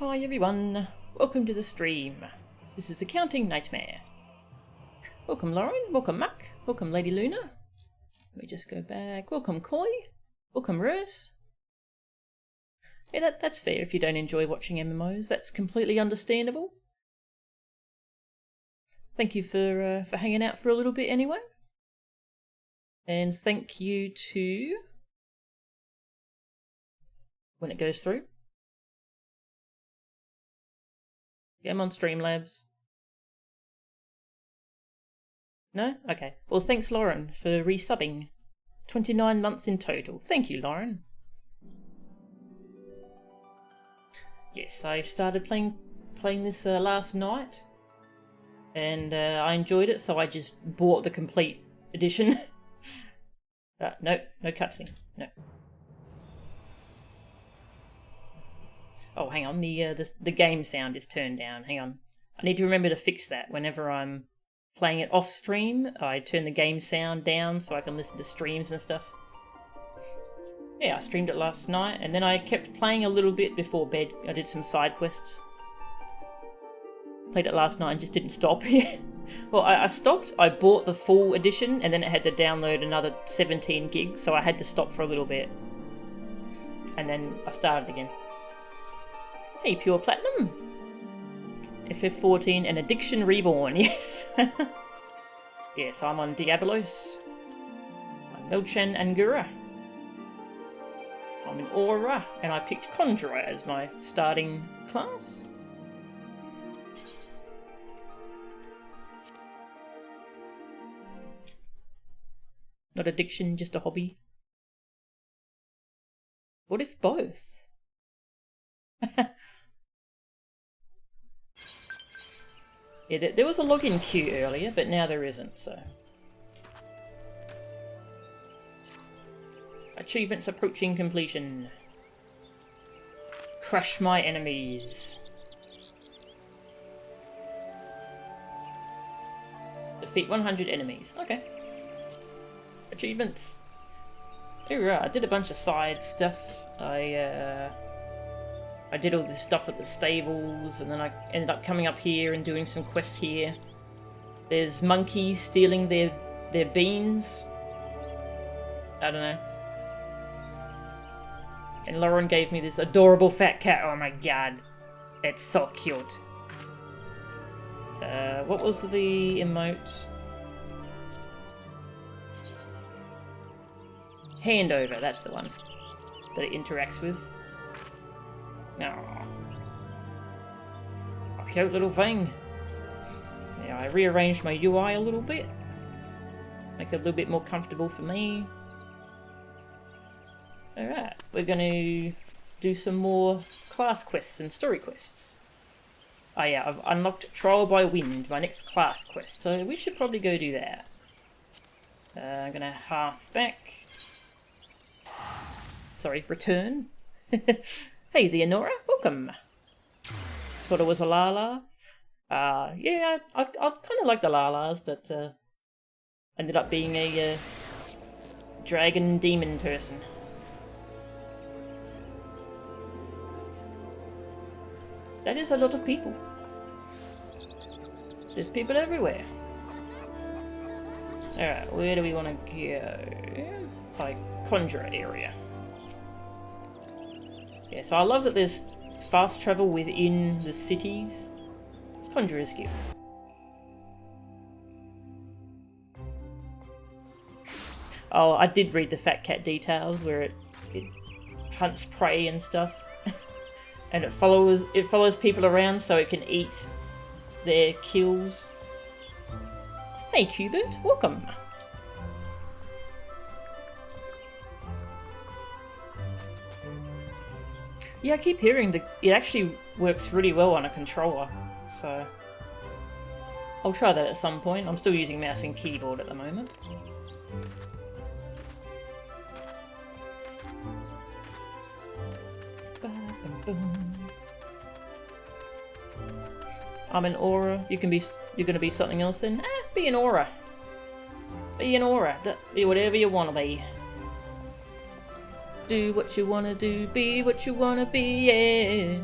Hi everyone, welcome to the stream. This is Accounting Nightmare. Welcome Lauren, welcome Mac, welcome Lady Luna. Let me just go back. Welcome Koi, welcome Rose. Yeah, that's fair if you don't enjoy watching MMOs, that's completely understandable. Thank you for hanging out for a little bit anyway. And thank you to... when it goes through. Yeah, I'm on Streamlabs. No? Okay. Well, thanks Lauren for resubbing. 29 months in total. Thank you, Lauren. Yes, I started playing this last night. And I enjoyed it, so I just bought the complete edition. No cutscene. No. Oh, hang on. The game sound is turned down. Hang on. I need to remember to fix that. Whenever I'm playing it off stream, I turn the game sound down so I can listen to streams and stuff. Yeah, I streamed it last night, and then I kept playing a little bit before bed. I did some side quests. Played it last night and just didn't stop. Well, I stopped. I bought the full edition, and then it had to download another 17 gigs, so I had to stop for a little bit. And then I started again. Hey, Pure Platinum! FF14 and Addiction Reborn, yes! Yes, I'm on Diabolos. I'm Melchan Angura. I'm in Aura, and I picked Conjuror as my starting class. Not addiction, just a hobby. What if both? Yeah, there was a login queue earlier, but now there isn't, so... Achievements approaching completion. Crush my enemies. Defeat 100 enemies. Okay. Achievements. Hoorah, I did a bunch of side stuff. I did all this stuff at the stables, and then I ended up coming up here and doing some quests here. There's monkeys stealing their beans. I don't know. And Lauren gave me this adorable fat cat. Oh my god. It's so cute. What was the emote? Handover, that's the one that it interacts with. Aww. A cute little thing. Yeah, I rearranged my UI a little bit. Make it a little bit more comfortable for me. Alright, we're going to do some more class quests and story quests. Oh yeah, I've unlocked Trial by Wind, my next class quest, so we should probably go do that. I'm going to half back. Sorry, return. Hey, the Enora, welcome. Thought it was a Lala. Yeah, I kind of like the Lalas, but ended up being a dragon demon person. That is a lot of people. There's people everywhere. Alright, where do we want to go? Like, Conjuror area. Yeah, so I love that there's fast travel within the cities. Conjuror's Guild. Oh, I did read the Fat Cat details where it hunts prey and stuff. And it follows people around so it can eat their kills. Hey Cubert, welcome. Yeah, I keep hearing that it actually works really well on a controller, so I'll try that at some point. I'm still using mouse and keyboard at the moment. I'm an Aura. You're gonna be something else then? Be an Aura. Be an Aura. Be whatever you wanna be. Do what you wanna do, be what you wanna be, yeah.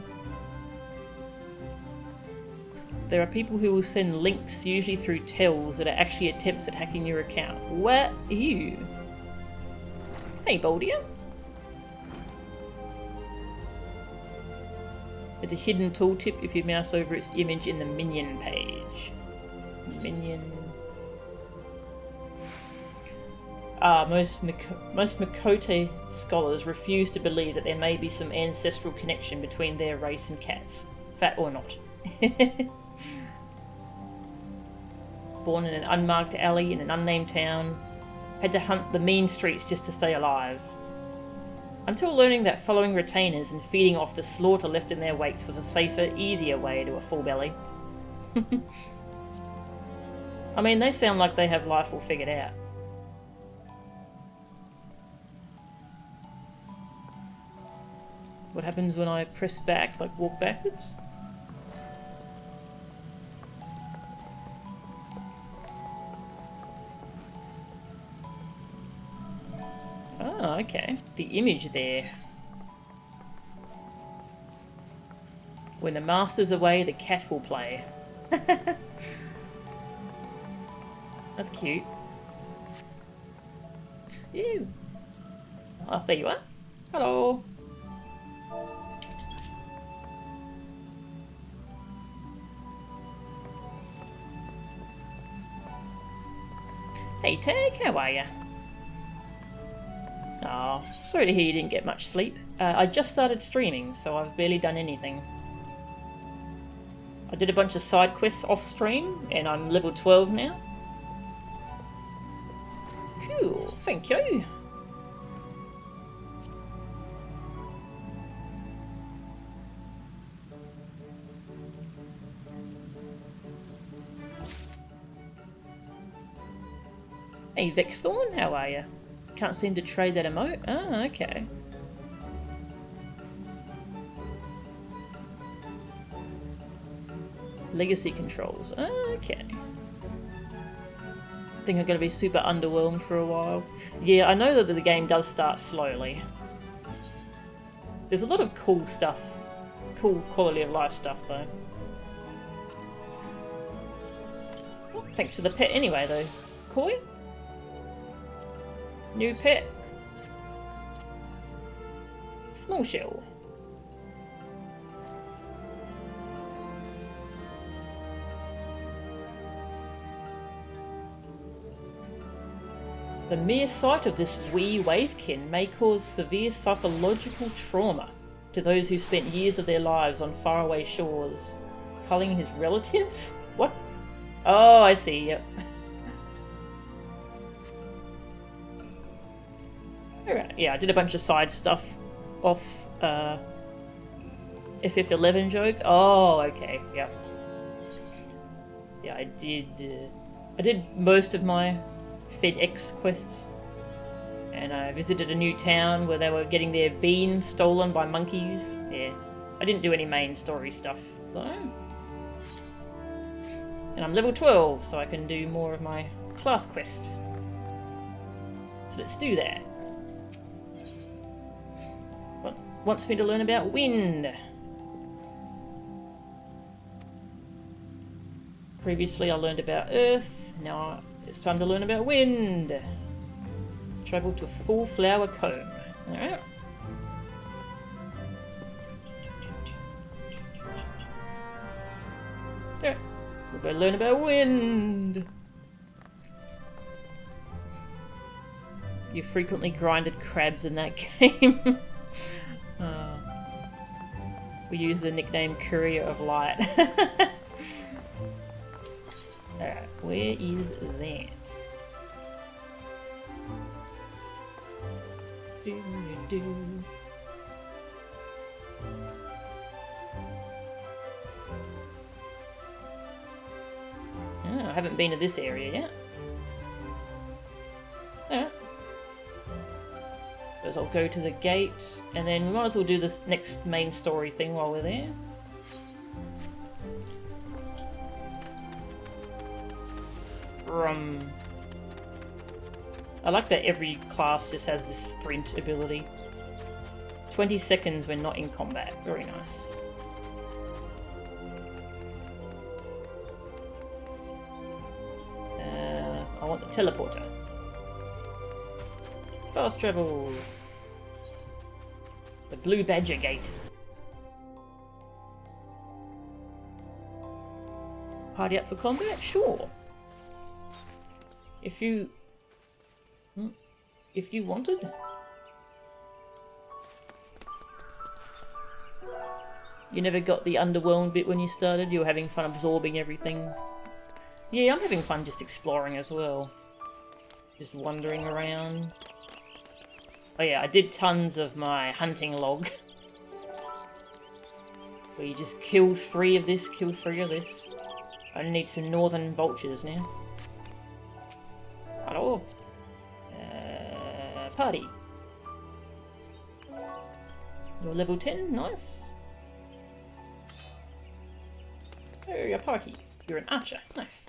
There are people who will send links, usually through tells, that are actually attempts at hacking your account. Where are you? Hey, Boldia. There's a hidden tooltip if you mouse over its image in the minion page. Minion. Most Makote scholars refuse to believe that there may be some ancestral connection between their race and cats. Fat or not. Born in an unmarked alley in an unnamed town. Had to hunt the mean streets just to stay alive. Until learning that following retainers and feeding off the slaughter left in their wakes was a safer, easier way to a full belly. I mean, they sound like they have life all figured out. What happens when I press back, like walk backwards? Oh, okay. The image there. When the master's away, the cat will play. That's cute. Ew. Oh, there you are. Hello. Hey Tag, how are ya? Oh, sorry to hear you didn't get much sleep. I just started streaming, so I've barely done anything. I did a bunch of side quests off stream, and I'm level 12 now. Cool, thank you. Hey Vexthorn, how are you? Can't seem to trade that emote? Oh, okay. Legacy controls. Oh, okay. I think I'm going to be super underwhelmed for a while. Yeah, I know that the game does start slowly. There's a lot of cool stuff. Cool quality of life stuff, though. Oh, thanks for the pet anyway, though. Koi? New pet. Small shell. The mere sight of this wee wavekin may cause severe psychological trauma to those who spent years of their lives on faraway shores. Culling his relatives? What? Oh, I see, yep. Alright, yeah, I did a bunch of side stuff off FF11 joke. Oh, okay, yep. Yeah, I did most of my FedEx quests. And I visited a new town where they were getting their bean stolen by monkeys. Yeah, I didn't do any main story stuff, though. And I'm level 12, so I can do more of my class quest. So let's do that. Wants me to learn about wind. Previously I learned about earth, now it's time to learn about wind. Travel to Full Flower Comb. Alright. Alright, we'll go learn about wind. You frequently grinded crabs in that game. We use the nickname Courier of Light. Alright, where is that? Oh, I haven't been to this area yet. Alright. I'll go to the gate, and then we might as well do this next main story thing while we're there. I like that every class just has this sprint ability. 20 seconds when not in combat. Very nice. want the teleporter. Fast travel. The Blue Badger Gate. Party up for combat? Sure. If you wanted. You never got the underwhelmed bit when you started? You were having fun absorbing everything? Yeah, I'm having fun just exploring as well. Just wandering around. Oh yeah, I did tons of my hunting log. Where you just kill 3 of this, kill 3 of this. I need some northern vultures now. Hello. Party. You're level 10, nice. Oh, you're a party. You're an archer, nice.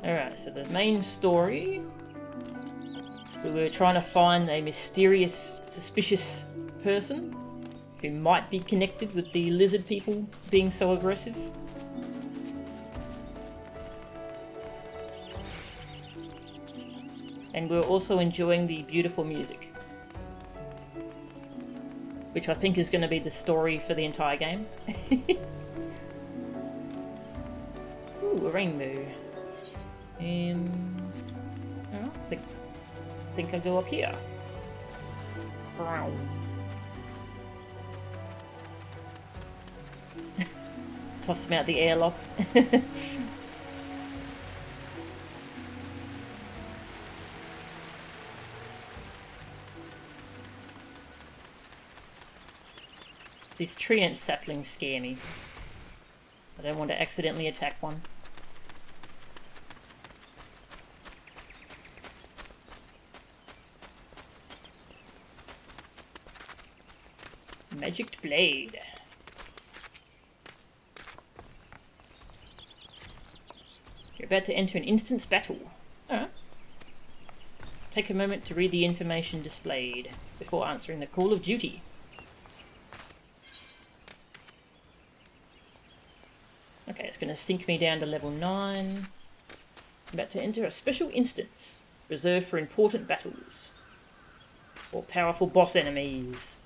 Alright, so the main story, we were trying to find a mysterious, suspicious person who might be connected with the lizard people being so aggressive. And we're also enjoying the beautiful music, which I think is going to be the story for the entire game. Ooh, a rainbow. Oh, I think I'll go up here. Wow. Toss him out the airlock. These treant saplings scare me. I don't want to accidentally attack one. Magic blade. You're about to enter an instance battle. Alright. Take a moment to read the information displayed before answering the call of duty. Okay, it's going to sink me down to level 9. I'm about to enter a special instance reserved for important battles or powerful boss enemies.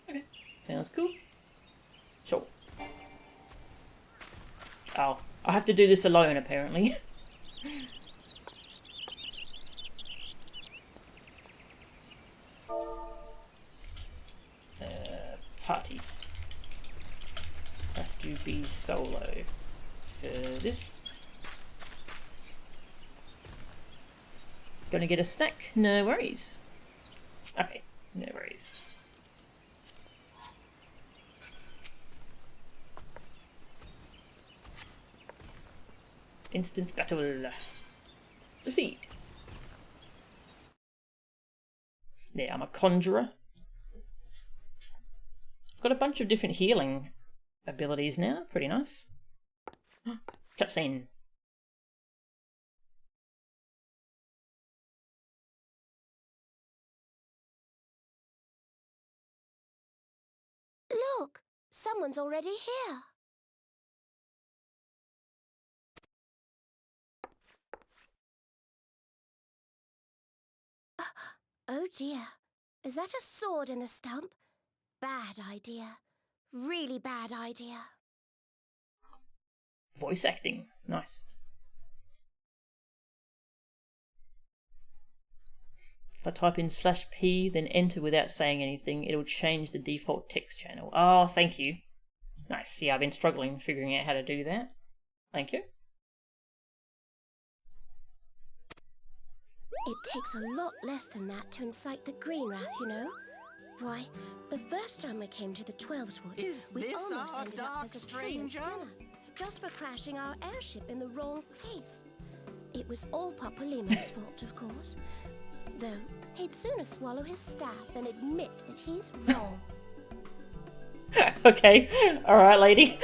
Okay, sounds cool. Sure. Oh, I have to do this alone apparently. Party. Have to be solo for this. Gonna get a snack? No worries. Okay, no worries. Instance battle. Proceed. Yeah, I'm a conjurer. Got a bunch of different healing abilities now. Pretty nice. Cutscene. Look! Someone's already here. Oh dear. Is that a sword in the stump? Bad idea. Really bad idea. Voice acting. Nice. If I type in /P, then enter without saying anything, it'll change the default text channel. Oh, thank you. Nice. Yeah, I've been struggling figuring out how to do that. Thank you. It takes a lot less than that to incite the green wrath, you know. Why, the first time we came to the 12's Wood, we almost ended up as a stranger dinner, just for crashing our airship in the wrong place. It was all Papa Lemo's fault, of course. Though, he'd sooner swallow his staff than admit that he's wrong. Okay, alright, lady.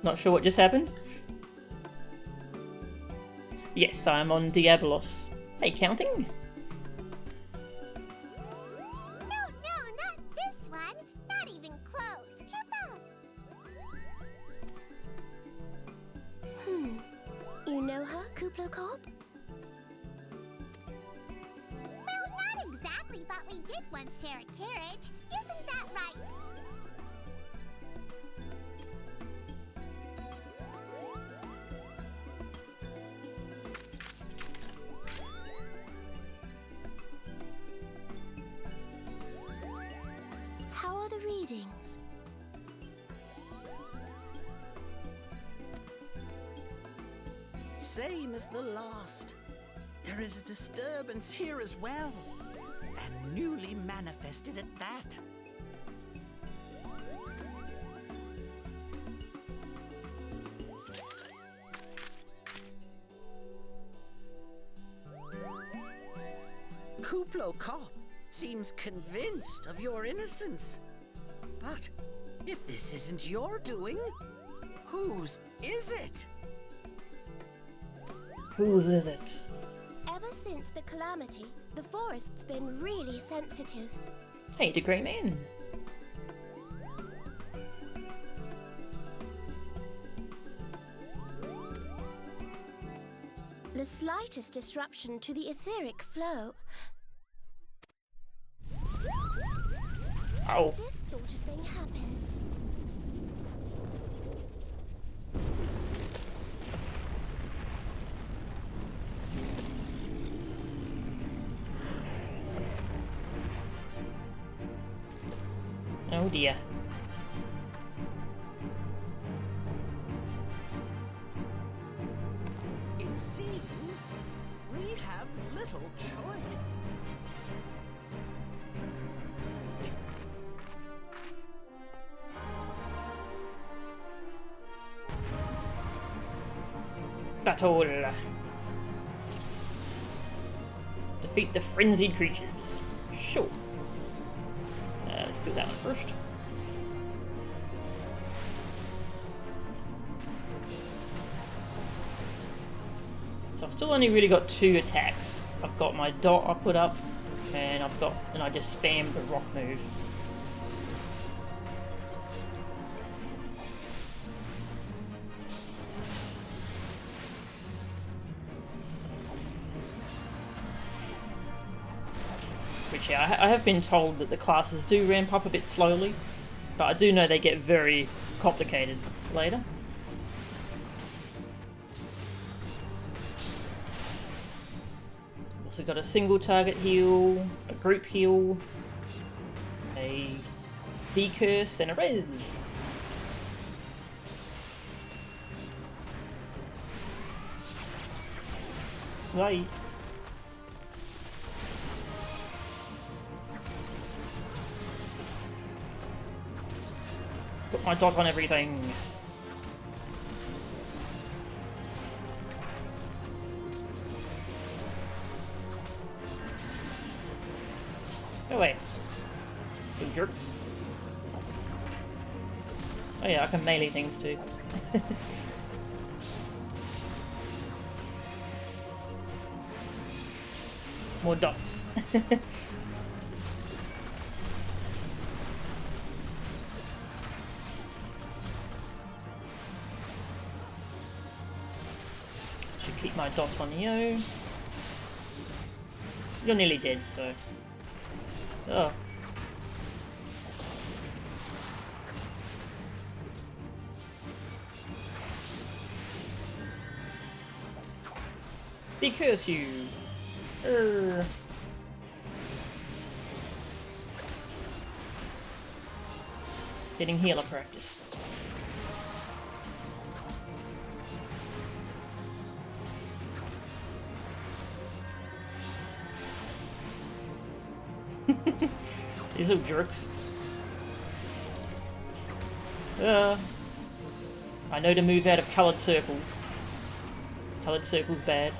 Not sure what just happened. Yes, I'm on Diabolos. Hey, counting? No, not this one. Not even close. Keep up. You know her, Kuplo Kob? Well, not exactly, but we did once share a carriage. Isn't that right? How are the readings? Same as the last. There is a disturbance here as well, and newly manifested at that. Kuplo Kob seems convinced of your innocence. But if this isn't your doing, whose is it? Whose is it? Ever since the calamity, the forest's been really sensitive. Hey, the Grey Man. The slightest disruption to the etheric flow. Oh. This sort of thing happens. Oh dear. It seems we have little choice. Battle. Defeat the frenzied creatures. Sure. Let's do that one first. So I've still only really got 2 attacks. I've got my dot I put up, and I just spam the rock move. Which, yeah, I have been told that the classes do ramp up a bit slowly, but I do know they get very complicated later. Also got a single target heal, a group heal, a V-curse, and a res. Right. Put my dot on everything. Go away. You jerks. Oh yeah, I can melee things too. More dots. Should keep my dot on you. You're nearly dead, so... Oh. Because you... Getting healer practice. These little jerks. I know to move out of coloured circles. Coloured circles bad.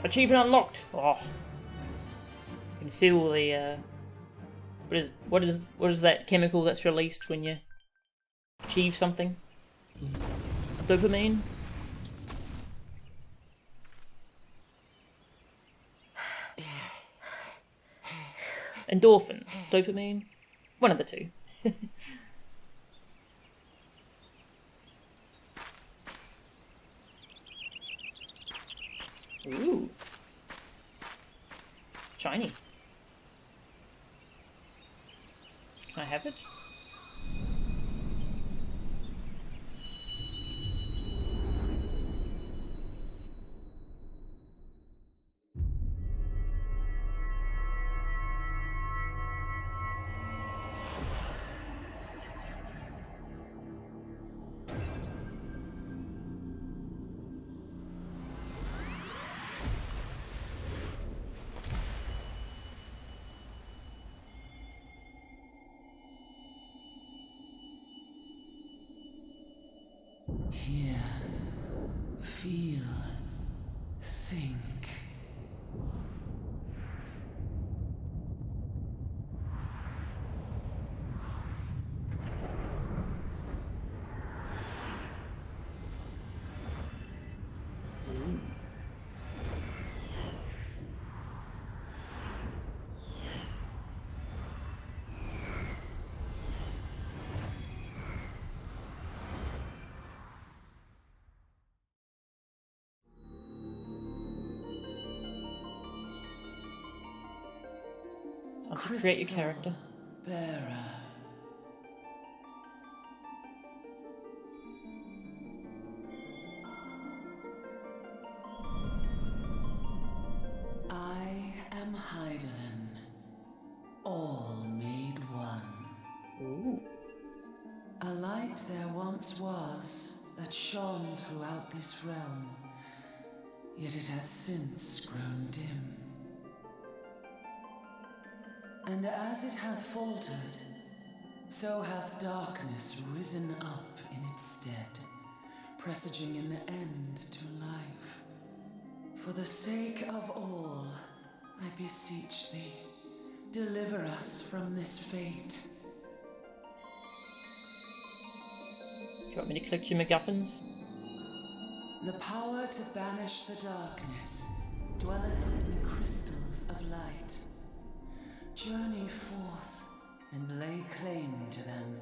Achievement unlocked. Oh, you can feel the what is that chemical that's released when you achieve something? Dopamine. Endorphin. Dopamine. One of the two. Ooh. Shiny. Can I have it? Hear, feel, think. To create your character. Bearer. I am Heidelin, all made one. Ooh. A light there once was that shone throughout this realm, yet it hath since grown dim. And as it hath faltered, so hath darkness risen up in its stead, presaging an end to life. For the sake of all, I beseech thee, deliver us from this fate. Do you want me to collect your MacGuffins? The power to banish the darkness dwelleth in the crystals of light. Journey forth and lay claim to them.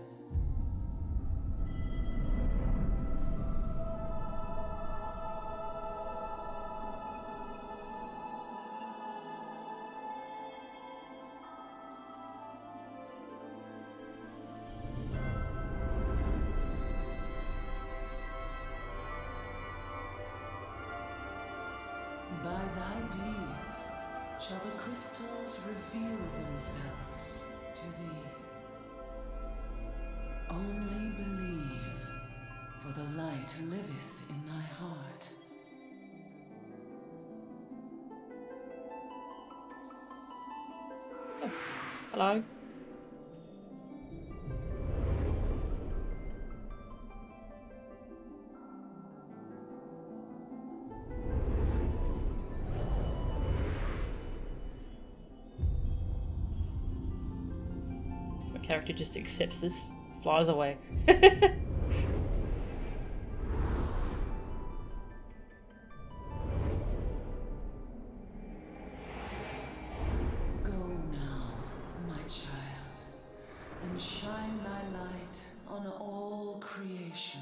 By thy deeds shall the crystals reveal themselves to thee. Only believe, for the light liveth in thy heart. Hello. My character just accepts this, flies away. Go now, my child, and shine thy light on all creation.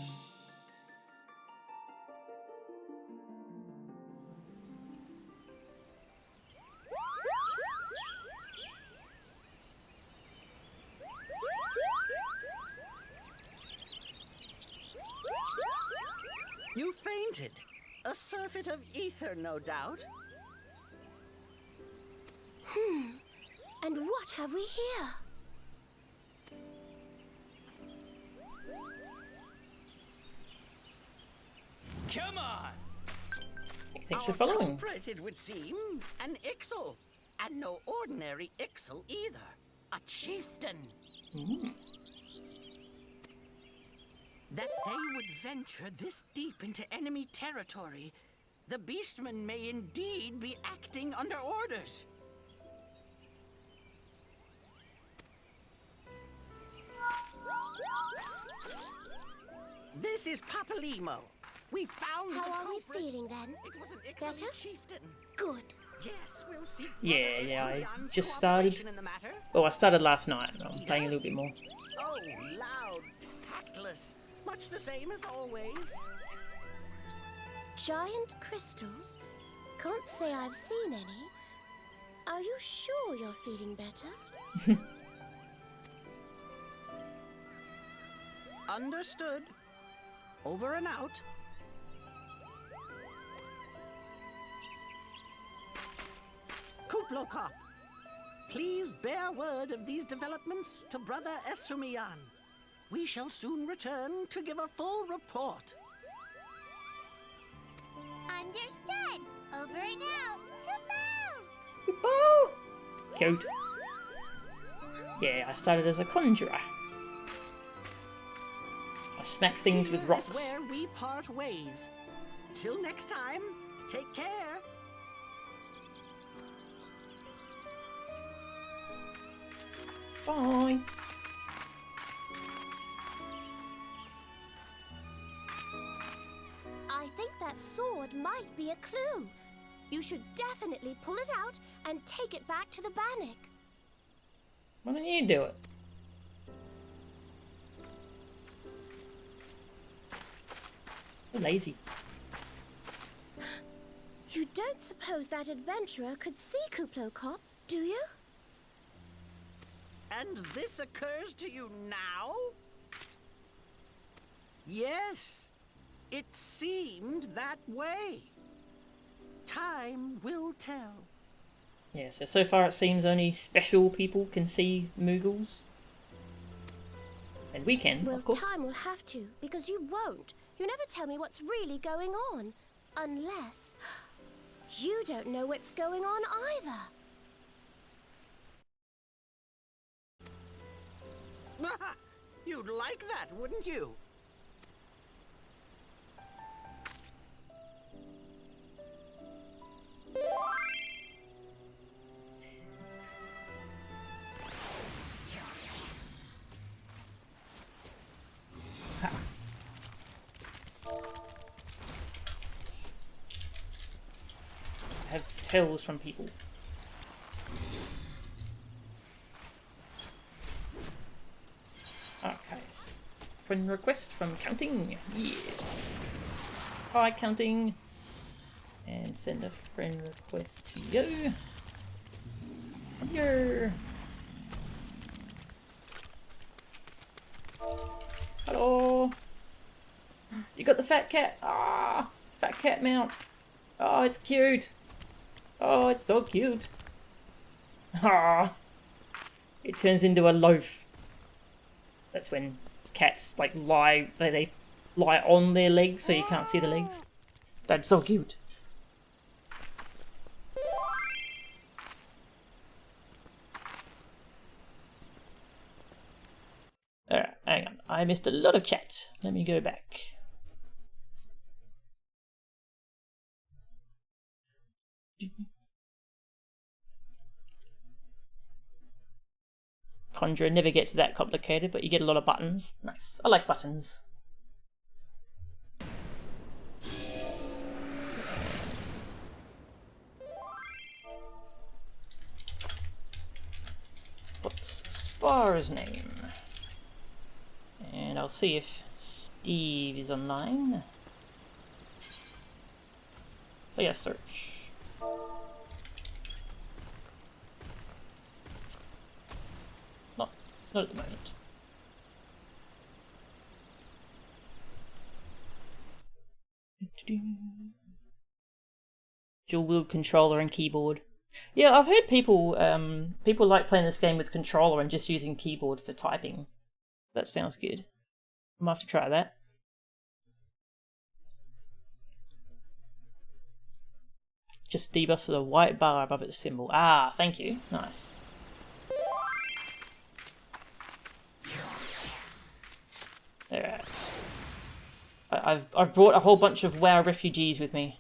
You fainted. A surfeit of ether, no doubt. And what have we here? Come on! Thanks for Our following. culprit, it would seem, an Ixal. And no ordinary Ixal either. A chieftain. That they would venture this deep into enemy territory, the beastmen may indeed be acting under orders. This is Papalimo. We found the How are we culprit. feeling then? It was an Better? excellent chieftain. Good. Yes, we'll see. Yeah, I Sulian's just started. cooperation in the matter. Oh, I started last night. I'm playing a little bit more. Oh, loud, tactless. Much the same as always. Giant crystals? Can't say I've seen any. Are you sure you're feeling better? Understood. Over and out. Kuplokop, please bear word of these developments to Brother Esumian. We shall soon return to give a full report. Understood. Over and out. Kaboom! Goodbye. Cute. Yeah, I started as a conjurer. I smack things with Here rocks. is where we part ways. Till next time, take care. Bye. I think that sword might be a clue. You should definitely pull it out and take it back to the Bannock. Why don't you do it? You're lazy. You don't suppose that adventurer could see Kuplokop, do you? And this occurs to you now? Yes, it seemed that way. Time will tell. Yeah, so far it seems only special people can see Moogles. And we can, Well, of course. time will have to, because you won't. You never tell me what's really going on. Unless... you don't know what's going on either. You'd like that, wouldn't you? Have tells from people. Okay. Friend request from Counting. Yes. Hi, Counting. And send a friend request to you. Here. Hello. You got the fat cat. Ah, fat cat mount. Oh, it's cute. Oh, it's so cute. Ah, it turns into a loaf. That's when cats like lie. They lie on their legs so you can't see the legs. That's so cute. Alright, hang on. I missed a lot of chat. Let me go back. Conjuror never gets that complicated, but you get a lot of buttons. Nice. I like buttons. What's Spar's name? And I'll see if Steve is online. Oh yeah, search. Not at the moment. Dual wield controller and keyboard. Yeah, I've heard people people like playing this game with controller and just using keyboard for typing. That sounds good. I might have to try that. Just debuff with a white bar above its symbol. Ah, thank you. Nice. Alright. I've brought a whole bunch of WoW refugees with me.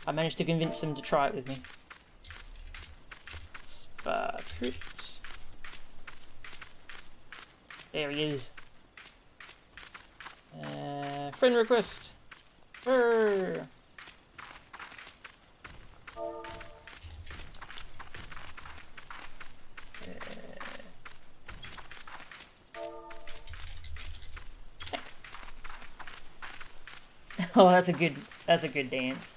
I managed to convince them to try it with me. Sparkrit. There he is. Friend request. Brr. Oh, that's a good dance.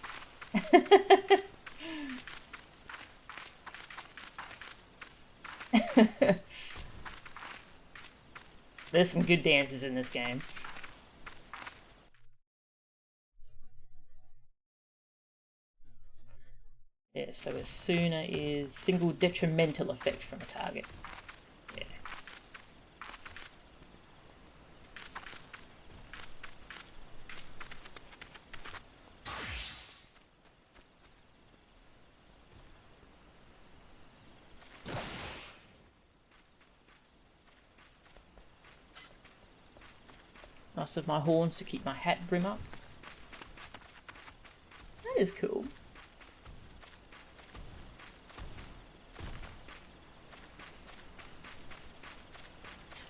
There's some good dances in this game. Yeah, so a sooner is single detrimental effect from a target. Yeah. Nice of my horns to keep my hat brim up. That is cool.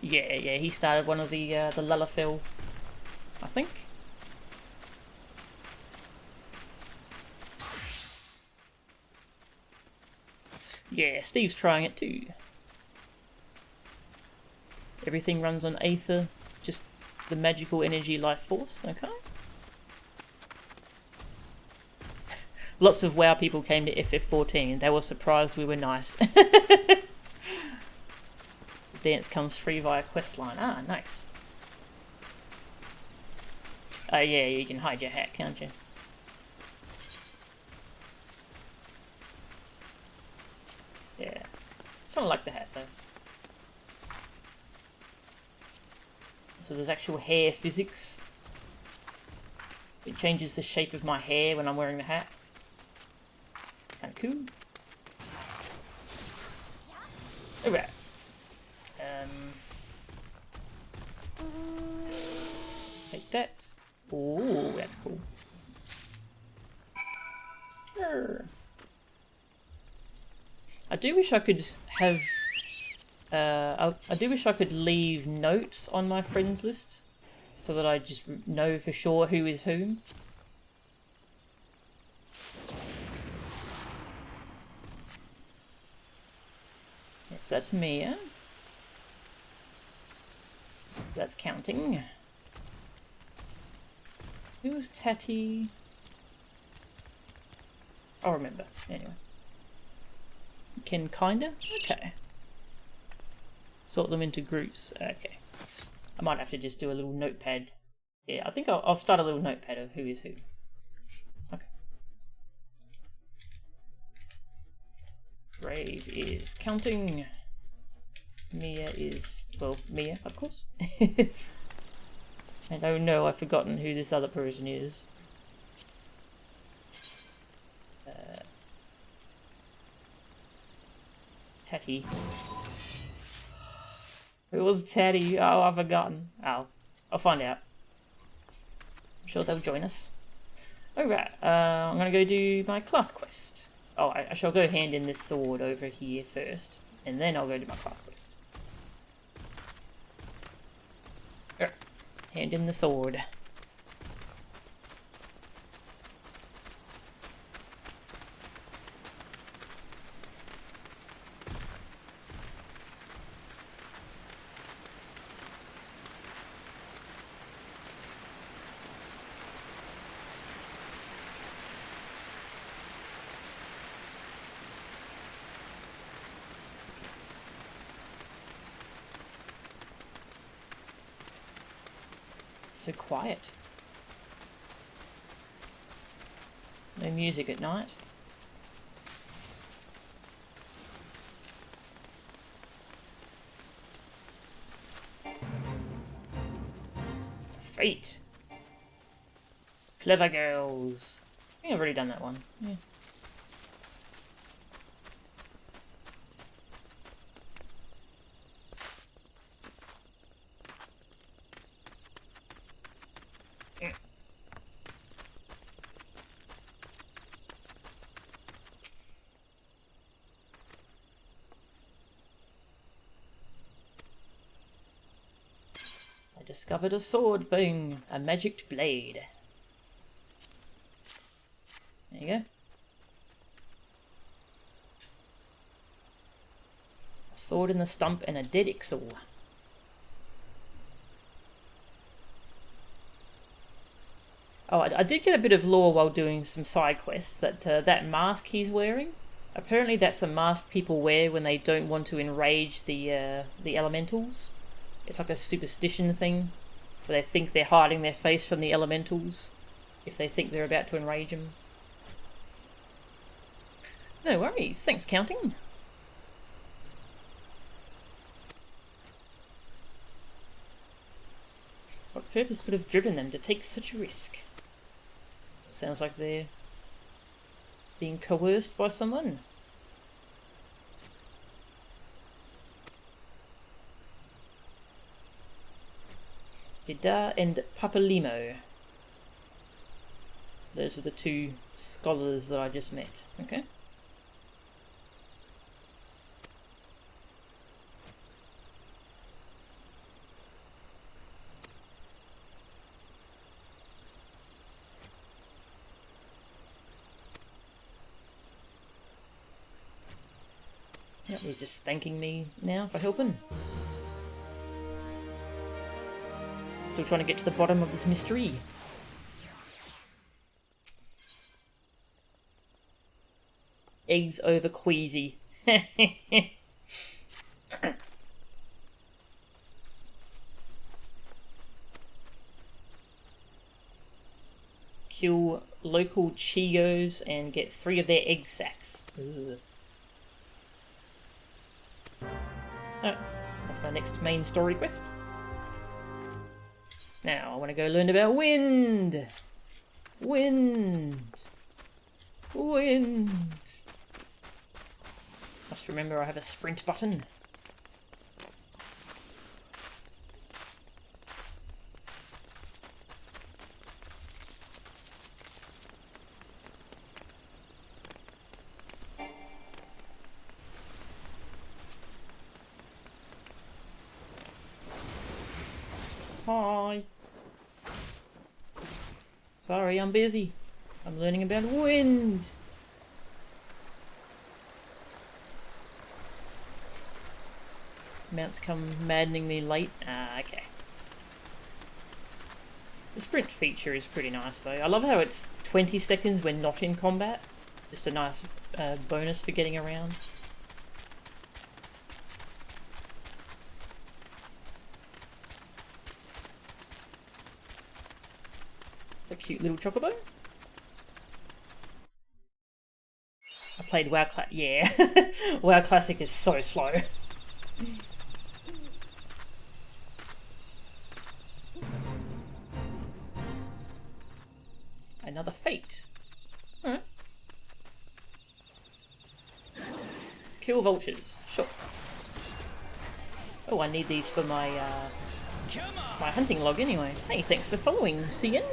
Yeah, he started one of the Lullafell, I think. Yeah, Steve's trying it too. Everything runs on Aether, just the magical energy life force, okay? Lots of WoW people came to FF14, they were surprised we were nice. Dance comes free via questline. Ah, nice. Oh yeah, you can hide your hat, can't you? Yeah. Kind of like the hat though. So there's actual hair physics. It changes the shape of my hair when I'm wearing the hat. Kinda cool. Alright. Take that. Oh, that's cool. Arr. I do wish I could have. I do wish I could leave notes on my friends list, so that I just know for sure who is whom. Yes, that's Mia. That's counting. Who was Tatty? I'll remember. Anyway. Ken kinda? Okay. Sort them into groups. Okay. I might have to just do a little notepad. Yeah, I think I'll start a little notepad of who is who. Okay. Brave is counting. Mia is, well, Mia, of course. And oh no, I've forgotten who this other person is. Tatty. Who was Tatty? Oh, I've forgotten. Oh, I'll find out. I'm sure they'll join us. Alright, I'm gonna go do my class quest. Oh, I shall go hand in this sword over here first, and then I'll go do my class quest. Alright, hand in the sword. So quiet. No music at night. Fate. Clever girls. I think I've already done that one. Yeah. discovered a sword thing, a magicked blade. There you go. A sword in the stump and a dead Ixal. Oh, I did get a bit of lore while doing some side quests that that mask he's wearing, apparently that's a mask people wear when they don't want to enrage the elementals. It's like a superstition thing, where they think they're hiding their face from the elementals if they think they're about to enrage them. No worries, thanks counting. What purpose could have driven them to take such a risk? Sounds like they're being coerced by someone. Ida and Papalimo. Those were the two scholars that I just met. Okay. Yep, he's just thanking me now for helping. Still trying to get to the bottom of this mystery. Eggs over queasy. Kill local Chigos and get 3 of their egg sacs. Ugh. Oh, that's my next main story quest. Now, I want to go learn about wind! Wind! Wind! Must remember I have a sprint button. Hi! Sorry, I'm busy. I'm learning about wind. Mounts come maddeningly late. Ah, okay. The sprint feature is pretty nice though. I love how it's 20 seconds when not in combat. Just a nice bonus for getting around. It's a cute little chocobo. I played WoW Classic. Yeah. WoW Classic is so slow. Another fate. Alright. Kill vultures. Sure. Oh, I need these for my my hunting log anyway. Hey, thanks for following, Cian.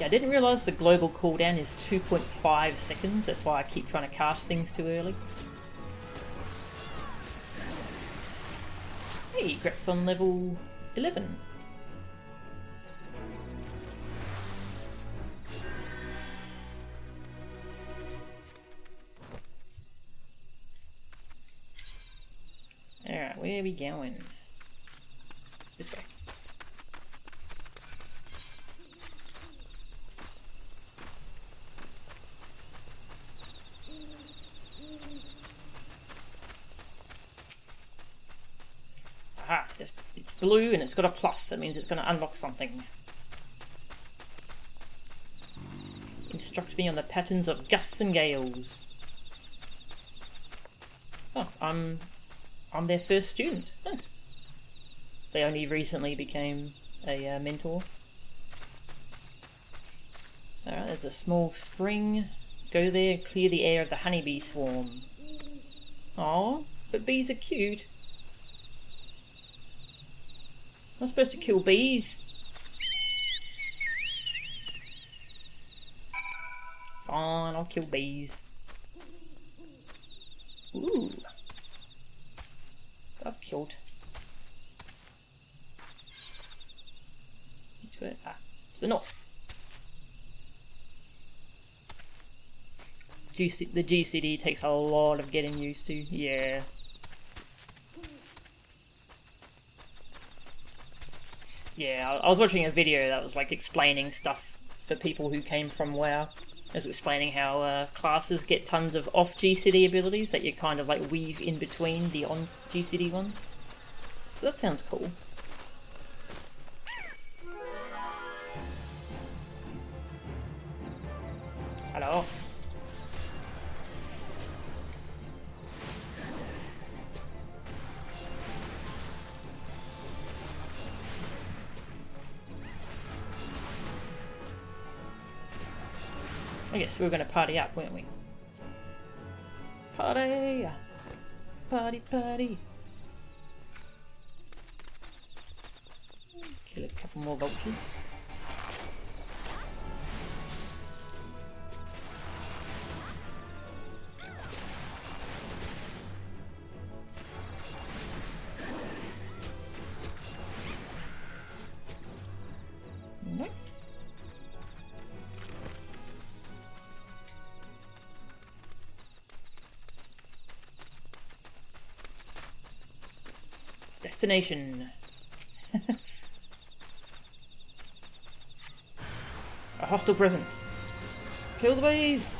Yeah, I didn't realise the global cooldown is 2.5 seconds. That's why I keep trying to cast things too early. Hey, Grex on level 11. Alright, where are we going? This way. Aha, it's blue and it's got a plus. That means it's going to unlock something. Instruct me on the patterns of gusts and gales. Oh, I'm their first student. Nice. They only recently became a mentor. Alright, there's a small spring. Go there and clear the air of the honeybee swarm. Aw, but bees are cute. I'm supposed to kill bees. Fine, I'll kill bees. Ooh. That's killed. To it. Ah, to the north. The GCD takes a lot of getting used to. Yeah. Yeah, I was watching a video that was like explaining stuff for people who came from WoW. It was explaining how classes get tons of off GCD abilities that you kind of like weave in between the on GCD ones. So that sounds cool. Hello. I guess we were going to party up, weren't we? Party! Party, party! Kill a couple more vultures. Nice. Destination. A hostile presence. Kill the bees!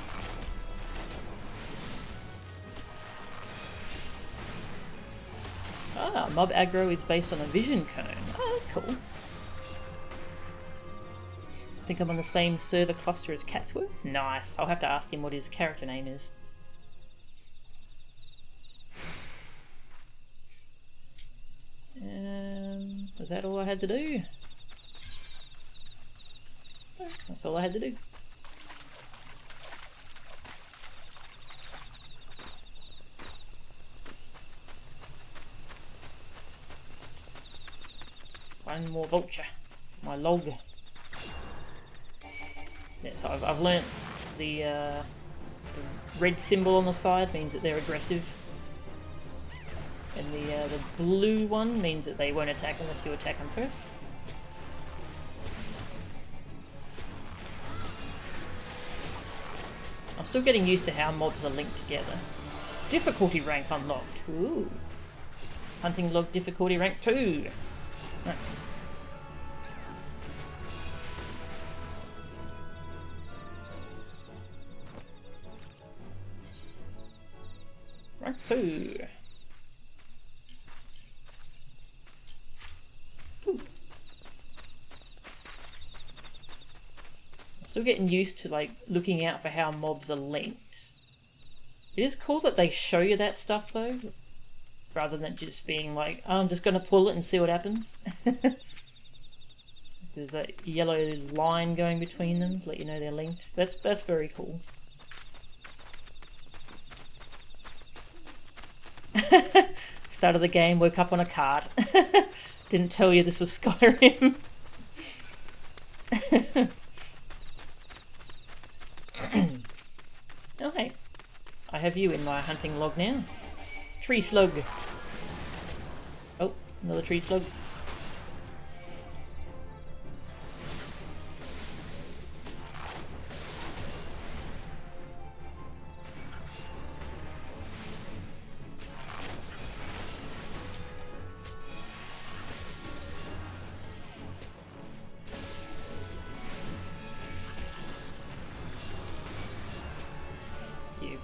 Ah, mob aggro is based on a vision cone. Oh, that's cool. I think I'm on the same server cluster as Catsworth. Nice. I'll have to ask him what his character name is. Was that all I had to do? That's all I had to do. One more vulture. My log. Yeah, so I've learnt the red symbol on the side means that they're aggressive. And the blue one means that they won't attack unless you attack them first. I'm still getting used to how mobs are linked together. Difficulty rank unlocked. Ooh. Hunting log difficulty rank 2. Nice. Rank 2. Still getting used to like looking out for how mobs are linked. It is cool that they show you that stuff though, rather than just being like, oh, I'm just going to pull it and see what happens. There's that yellow line going between them to let you know they're linked. That's very cool. Started the game, woke up on a cart. Didn't tell you this was Skyrim. Oh hey, I have you in my hunting log now. Tree slug. Oh, another tree slug.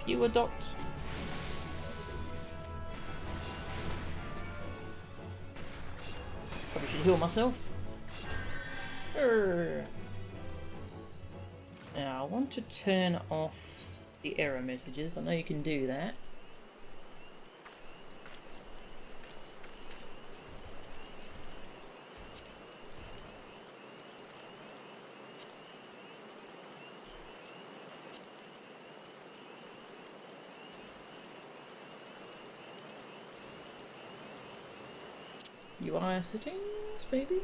You adopt. Probably should heal myself. Now I want to turn off the error messages. I know you can do that. UI settings, maybe?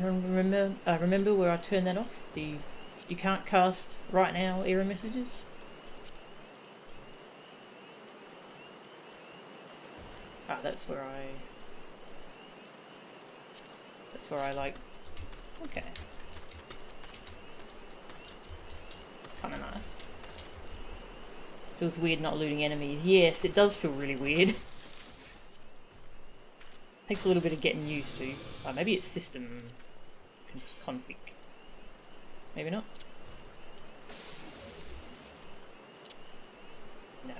And remember where I turned that off? The you can't cast right now error messages. Ah, that's where I like. Okay. Kind of nice. Feels weird not looting enemies. Yes, it does feel really weird. Takes a little bit of getting used to. Oh, maybe it's system config. Maybe not. No.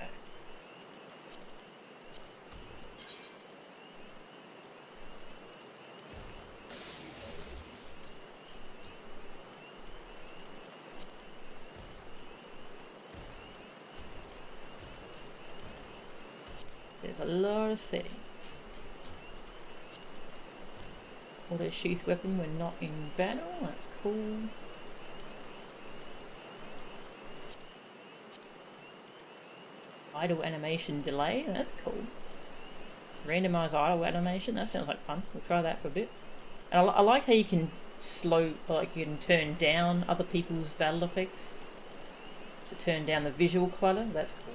There's a lot of settings. Auto sheath weapon when not in battle, that's cool. Idle animation delay, that's cool. Randomized idle animation, that sounds like fun. We'll try that for a bit. And I like how you can like you can turn down other people's battle effects. To turn down the visual clutter, that's cool.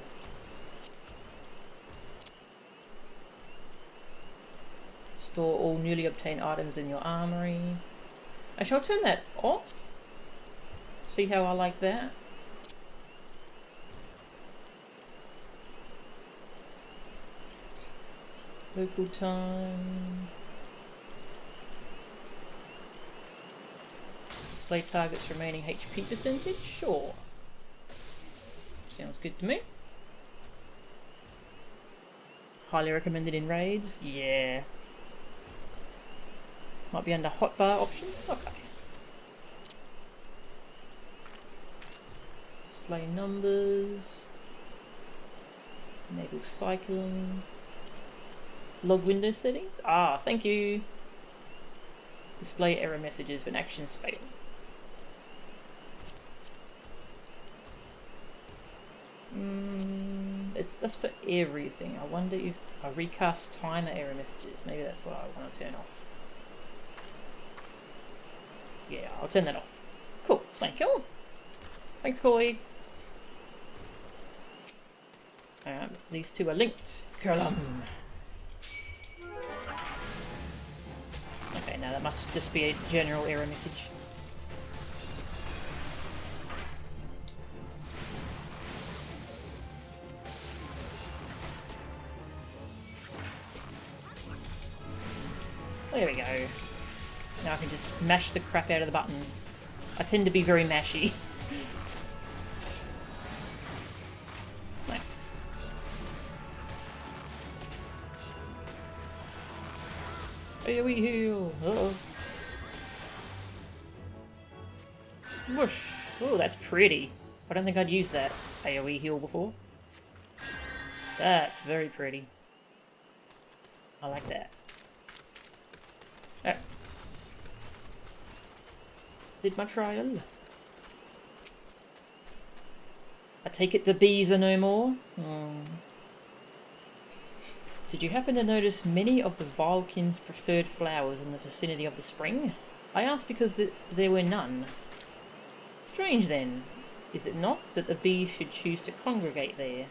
Store all newly obtained items in your armory. Actually, I'll turn that off. See how I like that? Local time. Display targets remaining HP percentage? Sure. Sounds good to me. Highly recommended in raids? Yeah. Might be under hotbar options? Okay. Display numbers. Enable cycling. Log window settings? Ah, thank you. Display error messages when actions fail. That's for everything. I wonder if I recast timer error messages. Maybe that's what I want to turn off. Yeah, I'll turn that off. Cool, thank you. Thanks, Koi. These two are linked. Curlum. Okay, now that must just be a general error message. There we go. Now I can just mash the crap out of the button. I tend to be very mashy. Nice. AoE heal! Uh-oh. Whoosh! Oh, that's pretty. I don't think I'd used that AoE heal before. That's very pretty. I like that. Oh. Did my trial. I take it the bees are no more? Did you happen to notice many of the Vilekins' preferred flowers in the vicinity of the spring? I asked because there were none. Strange then, is it not, that the bees should choose to congregate there?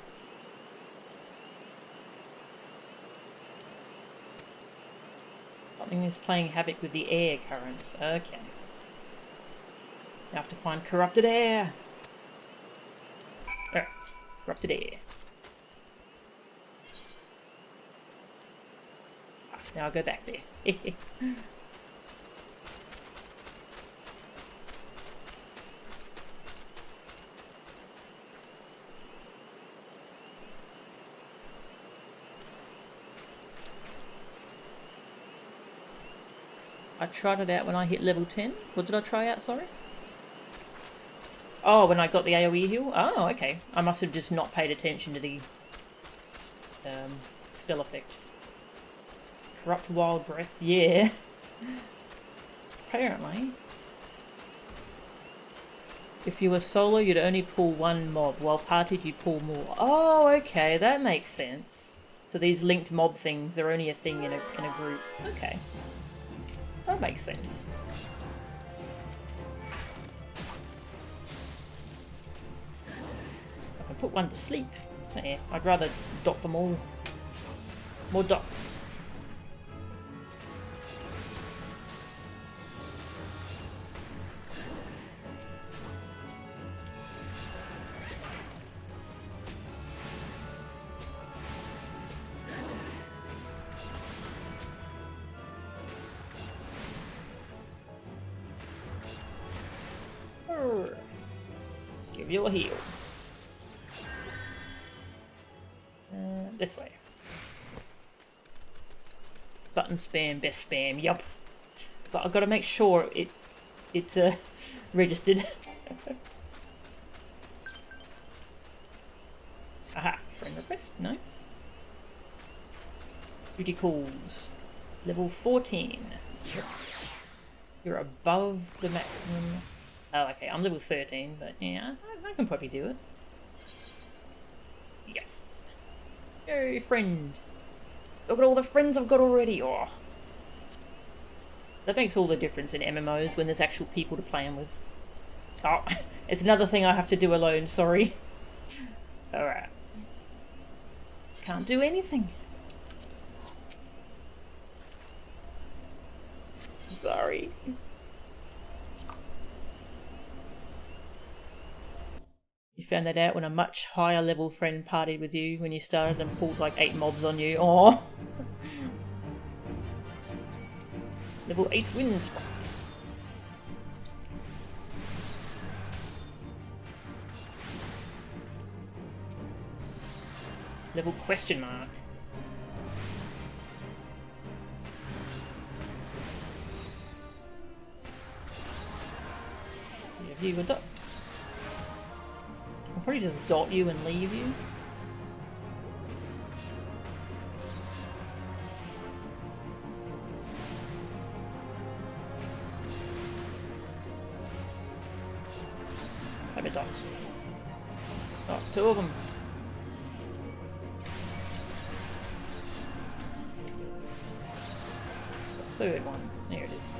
Something is playing havoc with the air currents. Okay. Now I have to find corrupted air. Oh, corrupted air. Now I'll go back there. I tried it out when I hit level 10. What did I try out, sorry? Oh, when I got the AoE heal? Oh, okay. I must have just not paid attention to the spell effect. Corrupt Wild Breath, yeah. Apparently. If you were solo, you'd only pull one mob, while partied you'd pull more. Oh, okay, that makes sense. So these linked mob things are only a thing in a group. Okay. That makes sense. I can put one to sleep. Yeah, I'd rather dot them all. More dots. Give you a heal. This way. Button spam, best spam, yup. But I've got to make sure it's registered. Aha, friend request, nice. Duty calls. Level 14. You're above the maximum. Oh, okay, I'm level 13, but yeah, I can probably do it. Yes. Yay, friend. Look at all the friends I've got already. Oh. That makes all the difference in MMOs when there's actual people to play them with. Oh, it's another thing I have to do alone, sorry. Alright. Can't do anything. Sorry. You found that out when a much higher level friend partied with you when you started and pulled like 8 mobs on you. Oh. Level 8 win spot. Level question mark. Have you a dot? I'll probably just dot you and leave you. Have a dot. Oh, 2 of them. The 3rd one. There it is.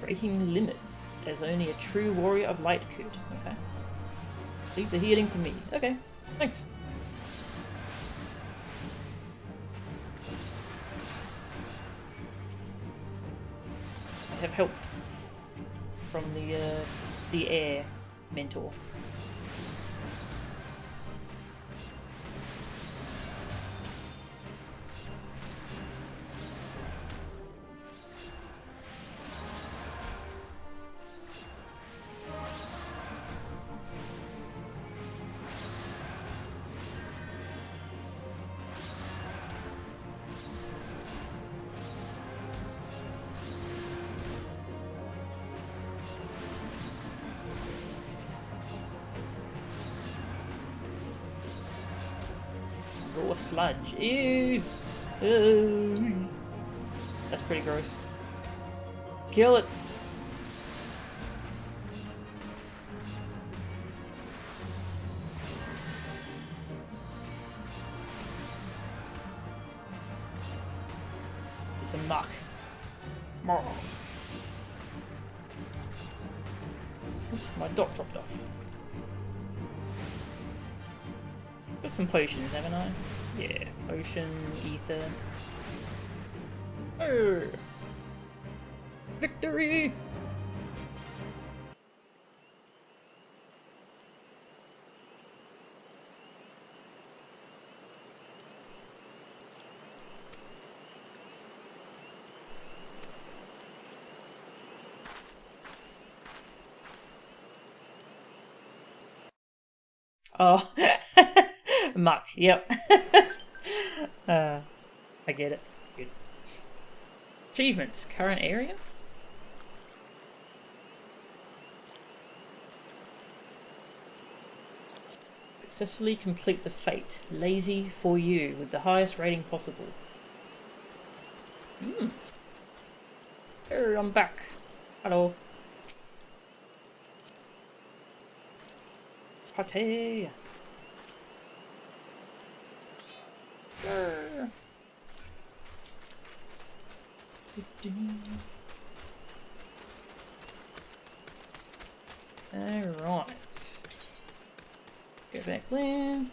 Breaking limits, as only a true warrior of light could. Okay. Leave the healing to me. Okay, thanks. I have help from the air mentor. Raw sludge. Ew. Ew. That's pretty gross. Kill it. It's a muck. Oops, my dot dropped off. Got some potions, haven't I? Yeah, potion, ether. Oh. Victory! Oh. Muck, yep. I get it. It's good. Achievements, current area. Successfully complete the fate. Lazy for you with the highest rating possible. Oh, I'm back. Hello. Party. Alright. Go back there.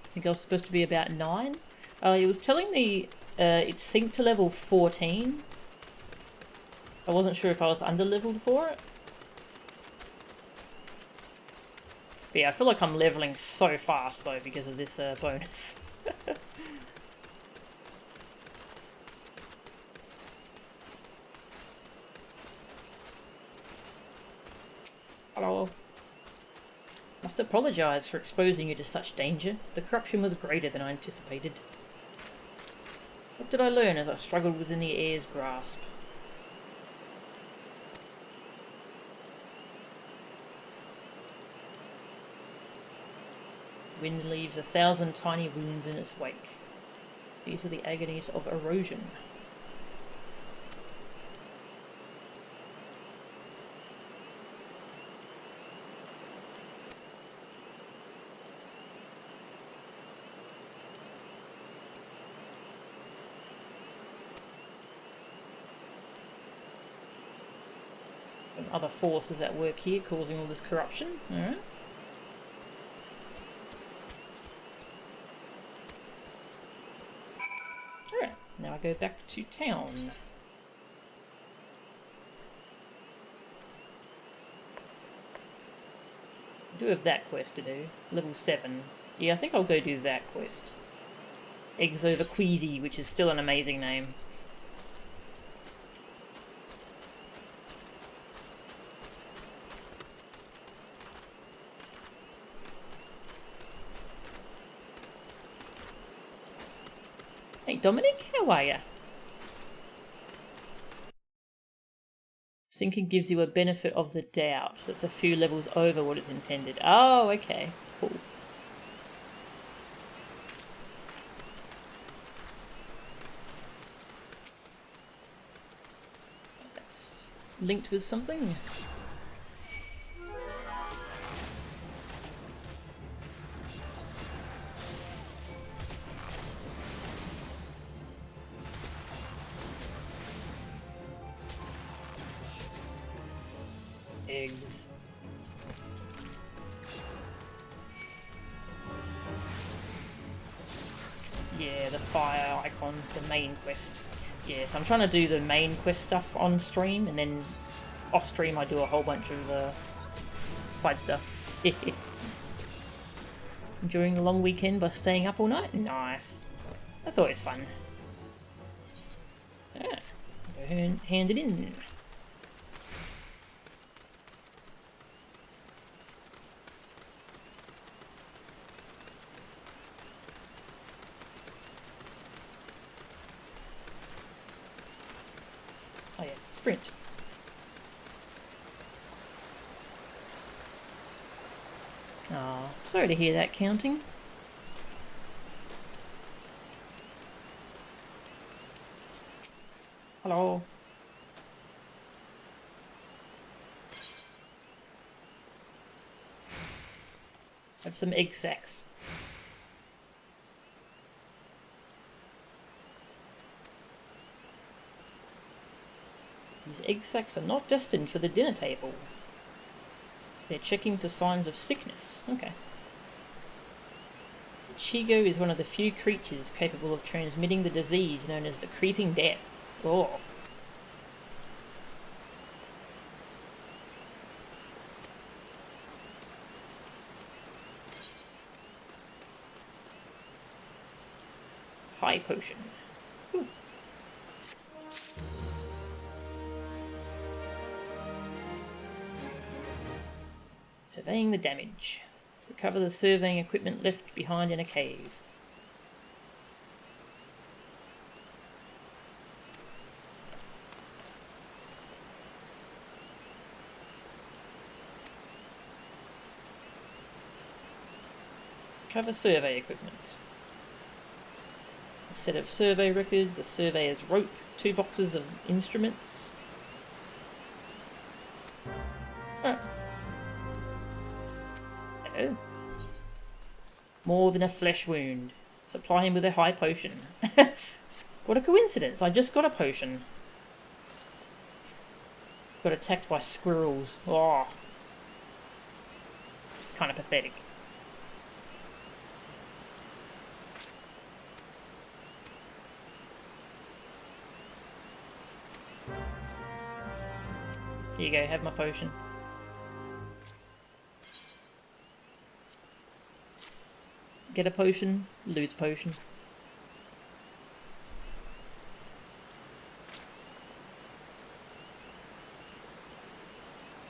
I think I was supposed to be about 9. It was telling me it's synced to level 14. I wasn't sure if I was under-leveled for it. But yeah, I feel like I'm leveling so fast though because of this bonus. Hello. Must apologise for exposing you to such danger. The corruption was greater than I anticipated. What did I learn as I struggled within the air's grasp? Wind leaves 1,000 tiny wounds in its wake. These are the agonies of erosion. And other forces at work here causing all this corruption. Alright. Now I go back to town. I do have that quest to do. Level 7. Yeah, I think I'll go do that quest. Eggs over Queasy, which is still an amazing name. Hey Dominic, how are ya? Sinking gives you a benefit of the doubt. That's a few levels over what is intended. Oh, okay. Cool. That's linked with something. Eggs. Yeah, the fire icon, the main quest. Yeah, so I'm trying to do the main quest stuff on stream, and then off stream I do a whole bunch of side stuff. Enjoying the long weekend by staying up all night? Nice. That's always fun. Yeah. Go hand it in. Oh yeah, sprint. Oh, sorry to hear that, counting. Hello. Have some egg sacs. These egg sacs are not destined for the dinner table. They're checking for signs of sickness. Okay. The Chigo is one of the few creatures capable of transmitting the disease known as the creeping death. Oh. High potion. Ooh. Surveying the damage. Recover the surveying equipment left behind in a cave. Recover survey equipment. A set of survey records, a surveyor's rope, 2 boxes of instruments. Alright. Oh. More than a flesh wound. Supply him with a high potion. What a coincidence, I just got a potion. Got attacked by squirrels. Oh. Kind of pathetic. Here you go, have my potion. Get a potion, lose potion.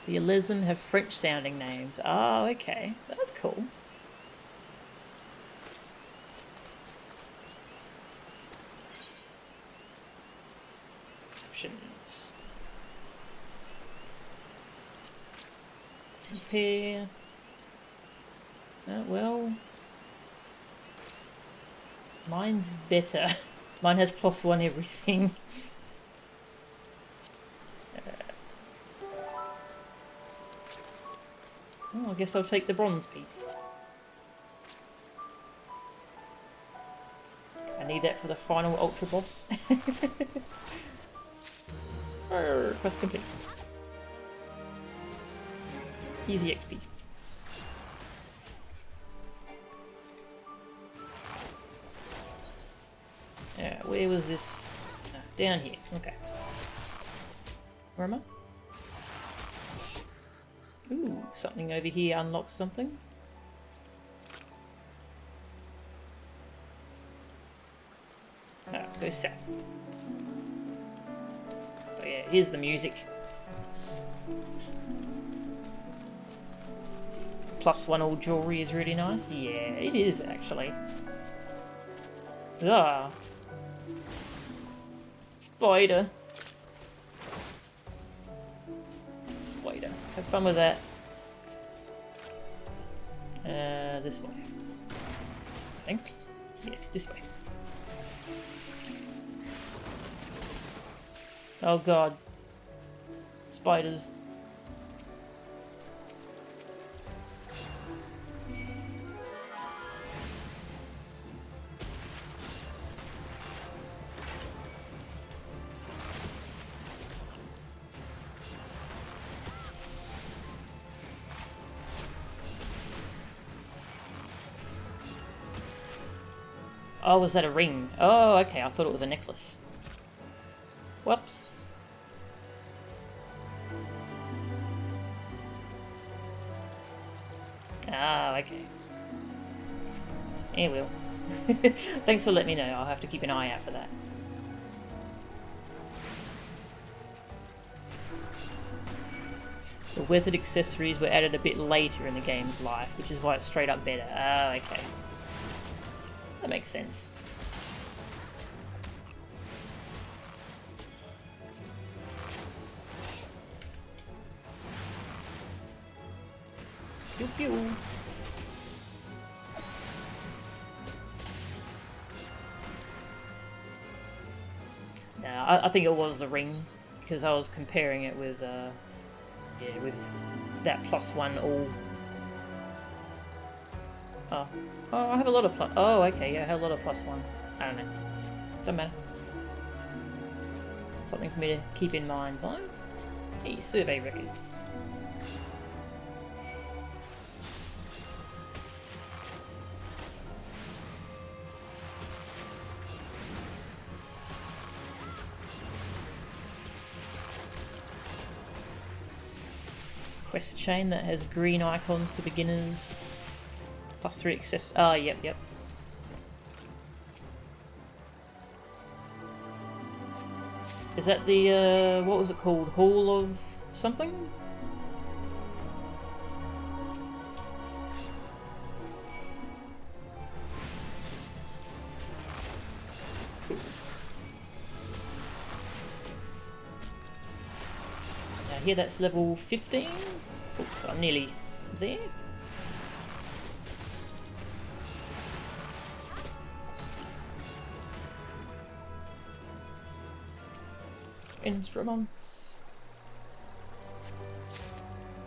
The Elysian have French-sounding names. Oh, okay. That's cool. Options. Compare. Well... Mine's better. Mine has +1 everything. Oh, I guess I'll take the bronze piece. I need that for the final ultra boss. Quest complete. Easy XP. Where was this? Down here. Okay. Where am I? Ooh, something over here unlocks something. Go south. Oh yeah, here's the music. +1 all jewelry is really nice. Yeah, it is actually. Ah. Spider. Spider. Have fun with that. This way. I think. Yes, this way. Oh god. Spiders. Oh, was that a ring? Oh, okay, I thought it was a necklace. Whoops. Ah, okay. It will. Thanks for letting me know. I'll have to keep an eye out for that. The weathered accessories were added a bit later in the game's life, which is why it's straight up better. Ah, okay. That makes sense. Pew pew. Nah, I think it was the ring because I was comparing it with yeah, with that +1 all. Oh, I have a lot of plus. Oh, okay, yeah, I have a lot of +1. I don't know. Doesn't matter. Something for me to keep in mind. What? Hey, survey records. Quest chain that has green icons for beginners. +3 access. Ah, yep. Is that the, what was it called? Hall of something? Cool. Now here that's level 15. Oops, I'm nearly there. Instruments.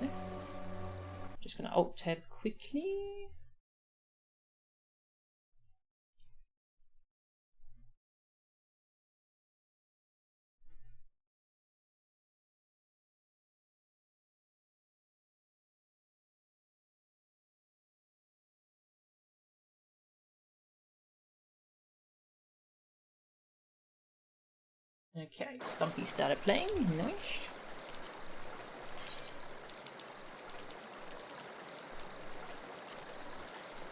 Nice. Just gonna alt tab quickly. Okay, Stumpy started playing. Nice.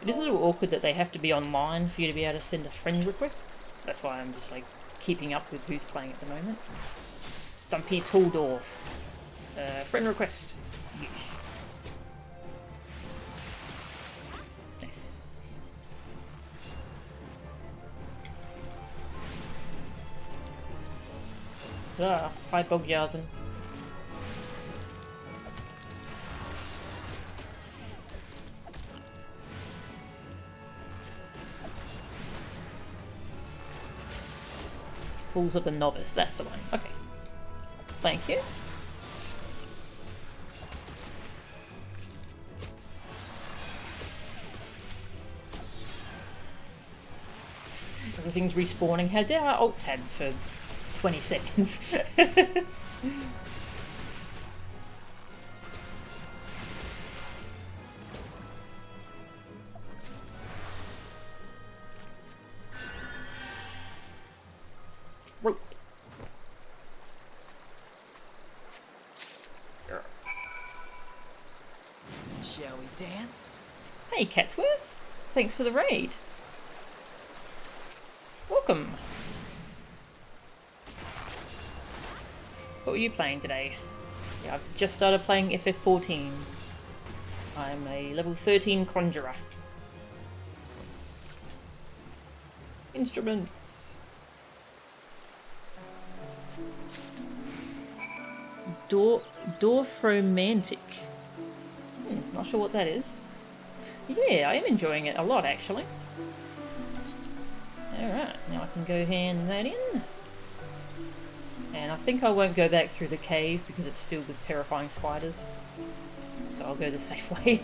It is a little awkward that they have to be online for you to be able to send a friend request. That's why I'm just like keeping up with who's playing at the moment. Stumpy Tooldorf. Friend request. Nice. Ah, hi Bogjarsen. Halls of the Novice, that's the one. Okay. Thank you. Everything's respawning. How dare I alt tab for 20 seconds? Rope. Shall we dance? Hey Catsworth, thanks for the raid. Welcome. What were you playing today? Yeah, I've just started playing FF14. I'm a level 13 Conjuror. Instruments. Dorfromantic. Not sure what that is. Yeah, I am enjoying it a lot actually. Alright, now I can go hand that in. And I think I won't go back through the cave because it's filled with terrifying spiders. So I'll go the safe way.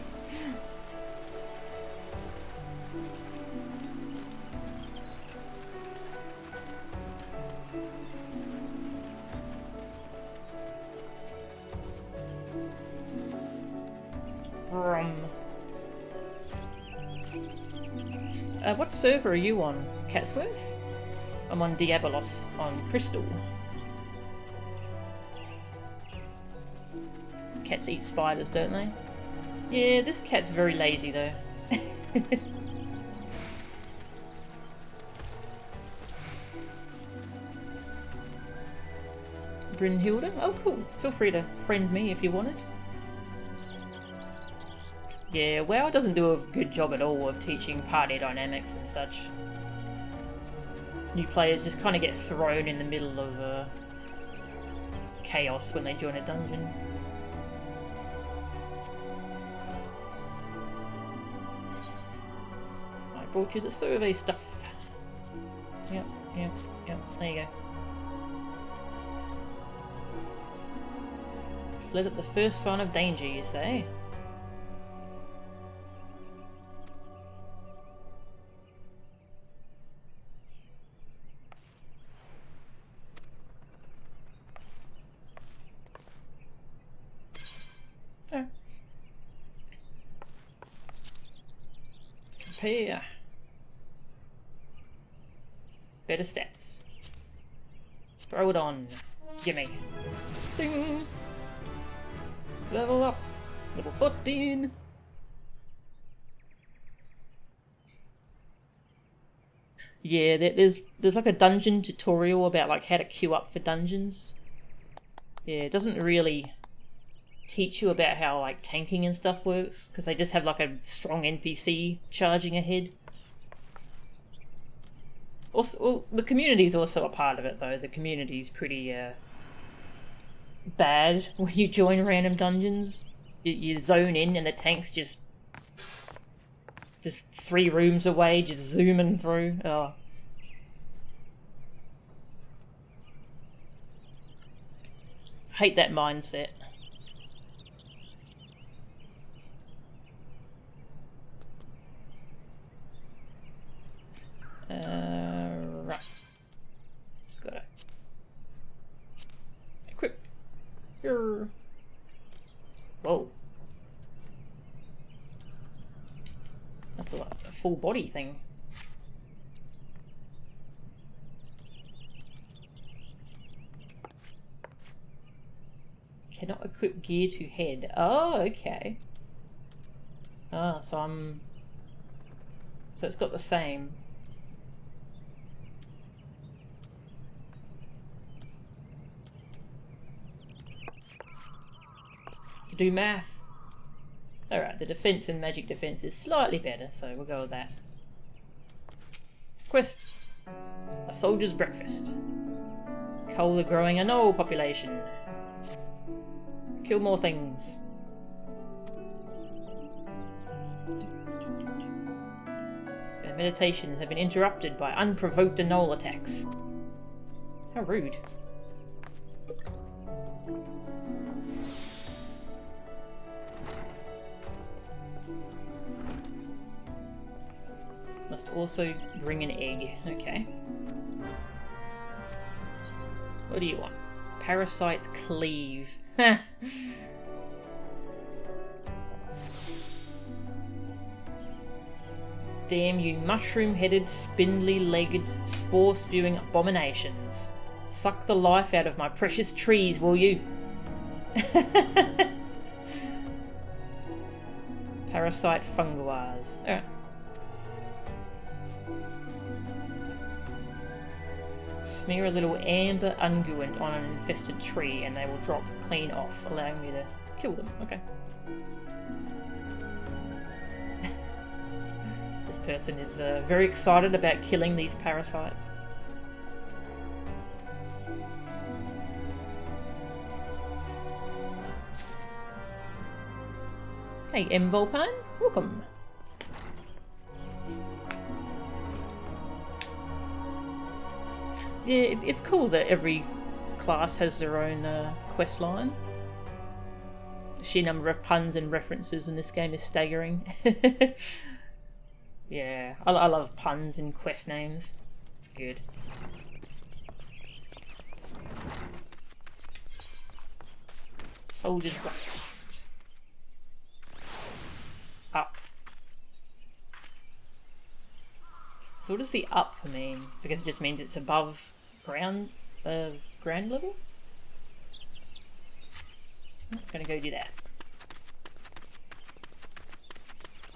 What server are you on, Catsworth? I'm on Diabolos on Crystal. Cats eat spiders, don't they? Yeah, this cat's very lazy though. Brynhilda? Oh cool, feel free to friend me if you wanted. Yeah, WoW doesn't do a good job at all of teaching party dynamics and such. New players just kind of get thrown in the middle of chaos when they join a dungeon. I brought you the survey stuff. Yep, there you go. Fled at the first sign of danger, you say? Prepare. Better stats. Throw it on. Gimme. Ding! Level up. Level 14. Yeah, there's like a dungeon tutorial about like how to queue up for dungeons. Yeah, it doesn't really teach you about how like tanking and stuff works because they just have like a strong NPC charging ahead. Also, well, the community's also a part of it though. The community's pretty bad when you join random dungeons. You zone in and the tank's just 3 rooms away, just zooming through. Oh. Hate that mindset. Right. Got it. Equip. Here. Whoa. That's a full body thing. Cannot equip gear to head. Oh, okay. Ah, so I'm... So it's got the same. Do math. Alright, the defense and magic defense is slightly better, so we'll go with that. Quest. A soldier's breakfast. Cull the growing Anole population. Kill more things. Their meditations have been interrupted by unprovoked Anole attacks. How rude. Must also bring an egg. Okay. What do you want? Parasite cleave. Damn you mushroom-headed, spindly-legged, spore-spewing abominations. Suck the life out of my precious trees, will you? Parasite funguars. Alright. Smear a little amber unguent on an infested tree and they will drop clean off, allowing me to kill them. Okay. This person is very excited about killing these parasites. Hey, M. Volpine, welcome. Yeah, it's cool that every class has their own quest line. The sheer number of puns and references in this game is staggering. Yeah, I love puns in quest names. It's good. Soldier's breakfast. Up. So what does the up mean? Because it just means it's above ground level? I'm gonna go do that.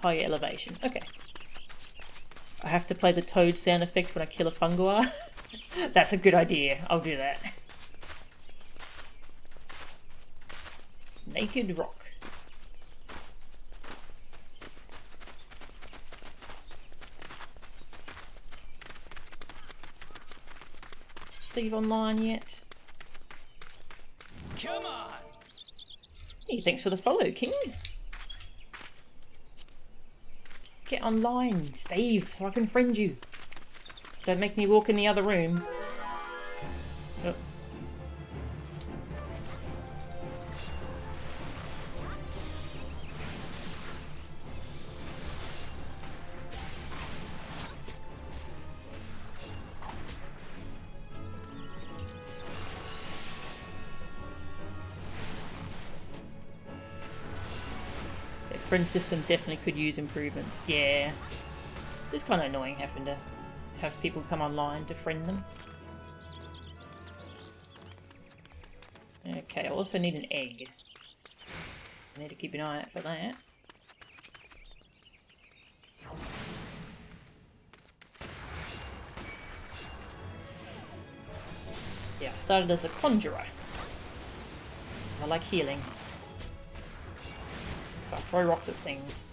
Higher elevation. Okay. I have to play the toad sound effect when I kill a funguar. That's a good idea. I'll do that. Naked rock. Steve online yet? Come on! Hey, thanks for the follow, King. Get online, Steve, so I can friend you. Don't make me walk in the other room. Oh. Friend system definitely could use improvements. Yeah. It's kind of annoying having to have people come online to friend them. Okay, I also need an egg. I need to keep an eye out for that. Yeah, I started as a Conjuror. I like healing. So I throw rocks at things.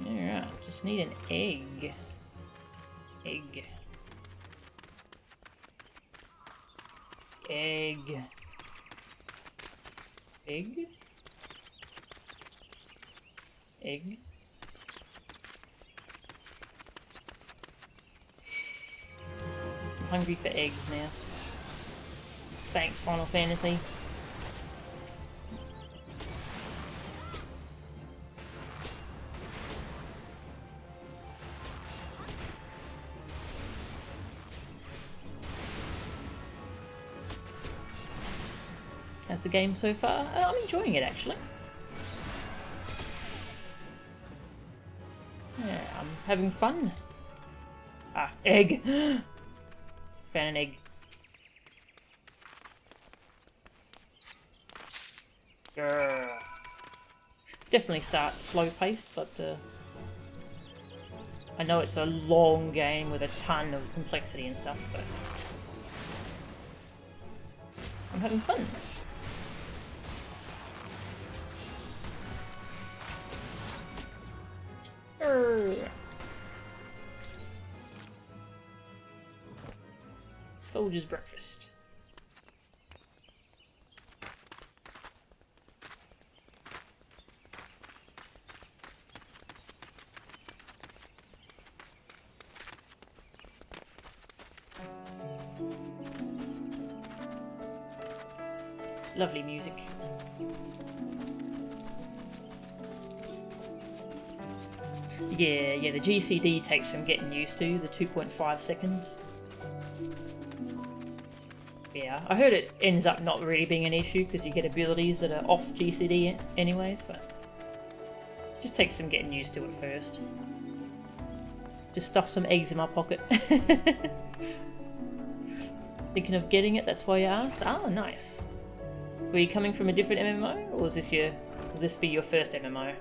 Alright, just need an egg. Egg. Egg. Egg? Egg. I'm hungry for eggs now. Thanks, Final Fantasy. How's the game so far? I'm enjoying it actually. Yeah, I'm having fun. Ah, egg! Found an egg. Grr. Definitely starts slow paced, but I know it's a long game with a ton of complexity and stuff, so I'm having fun. Grr. Soldier's breakfast. Lovely music. Yeah, the GCD takes some getting used to, the 2.5 seconds. Yeah, I heard it ends up not really being an issue because you get abilities that are off GCD anyway, so just takes some getting used to at first. Just stuff some eggs in my pocket. Thinking of getting it, that's why you asked? Ah, nice. Were you coming from a different MMO, or will this be your first MMO?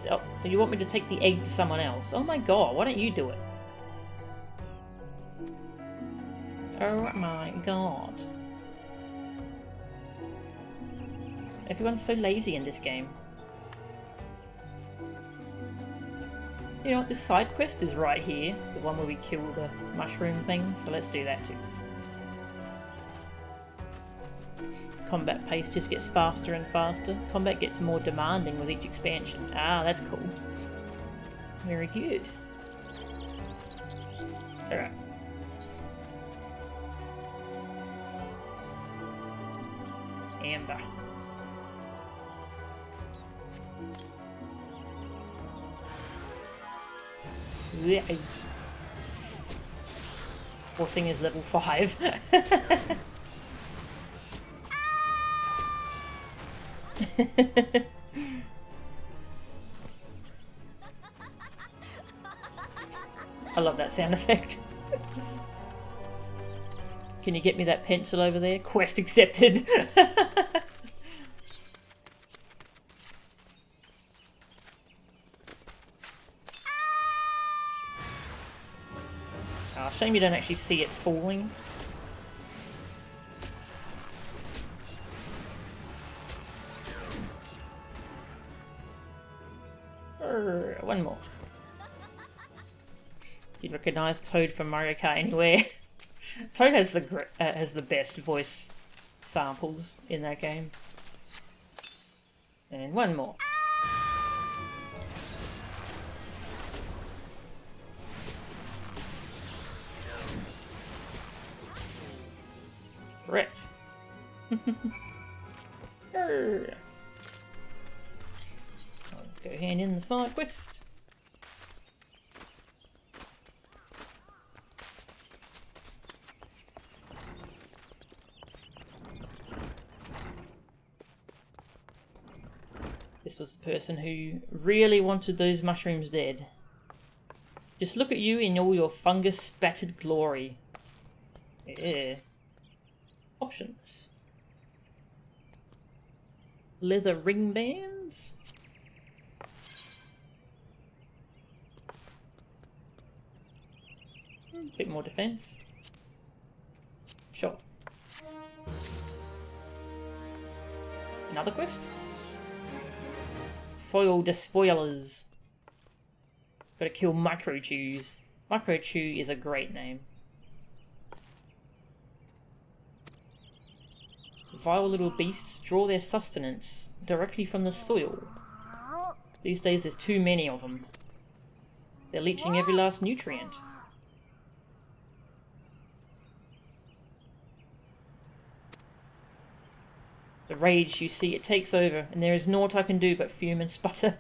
Oh, you want me to take the egg to someone else? Oh my god, why don't you do it? Oh my god. Everyone's so lazy in this game. You know what, this side quest is right here. The one where we kill the mushroom thing, so let's do that too. Combat pace just gets faster and faster. Combat gets more demanding with each expansion. Ah, that's cool. Very good. Alright. Amber. Yeah. Poor thing is level 5. I love that sound effect. Can you get me that pencil over there? Quest accepted. Oh, shame you don't actually see it falling. One more. You'd recognise Toad from Mario Kart anywhere. Toad has the best voice samples in that game. And one more. Correct. Go hand in the side quest. This was the person who really wanted those mushrooms dead. Just look at you in all your fungus-spattered glory. Yeah. Options. Leather ring bands. Bit more defense. Sure. Another quest? Soil despoilers. Gotta kill microchews. Microchew is a great name. Vile little beasts draw their sustenance directly from the soil. These days there's too many of them. They're leeching every last nutrient. The rage, you see, it takes over, and there is naught I can do but fume and sputter.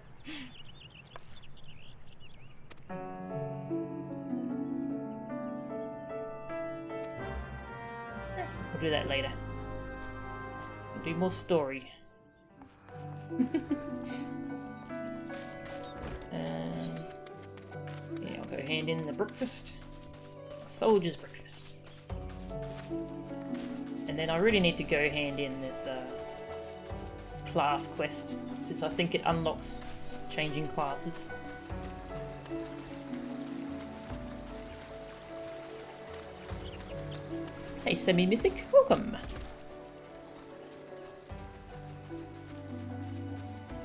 I'll do that later. I'll do more story. Yeah, I'll go hand in the breakfast. Soldier's breakfast. And then I really need to go hand in this class quest, since I think it unlocks changing classes. Hey, semi-mythic, welcome!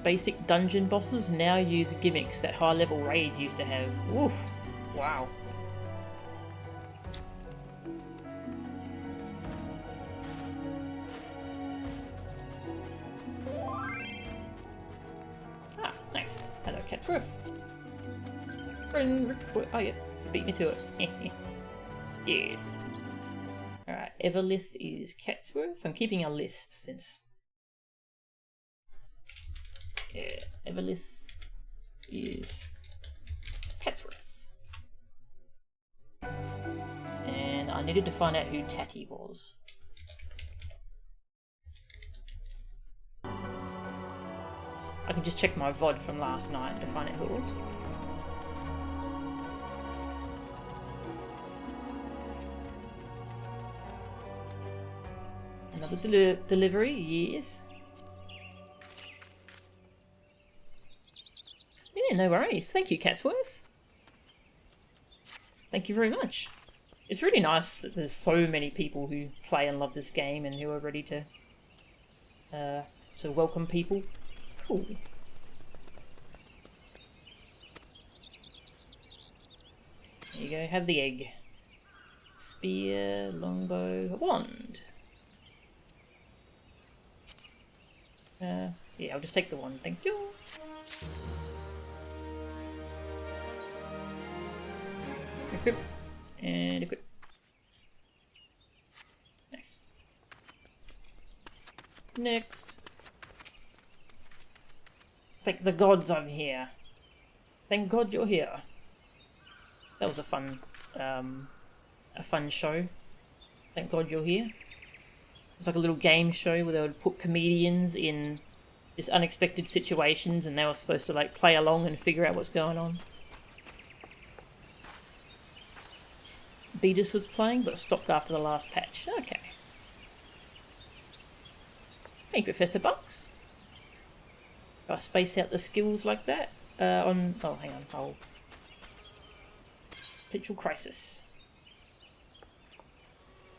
Basic dungeon bosses now use gimmicks that high-level raids used to have. Oof! Wow. Ah, nice. Hello, Catsworth. Oh yeah, beat me to it. Yes. Alright, Everlith is Catsworth. I'm keeping a list since... Yeah, Everlith is Catsworth. And I needed to find out who Tatty was. I can just check my VOD from last night to find out who it was. Another delivery, yes. Yeah, no worries. Thank you, Catsworth. Thank you very much. It's really nice that there's so many people who play and love this game and who are ready to welcome people. Cool. There you go, have the egg. Spear, longbow, wand. Yeah, I'll just take the wand, thank you. Equip. And equip. Nice. Next. Thank the gods I'm here. Thank God you're here. That was a fun show. Thank God you're here. It was like a little game show where they would put comedians in this unexpected situations and they were supposed to like play along and figure out what's going on. Beatus was playing but stopped after the last patch. Okay. Hey, Professor Bucks. If I space out the skills like that oh, hang on, hold. Perpetual Crisis.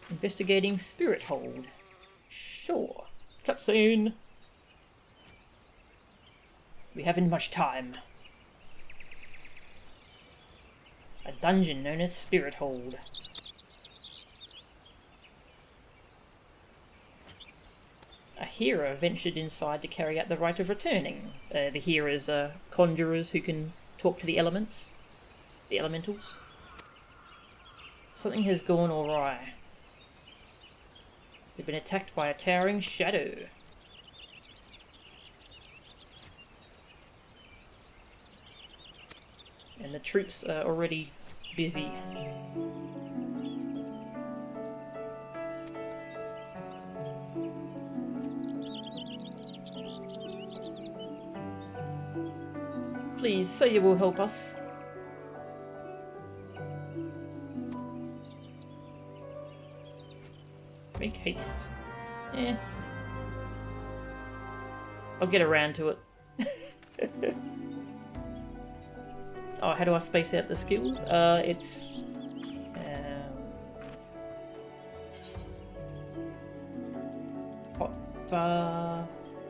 Investigating Spirit Hold. Sure. Cutscene. We haven't much time. A dungeon known as Spirit Hold. A hero ventured inside to carry out the rite of returning. The heroes are conjurers who can talk to the elements. The elementals. Something has gone awry. They've been attacked by a towering shadow. And the troops are already busy. Please, say you will help us. Make haste. Yeah. I'll get around to it. Oh, how do I space out the skills? It's...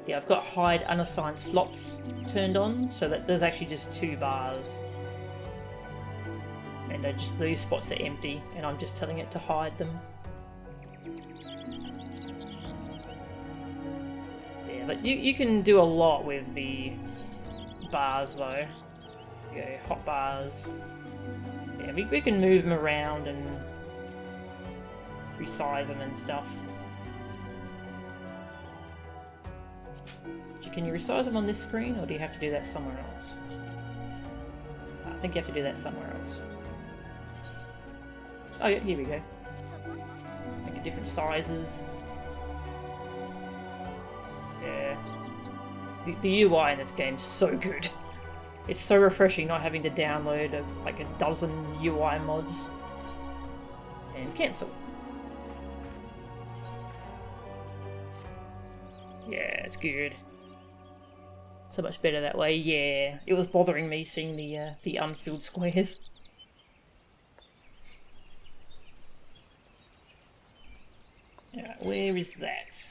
yeah, I've got hide unassigned slots turned on, so that there's actually just 2 bars. And just these spots are empty, and I'm just telling it to hide them. Yeah, but you can do a lot with the bars though. You go hot bars. Yeah, we can move them around and resize them and stuff. Can you resize them on this screen, or do you have to do that somewhere else? I think you have to do that somewhere else. Oh yeah, here we go. Okay. different sizes. Yeah. The UI in this game is so good. It's so refreshing not having to download like a dozen UI mods. And cancel. Yeah, it's good. So much better that way. Yeah, it was bothering me seeing the unfilled squares. Alright, where is that?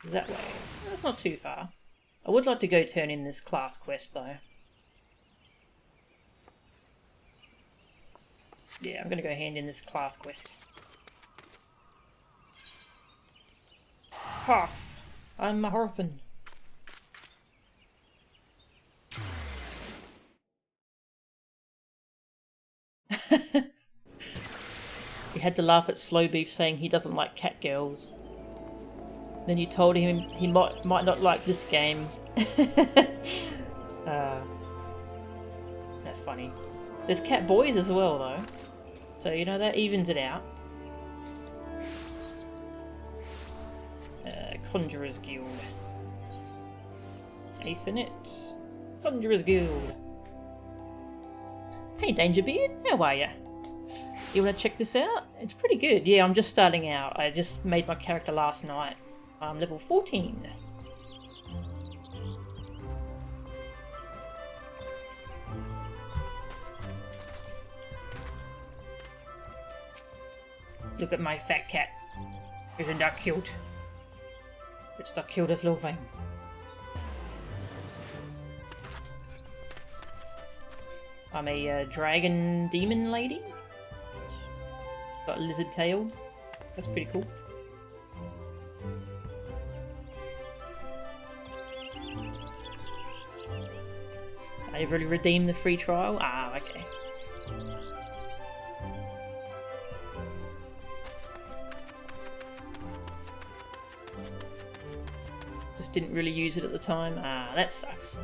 That way. That's not too far. I would like to go turn in this class quest though. Yeah, I'm gonna go hand in this class quest. Hearth. I'm a hearthen. You had to laugh at Slow Beef saying he doesn't like cat girls. Then you told him he might not like this game. That's funny. There's cat boys as well though. So you know that evens it out. Conjuror's Guild. Ethernet. Conjuror's Guild. Hey Dangerbeard, how are ya? You wanna check this out? It's pretty good. Yeah, I'm just starting out. I just made my character last night. I'm level 14. Look at my fat cat. Isn't that cute? It's the cutest little thing. I'm a dragon demon lady. Got a lizard tail. That's pretty cool. I've already redeemed the free trial? Ah, okay. Just didn't really use it at the time. Ah, that sucks.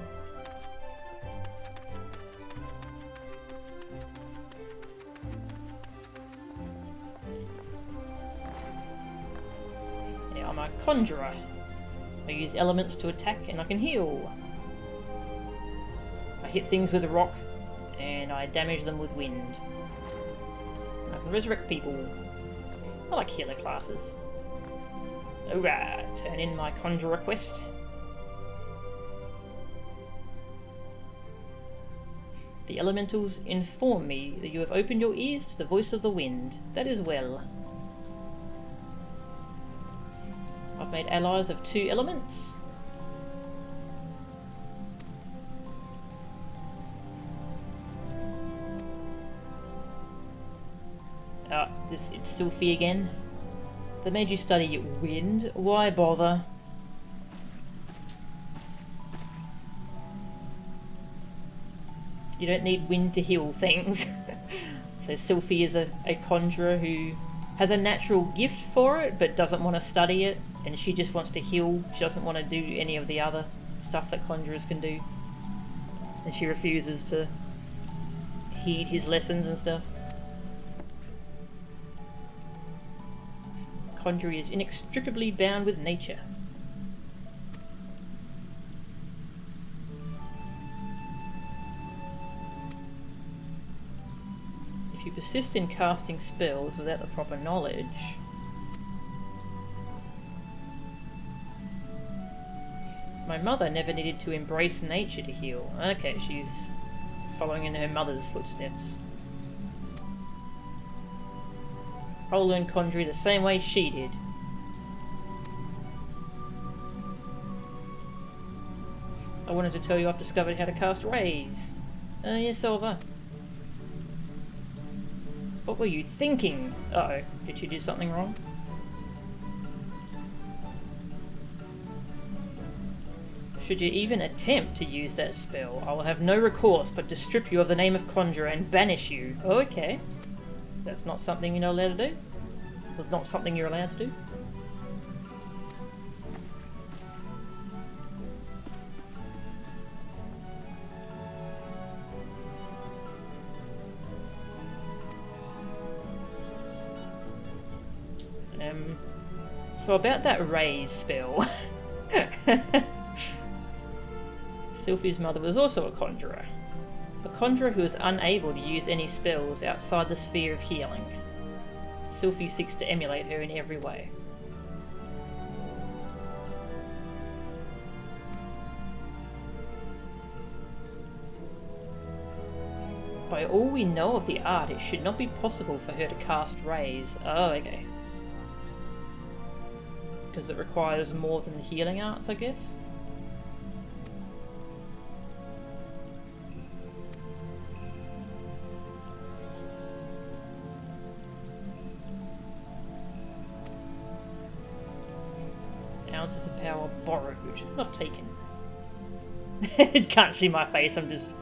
Yeah, I'm a Conjuror. I use elements to attack and I can heal. I hit things with a rock, and I damage them with wind. And I can resurrect people. I like healer classes. Alright, turn in my Conjuror quest. The elementals inform me that you have opened your ears to the voice of the wind. That is well. I've made allies of 2 elements. It's Sylphie again. They made you study wind. Why bother? You don't need wind to heal things. So Sylphie is a conjurer who has a natural gift for it but doesn't want to study it, and she just wants to heal. She doesn't want to do any of the other stuff that conjurers can do. And she refuses to heed his lessons and stuff. Conjurer is inextricably bound with nature. If you persist in casting spells without the proper knowledge, my mother never needed to embrace nature to heal. Okay, she's following in her mother's footsteps. I'll learn Conjurer the same way she did. I wanted to tell you I've discovered how to cast rays. Yes, Silver. What were you thinking? Uh-oh, did you do something wrong? Should you even attempt to use that spell, I will have no recourse but to strip you of the name of Conjurer and banish you. Oh, okay. That's not something you're not allowed to do? Well, not something you're allowed to do? So about that raise spell. Sylphie's mother was also a conjurer. A conjurer who is unable to use any spells outside the sphere of healing. Sylphie seeks to emulate her in every way. By all we know of the art, it should not be possible for her to cast rays. Oh, okay. Because it requires more than the healing arts, I guess? Ounces of power borrowed, not taken. It can't see my face, I'm just...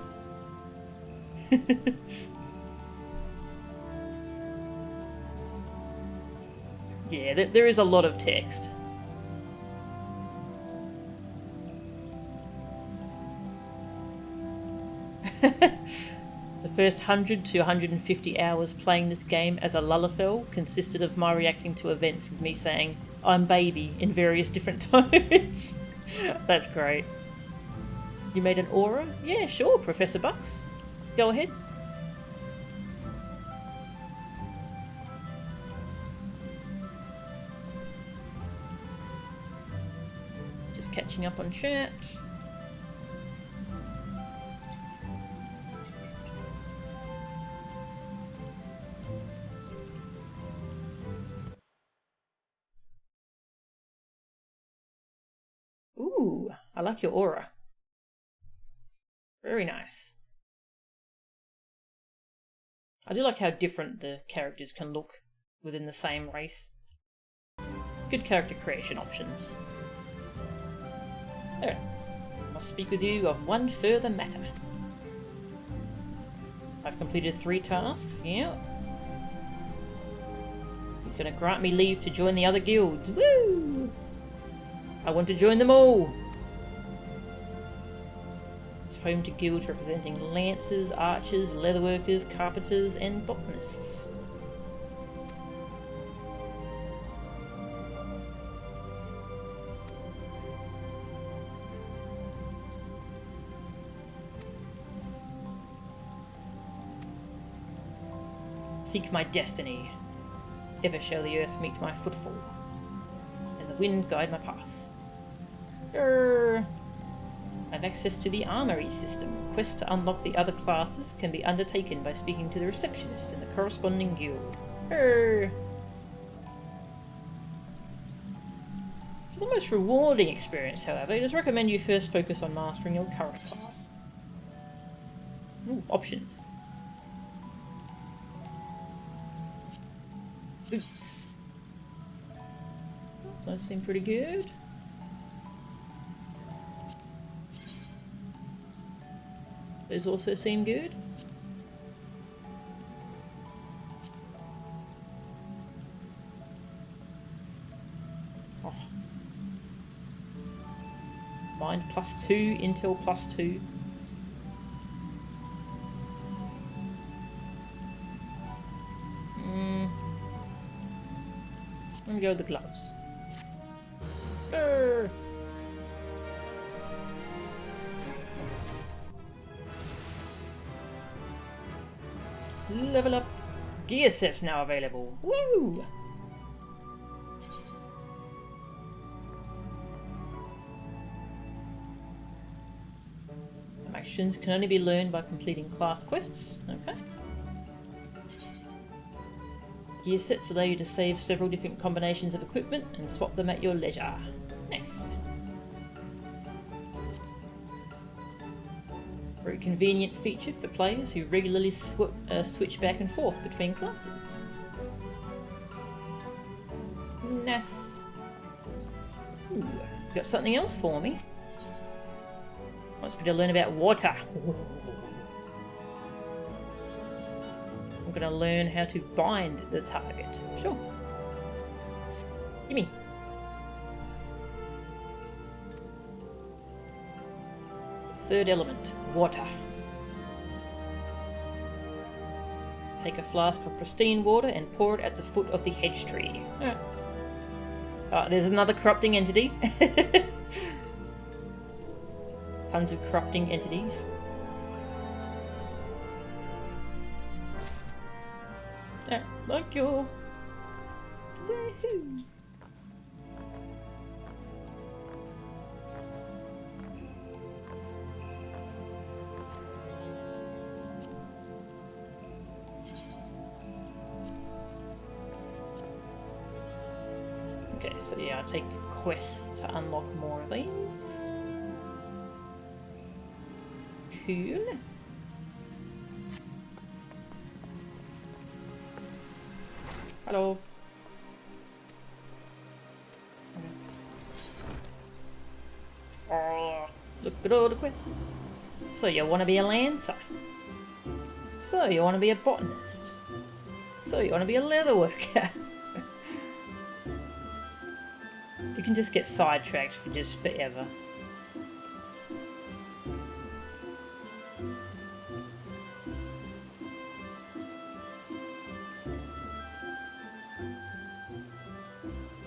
Yeah, there is a lot of text. The first 100 to 150 hours playing this game as a Lullafell consisted of my reacting to events with me saying, "I'm baby," in various different tones. That's great. You made an aura? Yeah, sure, Professor Bucks. Go ahead. Just catching up on chat. Ooh, I like your aura. Very nice. I do like how different the characters can look within the same race. Good character creation options. Alright, must speak with you of one further matter. I've completed 3 tasks, yeah. He's going to grant me leave to join the other guilds. Woo! I want to join them all! It's home to guilds representing lancers, archers, leatherworkers, carpenters, and botanists. Seek my destiny. Ever shall the earth meet my footfall, and the wind guide my path. I have access to the armory system. Quests to unlock the other classes can be undertaken by speaking to the receptionist in the corresponding guild. For the most rewarding experience, however, it is recommended you first focus on mastering your current class. Ooh, options. Boots. Those seem pretty good. Those also seem good. Oh. Mind +2, Intel +2. Let me go with the gloves. Brr. Level up. Gear set now available. Woo! Actions can only be learned by completing class quests. Okay. Gear sets allow you to save several different combinations of equipment and swap them at your leisure. Nice. Very convenient feature for players who regularly switch back and forth between classes. Nice. Ooh, got something else for me. Wants me to learn about water. Ooh. I'm going to learn how to bind the target. Sure. Gimme. Third element, water. Take a flask of pristine water and pour it at the foot of the hedge tree. Alright. There's another corrupting entity. Tons of corrupting entities. Yeah, thank you. Woohoo! Okay, so yeah, I'll take quests to unlock more of these. Cool. Hello. Oh, look at all the quests. So you want to be a lancer? So you want to be a botanist? So you want to be a leather worker? You can just get sidetracked for just forever.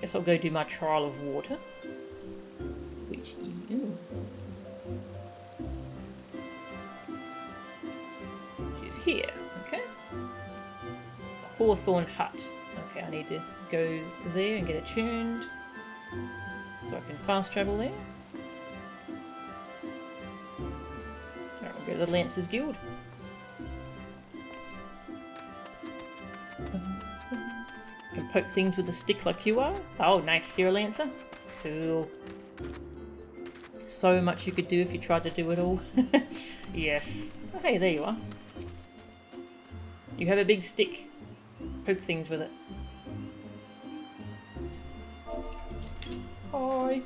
Guess I'll go do my trial of water. Which is here, okay. Hawthorn Hut. Okay, I need to go there and get it tuned. So I can fast travel there. Alright, we'll go to the Lancers Guild. Can poke things with a stick like you are. Oh, nice. You're a Lancer. Cool. So much you could do if you tried to do it all. Yes. Oh, hey, there you are. You have a big stick. Poke things with it. Hi.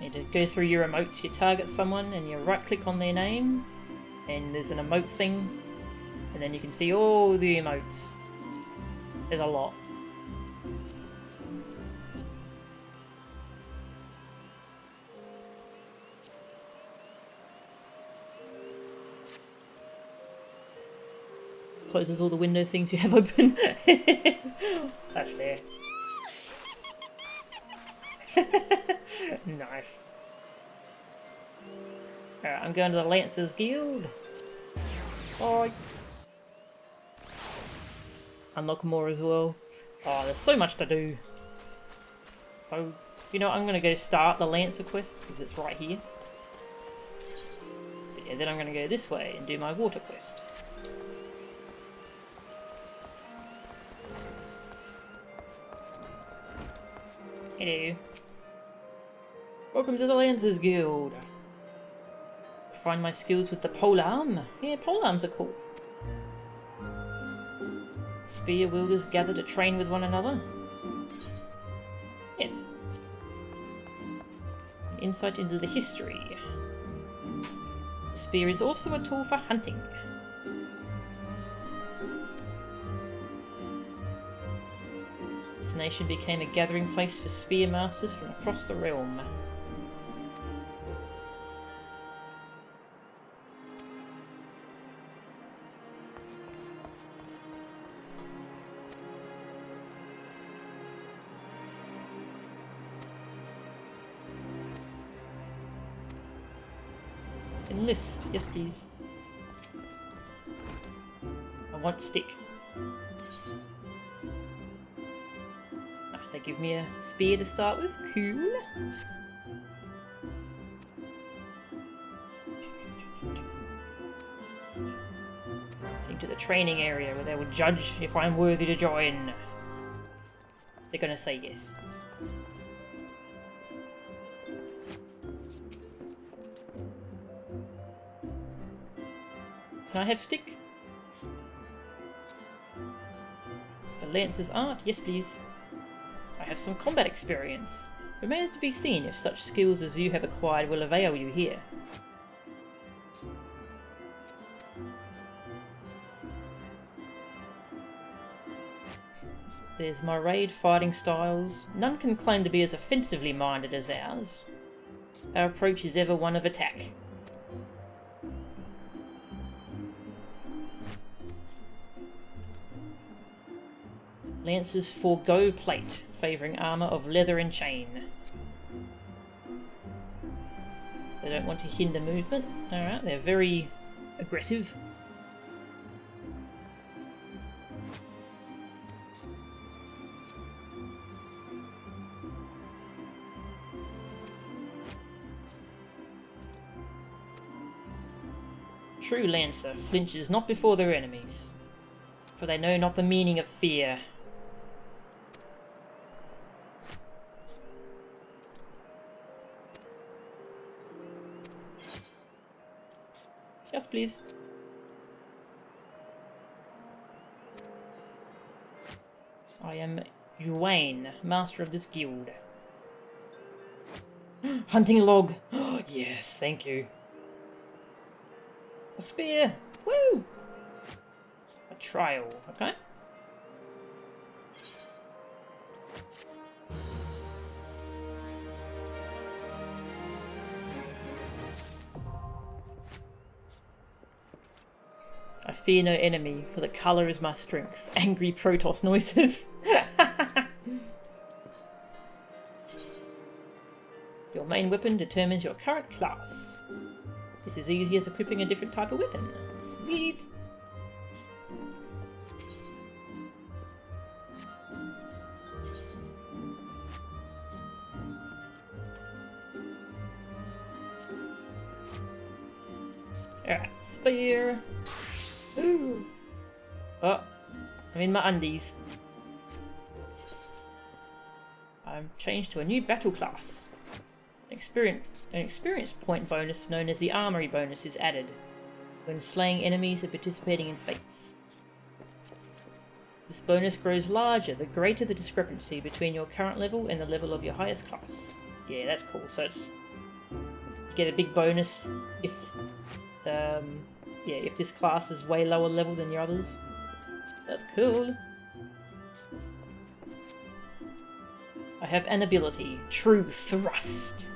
Need to go through your emotes. You target someone and you right click on their name and there's an emote thing and then you can see all the emotes. There's a lot. Closes all the window things you have open. That's fair. Nice. Alright, I'm going to the Lancers Guild. Bye. Unlock more as well. Oh, there's so much to do. So, you know, I'm going to go start the Lancer quest because it's right here. But yeah, then I'm going to go this way and do my water quest. Hello. Welcome to the Lancers Guild. Find my skills with the polearm. Yeah, polearms are cool. Spear wielders gather to train with one another. Yes. Insight into the history. The spear is also a tool for hunting. This nation became a gathering place for spear masters from across the realm. Enlist, yes please. I want stick. They give me a spear to start with. Cool. Into the training area where they will judge if I'm worthy to join. They're gonna say yes. Can I have stick? The Lancer's art? Yes please. I have some combat experience. It remains to be seen if such skills as you have acquired will avail you here. There's my raid fighting styles. None can claim to be as offensively minded as ours. Our approach is ever one of attack. Lancers forego plate, favouring armour of leather and chain. They don't want to hinder movement. Alright, they're very aggressive. True Lancer flinches not before their enemies, for they know not the meaning of fear. Yes, please. I am Yuane, master of this guild. Hunting log! Oh, yes, thank you. A spear! Woo! A trial, okay. I fear no enemy, for the colour is my strength. Angry Protoss noises. Your main weapon determines your current class. This is easy as equipping a different type of weapon. Sweet! Alright, spear. Ooh. Oh, I'm in my undies. I'm changed to a new battle class. An experience point bonus known as the Armory bonus is added when slaying enemies and participating in fates. This bonus grows larger the greater the discrepancy between your current level and the level of your highest class. Yeah, that's cool. So it's you get a big bonus if if this class is way lower level than your others. That's cool. I have an ability, True Thrust.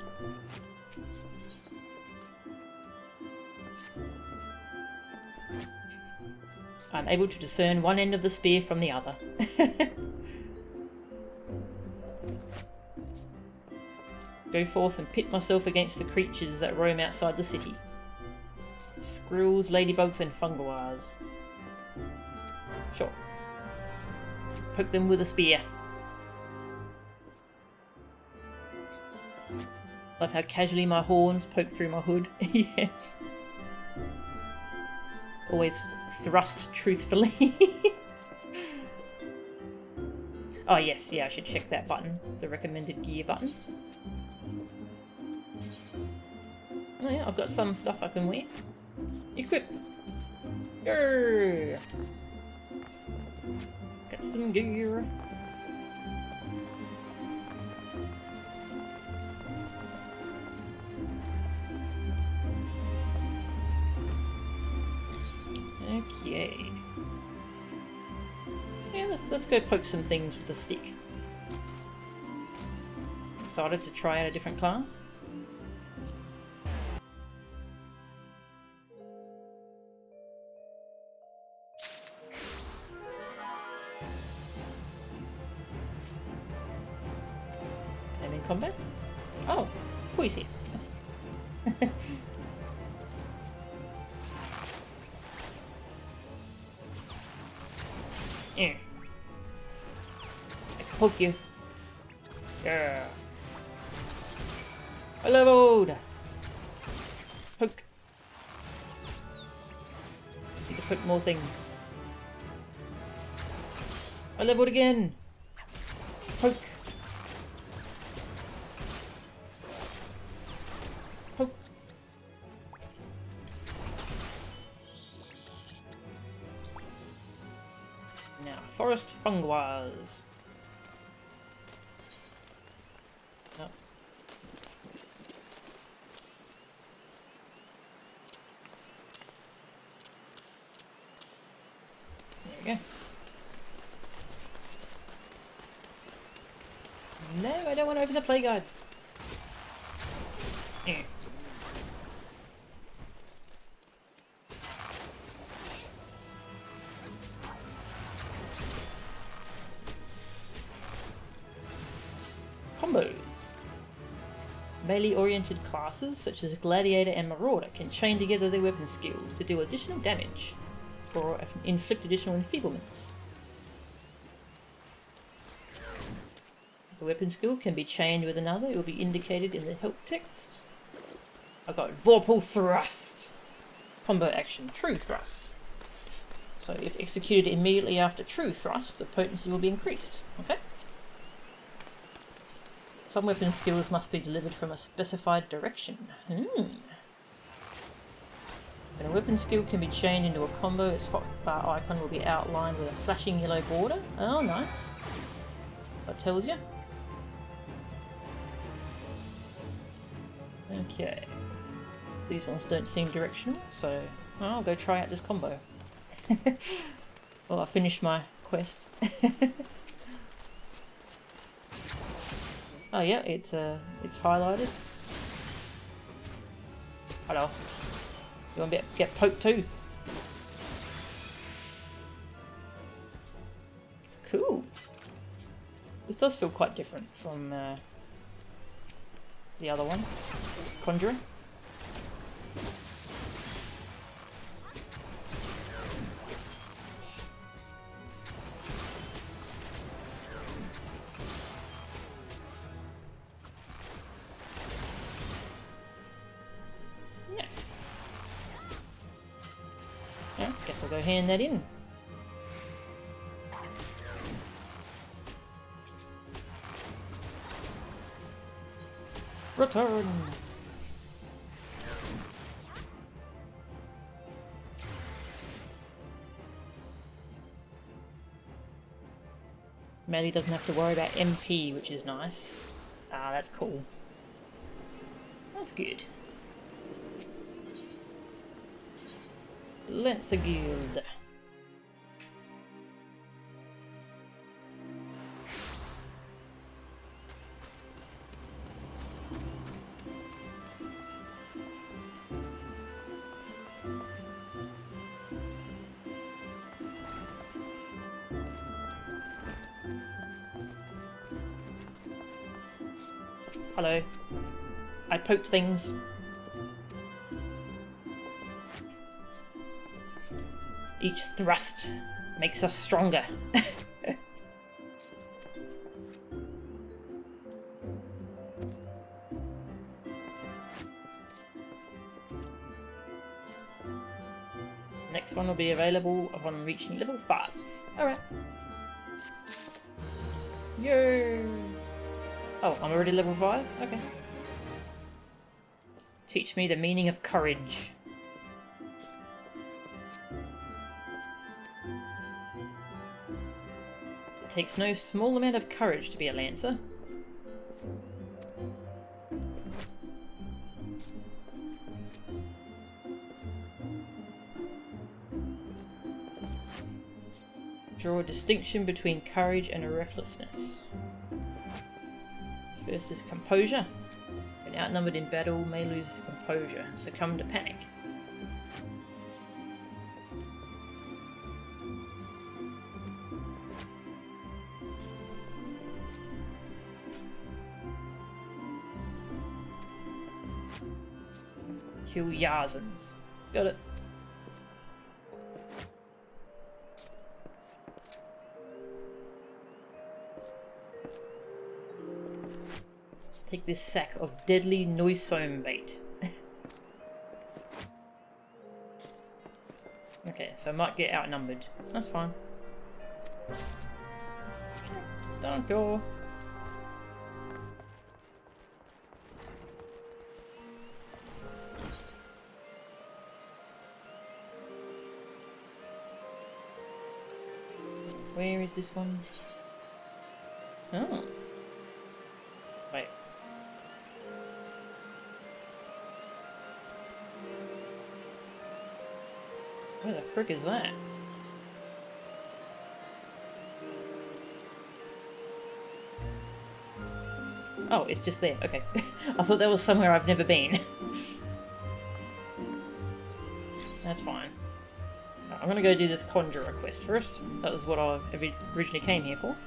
I'm able to discern one end of the spear from the other. Go forth and pit myself against the creatures that roam outside the city. Squirrels, ladybugs and fungoirs. Sure. Poke them with a spear. Love how casually my horns poke through my hood. Yes. Always thrust truthfully. Oh yes, yeah, I should check that button. The recommended gear button. Oh yeah, I've got some stuff I can wear. Equip! Grr. Got some gear. Okay. Yeah, let's go poke some things with a stick. Excited to try out a different class. I'm in combat. Oh, Poise here. Yes. Yeah. I can poke you. Yeah. I leveled. Poke. Need to poke more things. I leveled again. Poke. Poke. Now, forest fungoirs. Oh. There we go. No, I don't want to open the play guide. Melee-oriented classes, such as Gladiator and Marauder, can chain together their weapon skills to deal additional damage or inflict additional enfeeblements. The weapon skill can be chained with another. It will be indicated in the help text. I got Vorpal Thrust. Combo action, True Thrust. So if executed immediately after True Thrust, the potency will be increased. Okay? Some weapon skills must be delivered from a specified direction. When a weapon skill can be chained into a combo, its hotbar icon will be outlined with a flashing yellow border. Oh, nice. That tells you. Okay. These ones don't seem directional, so I'll go try out this combo. Well, I finished my quest. Oh yeah, it's highlighted. Hello. You want to get poked too? Cool. This does feel quite different from the other one, Conjuror. Yes. Yeah, guess I'll go hand that in. Return! Maddie doesn't have to worry about MP, which is nice. Ah, that's cool. That's good. Lancer Guild. Hello. I poked things. Each thrust makes us stronger. Next one will be available upon reaching level 5. Alright. Yay! Oh, I'm already level 5? Okay. Teach me the meaning of courage. It takes no small amount of courage to be a Lancer. Draw a distinction between courage and recklessness. First is composure. When outnumbered in battle, may lose composure, succumb to panic. Kill Yarzans. Got it. Take this sack of deadly noisome bait. Okay, so I might get outnumbered. That's fine. Don't go. Where is this one? Oh. Wait. Where the frick is that? Oh, it's just there. Okay. I thought that was somewhere I've never been. That's fine. I'm gonna go do this Conjuror quest first. That was what I originally came here for.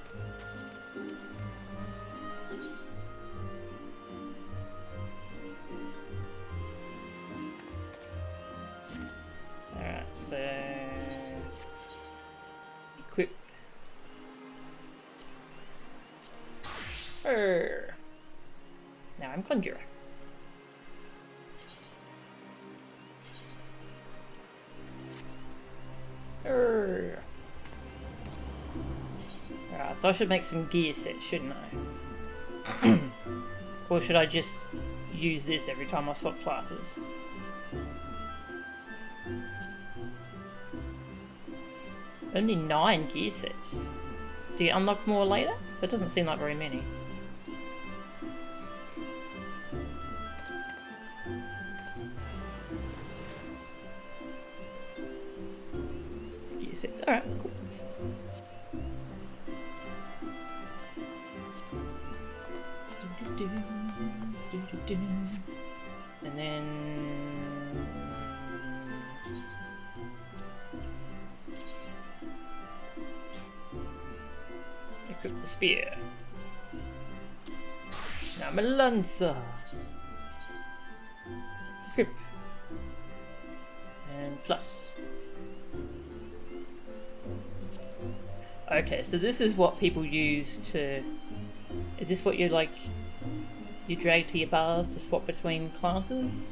equip. Now I'm Conjuror. Alright, so I should make some gear sets, shouldn't I? Or should I just use this every time I swap classes? Only 9 gear sets. Do you unlock more later? That doesn't seem like very many. Gear sets, alright, cool. And then equip the spear. Now I'm a lancer. Equip. And plus. Okay, so this is what people use to... Is this what you like... You drag to your bars to swap between classes?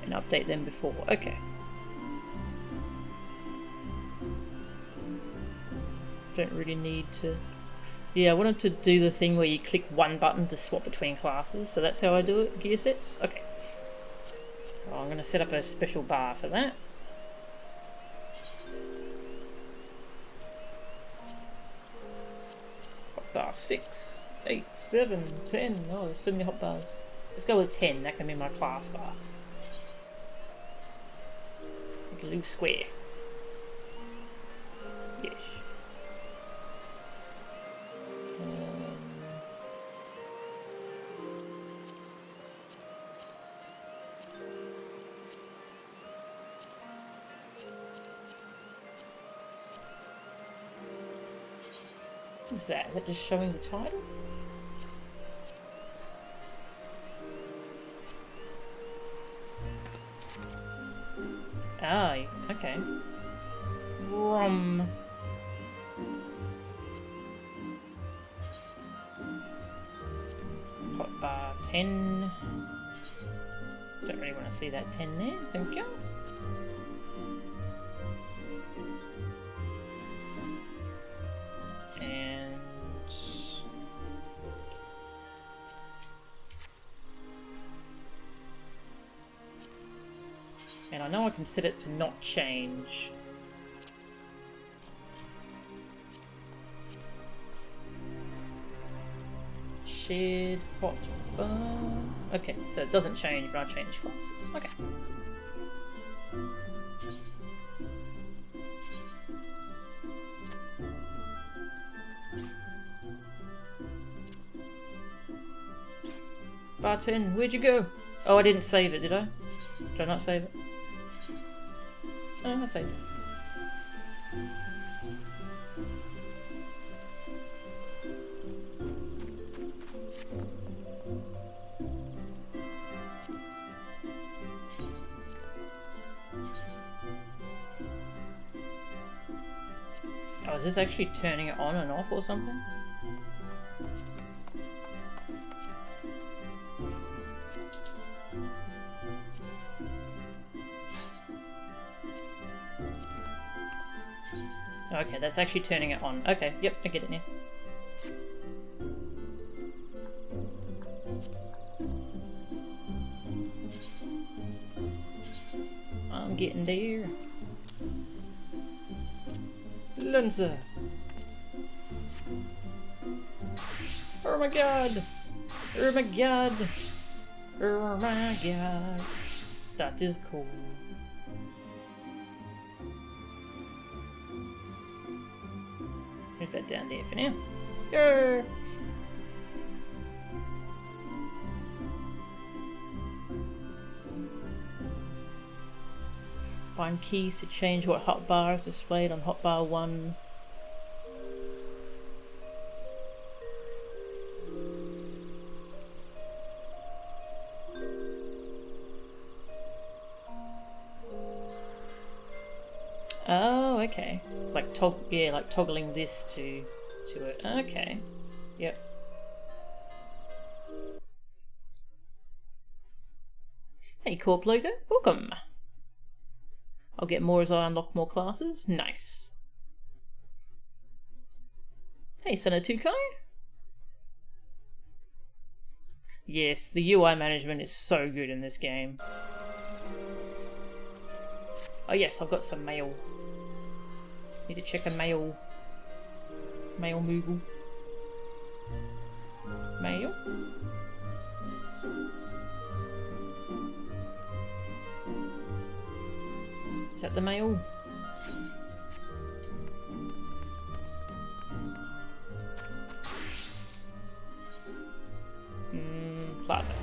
And update them before. Okay. Don't really need to... Yeah, I wanted to do the thing where you click one button to swap between classes, so that's how I do it, gear sets. Okay. Oh, I'm going to set up a special bar for that. Hotbar 6, 8, 7, 10. Oh, there's so many hotbars. Let's go with 10, that can be my class bar. Make a little square. Yes. What's that? Is that just showing the title? Ah, okay. Hotbar 10. Don't really want to see that 10 there, thank you. And I know I can set it to not change. Shared hotbar. Okay, so it doesn't change when I change classes. Okay. Bar 10, where'd you go? Oh, I didn't save it, did I? Did I not save it? Oh, I saved it. Oh, is this actually turning it on and off or something? Okay, that's actually turning it on. Okay, yep, I get it now. I'm getting there. Lancer. Oh my god! Oh my god! Oh my god! That is cool. Move that down there for now. Go! Find keys to change what hotbar is displayed on hotbar 1. Oh, okay. Like like toggling this to it. Okay. Yep. Hey Corp Logo, welcome. I'll get more as I unlock more classes. Nice. Hey Senna Tukai. Yes, the UI management is so good in this game. Oh yes, I've got some mail. Need to check a mail Moogle. Mail? Is that the mail? Plaza.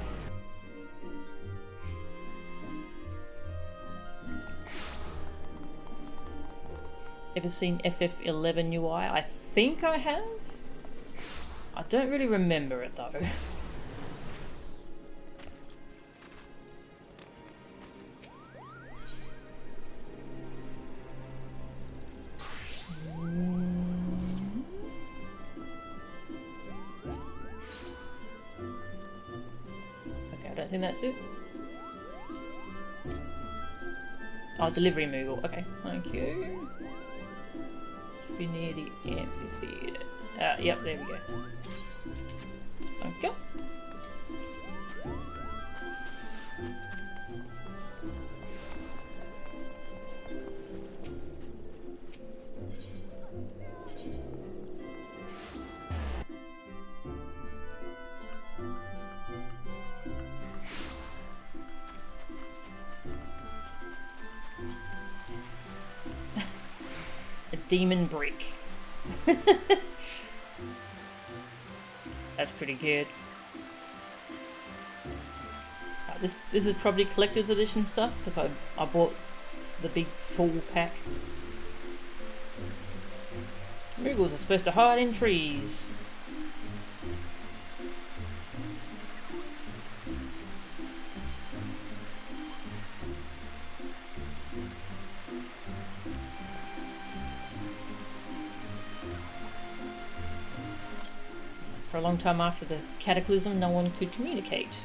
Ever seen FF11 UI? I think I have. I don't really remember it though. Okay, I don't think that's it. Oh, delivery Moogle. Okay, thank you. Be near the amphitheatre. Yep, there we go. Thank you. A demon brick. That's pretty good. This is probably collector's edition stuff because I bought the big full pack. Moogles are supposed to hide in trees. For a long time after the cataclysm, no one could communicate.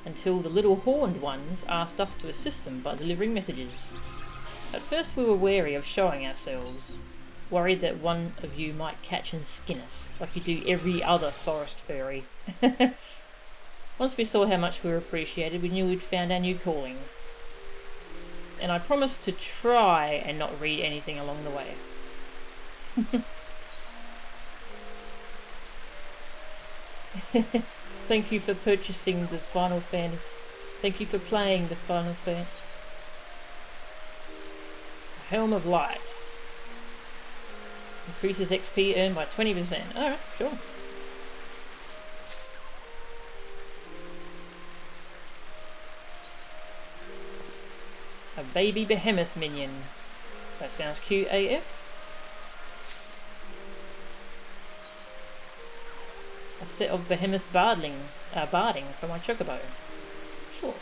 Until the little horned ones asked us to assist them by delivering messages. At first we were wary of showing ourselves, worried that one of you might catch and skin us, like you do every other forest furry. Once we saw how much we were appreciated, we knew we'd found our new calling. And I promised to try and not read anything along the way. Thank you for purchasing the Final Fantasy. Thank you for playing the Final Fantasy. Helm of Light. Increases XP earned by 20%. Alright, sure. A baby behemoth minion. That sounds cute AF. A set of behemoth barding for my chocobo. Sure.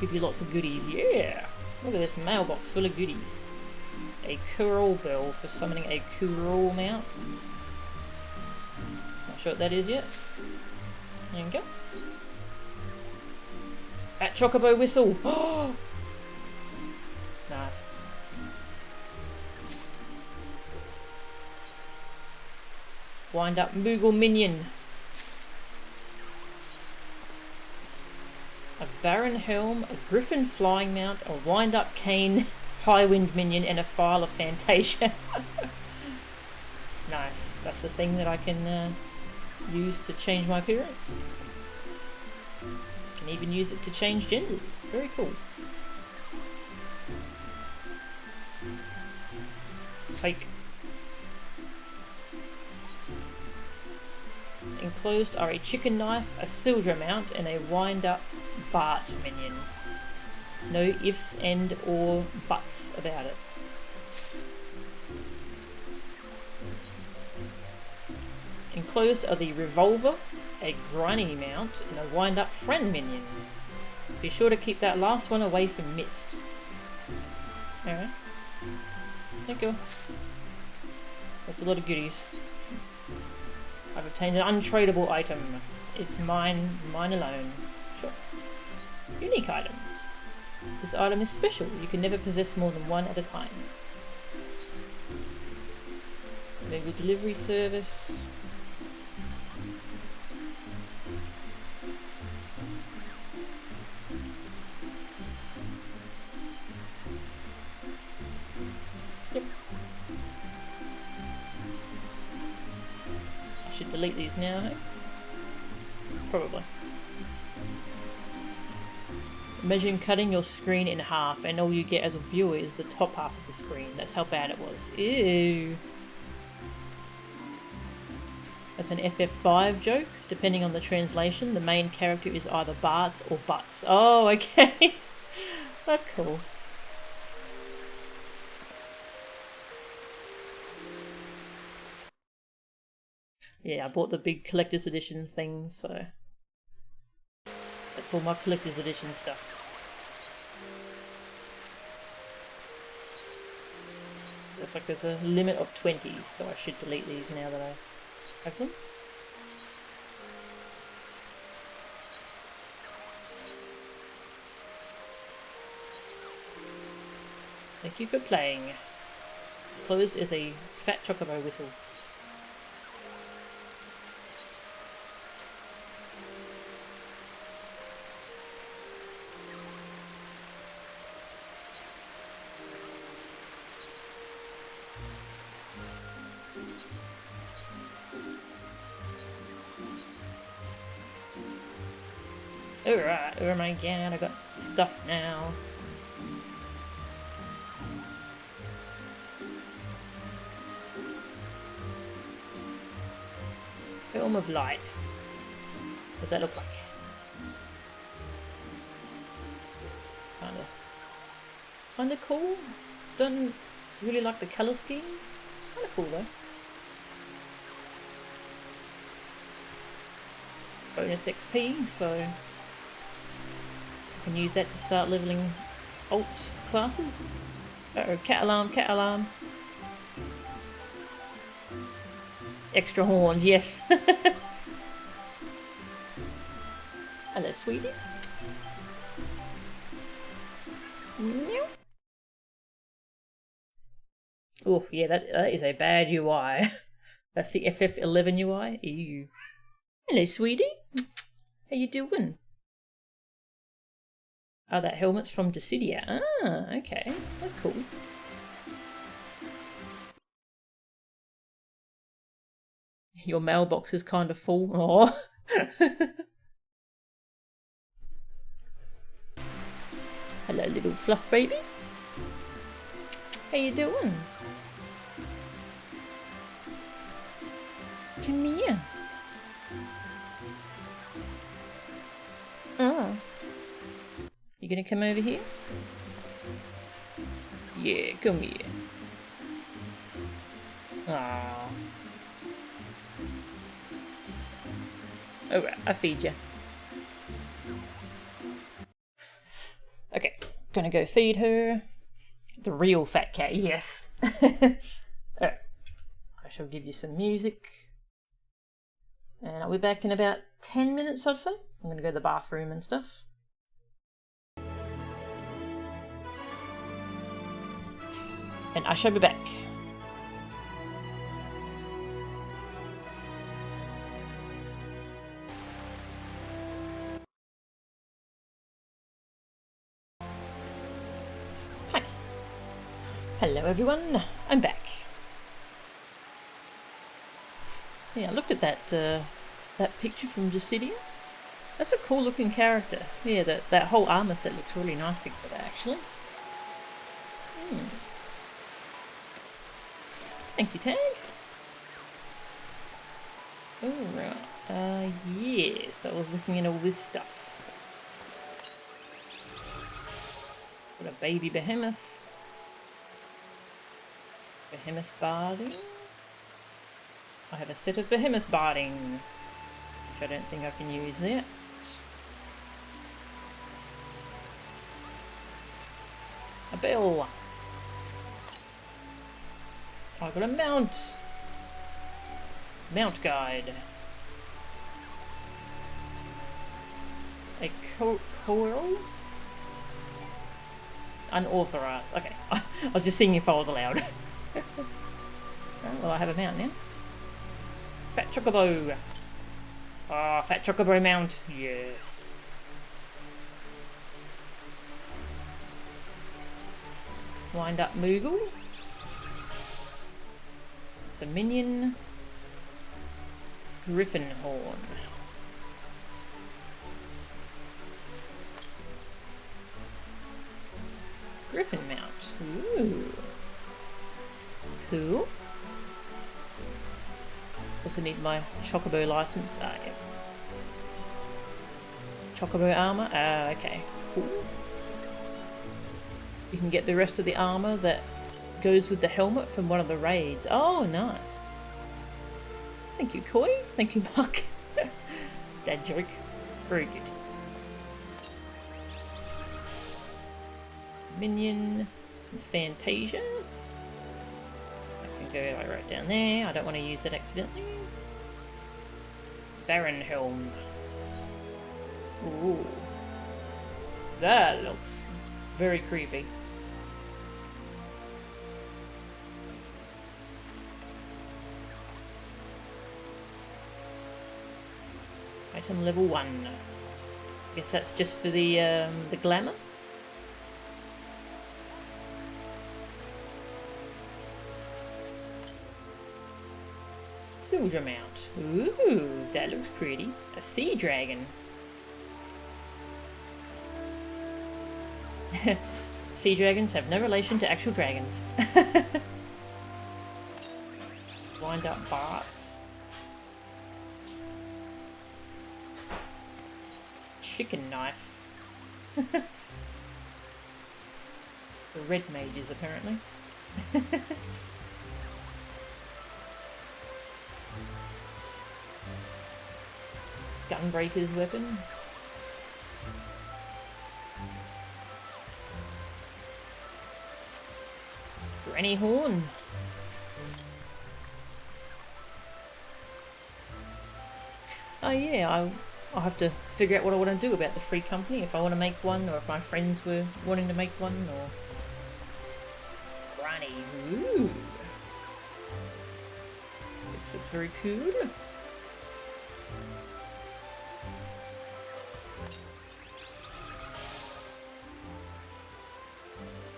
Give you lots of goodies. Yeah! Look at this mailbox full of goodies. A Kurul bell for summoning a Kurul mount. Not sure what that is yet. There you go. Fat chocobo whistle. Oh! Nice. Wind up Moogle minion. A Baron helm, a Griffin flying mount, a wind up cane, high wind minion, and a file of Fantasia. Nice. That's the thing that I can use to change my appearance. Can even use it to change genders. Very cool. Fake. Enclosed are a chicken knife, a silver mount, and a wind-up Bart minion. No ifs, and or buts about it. Enclosed are the revolver, a granny mount, and a wind-up friend minion. Be sure to keep that last one away from mist. Alright. Thank you. That's a lot of goodies. I've obtained an untradeable item. It's mine alone. Sure. Unique items. This item is special. You can never possess more than one at a time. Mega delivery service. Yep. I should delete these now, hey? Probably. Imagine cutting your screen in half and all you get as a viewer is the top half of the screen. That's how bad it was. Ew. That's an FF5 joke. Depending on the translation, the main character is either Barts or Butts. Oh, okay. That's cool. Yeah, I bought the big collector's edition thing, so that's all my collector's edition stuff. Looks like there's a limit of 20, so I should delete these now that I have them. Thank you for playing. Closed is a fat chocobo whistle. Alright, oh my god, I got stuff now. Film of light. What does that look like? Kinda cool. Don't really like the colour scheme. It's kinda cool though. Bonus XP, so I can use that to start leveling alt classes. Uh-oh, cat alarm, cat alarm. Extra horns, yes. Hello, sweetie. Meow. Oh, yeah, that is a bad UI. That's the FF11 UI. Ew. Hello, sweetie. How you doing? Oh, that helmet's from Dissidia. Ah, okay. That's cool. Your mailbox is kind of full. Oh. Hello, little fluff baby. How you doing? Come here. Oh. You gonna come over here? Yeah, come here. Aww. Alright, I'll feed you. Okay, gonna go feed her. The real fat cat, yes. Alright. I shall give you some music. And I'll be back in about 10 minutes, I'd say. I'm gonna go to the bathroom and stuff. And I shall be back. Hi. Hello everyone, I'm back. Yeah, I looked at that picture from Dissidia. That's a cool looking character. Yeah, that whole armor set looks really nice together actually. Thank you, Tag. Oh, right. Yes, I was looking at all this stuff. Got a baby behemoth. Behemoth barding. I have a set of behemoth barding, which I don't think I can use yet. A bell. I got a mount. Mount guide. A coral? Unauthorized. Okay. I was just seeing if I was allowed. Right, well, I have a mount now. Fat chocobo. Ah, fat chocobo mount. Yes. Wind up Moogle. It's a minion. Griffin horn. Griffin mount. Ooh. Cool. Also need my chocobo license. Ah, yeah. Chocobo armor. Ah, okay. Cool. You can get the rest of the armor that goes with the helmet from one of the raids. Oh, nice. Thank you, Koi. Thank you, Mark. Dad joke. Very good. Minion. Some Fantasia. I can go like right down there. I don't want to use it accidentally. Baron Helm. Ooh. That looks very creepy. Item level 1. Guess that's just for the glamour. Soldier mount. Ooh, that looks pretty. A sea dragon. Sea dragons have no relation to actual dragons. Wind up Barts. Chicken knife. The red mages, apparently. Gunbreaker's weapon. Granny horn. Oh yeah, I'll have to figure out what I want to do about the free company, if I want to make one, or if my friends were wanting to make one, or... Granny. Ooh. This looks very cool.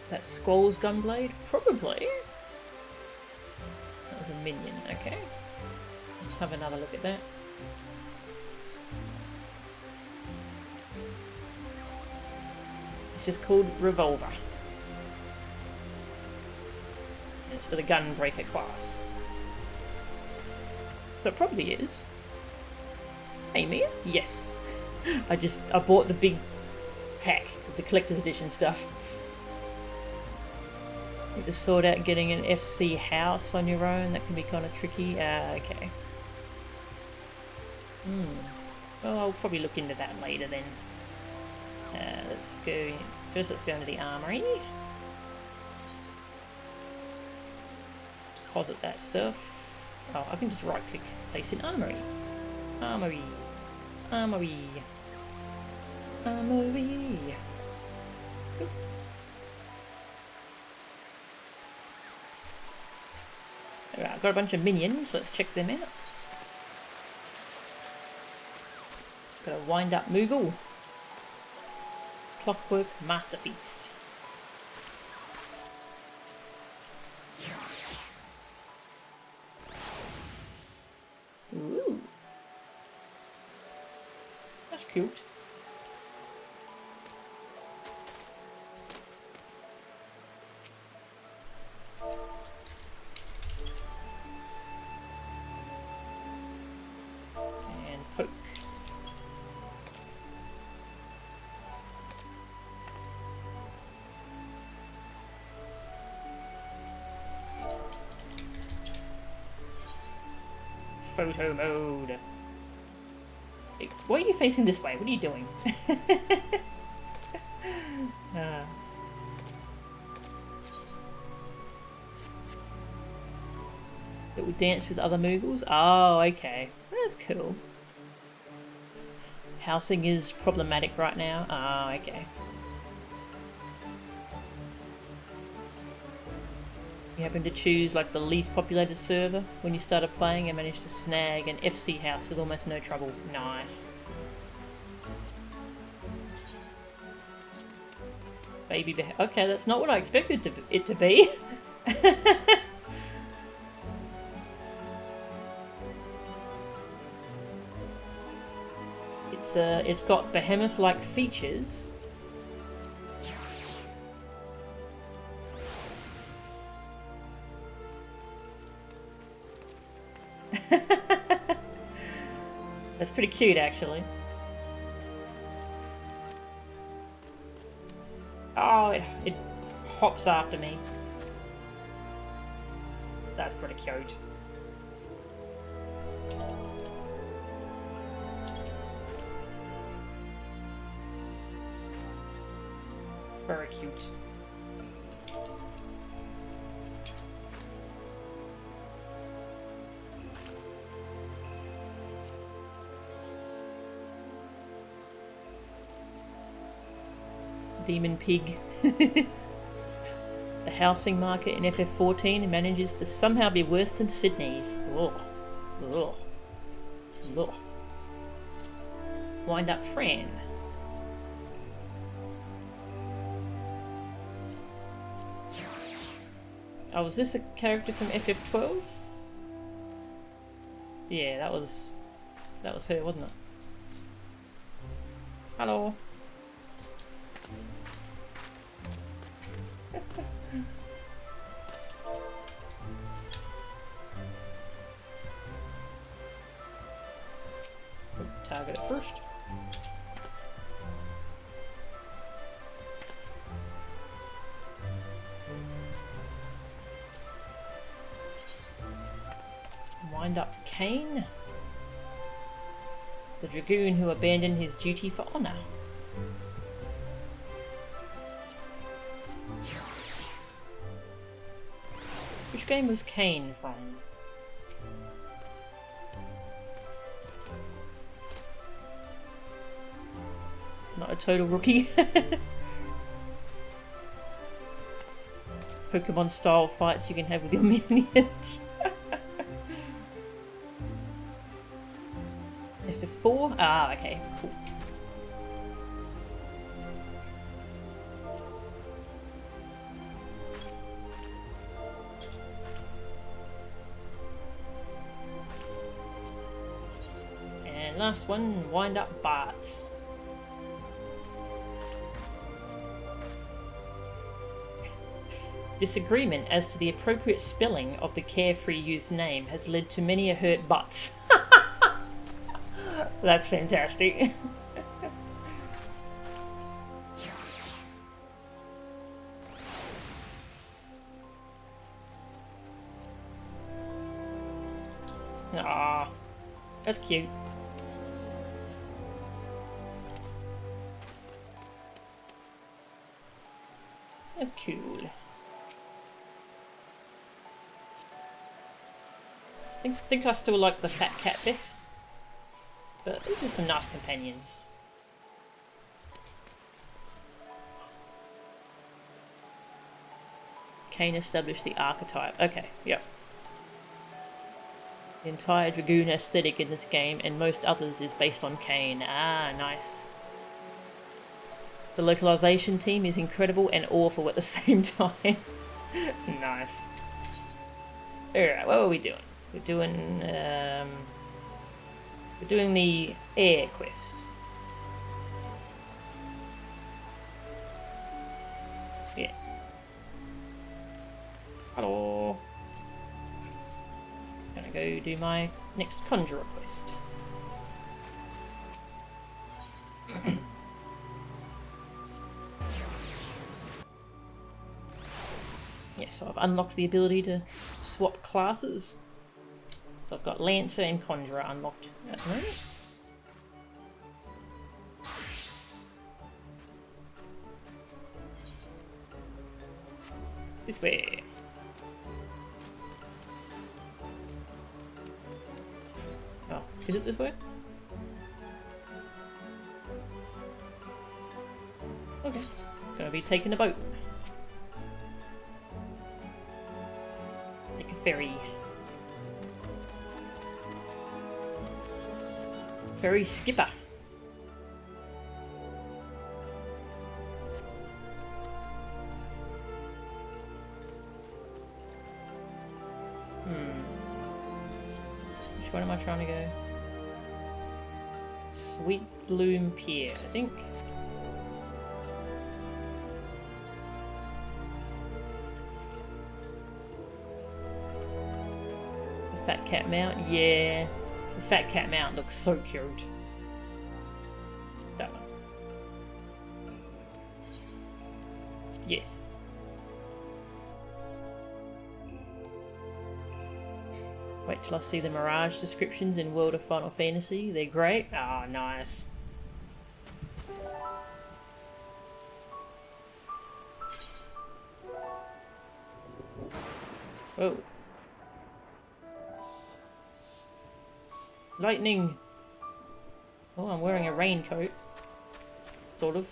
Is that Squall's gunblade? Probably. That was a minion, okay. Let's have another look at that. It's just called Revolver. And it's for the Gunbreaker class. So it probably is. Hey Mia? Yes. I bought the big pack of the collector's edition stuff. You just sort out getting an FC house on your own. That can be kind of tricky. Okay. Well, I'll probably look into that later then. Let's go. First, let's go into the armory. Deposit that stuff. Oh, I can just right click, place in armory. Armory. Armory. Armory. Oop. Alright, I've got a bunch of minions, let's check them out. Got a wind up Moogle. Clockwork masterpiece. Ooh. That's cute. photo mode. Why are you facing this way? What are you doing? It will dance with other Moogles? Oh, okay. That's cool. Housing is problematic right now? Oh, okay. You happen to choose like the least populated server when you started playing and managed to snag an FC house with almost no trouble. Nice. Baby bear. Okay, that's not what I expected it to be. It's got behemoth-like features. That's pretty cute, actually. Oh, it hops after me. That's pretty cute. Very cute. Demon pig. The housing market in FF14 manages to somehow be worse than Sydney's. Ugh. Ugh. Ugh. Wind up Fran. Oh, was this a character from FF12? Yeah, that was her, wasn't it? Hello. Target it first. Wind up Kane, the dragoon who abandoned his duty for honour. Which game was Kane from? Not a total rookie. Pokemon style fights you can have with your minions. FF4? Ah, okay, cool. And last one, wind up Barts. Disagreement as to the appropriate spelling of the carefree youth's name has led to many a hurt butts. That's fantastic. Ah, that's cute. That's cool. I think I still like the fat cat best. But these are some nice companions. Kane established the archetype. Okay, yep. The entire Dragoon aesthetic in this game and most others is based on Kane. Ah, nice. The localization team is incredible and awful at the same time. Nice. Alright, what are we doing? We're doing the air quest. Yeah. Hello. Gonna go do my next Conjuror quest. Yeah, so I've unlocked the ability to swap classes. So I've got Lancer and Conjuror unlocked at the moment. This way. Oh, is it this way? Okay. Gonna be taking a boat. Like a ferry. Ferry skipper. Which one am I trying to go? Sweet Bloom Pier, I think. The Fat Cat Mount, yeah. The Fat Cat Mount looks so cute. That one. Yes. Wait till I see the Mirage descriptions in World of Final Fantasy. They're great. Oh, nice. Whoa. Lightning. Oh, I'm wearing a raincoat. Sort of.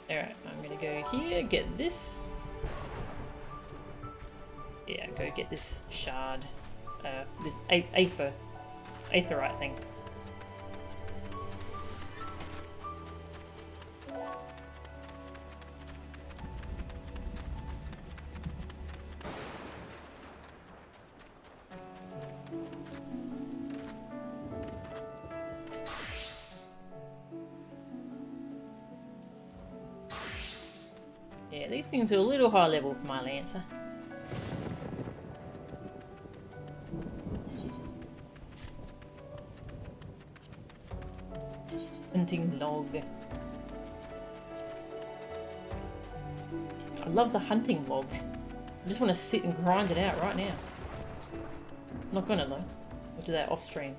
Alright, I'm gonna go here, get this. Yeah, go get this shard. The aetherite thing. Yeah, these things are a little high level for my Lancer. Hunting log. I love the hunting log. I just want to sit and grind it out right now. I'm not gonna though. I'll do that off stream.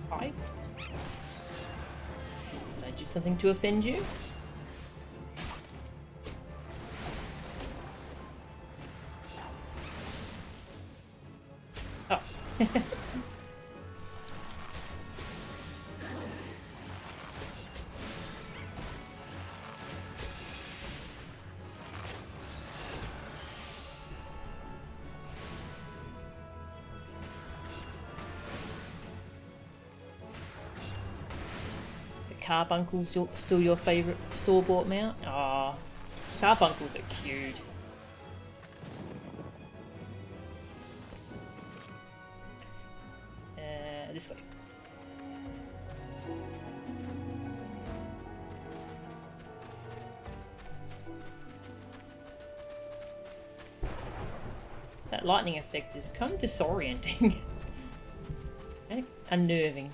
Hi. Did I do something to offend you? Oh. Carbuncles still your favourite store-bought mount? Ah, carbuncles are cute. This way. That lightning effect is kind of disorienting. Okay. Unnerving.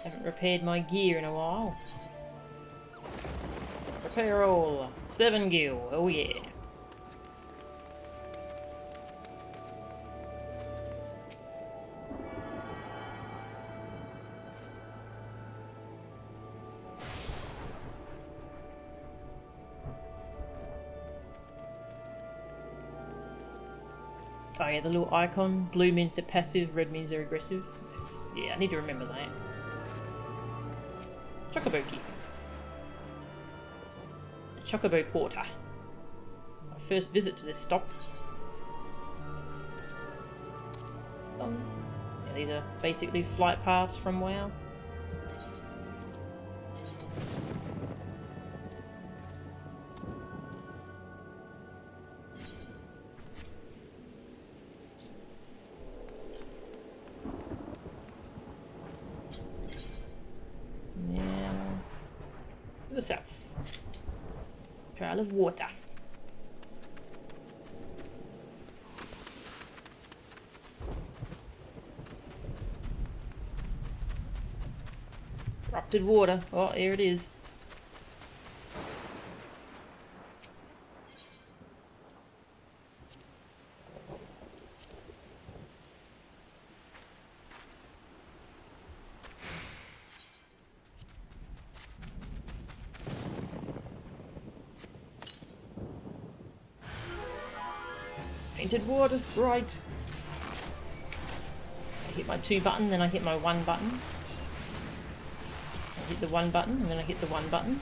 Haven't repaired my gear in a while. Repair all. 7 gil. Oh yeah. Oh yeah, the little icon. Blue means they're passive, red means they're aggressive. Yes. Yeah, I need to remember that. Chocobo key. A Chocobo Porter. My first visit to this stop. Yeah, these are basically flight paths from WoW. south. Trail of water. Corrupted water. Oh, here it is. Painted water sprite. I hit my 2 button, then I hit my 1 button. I hit the 1 button, and then I hit the 1 button.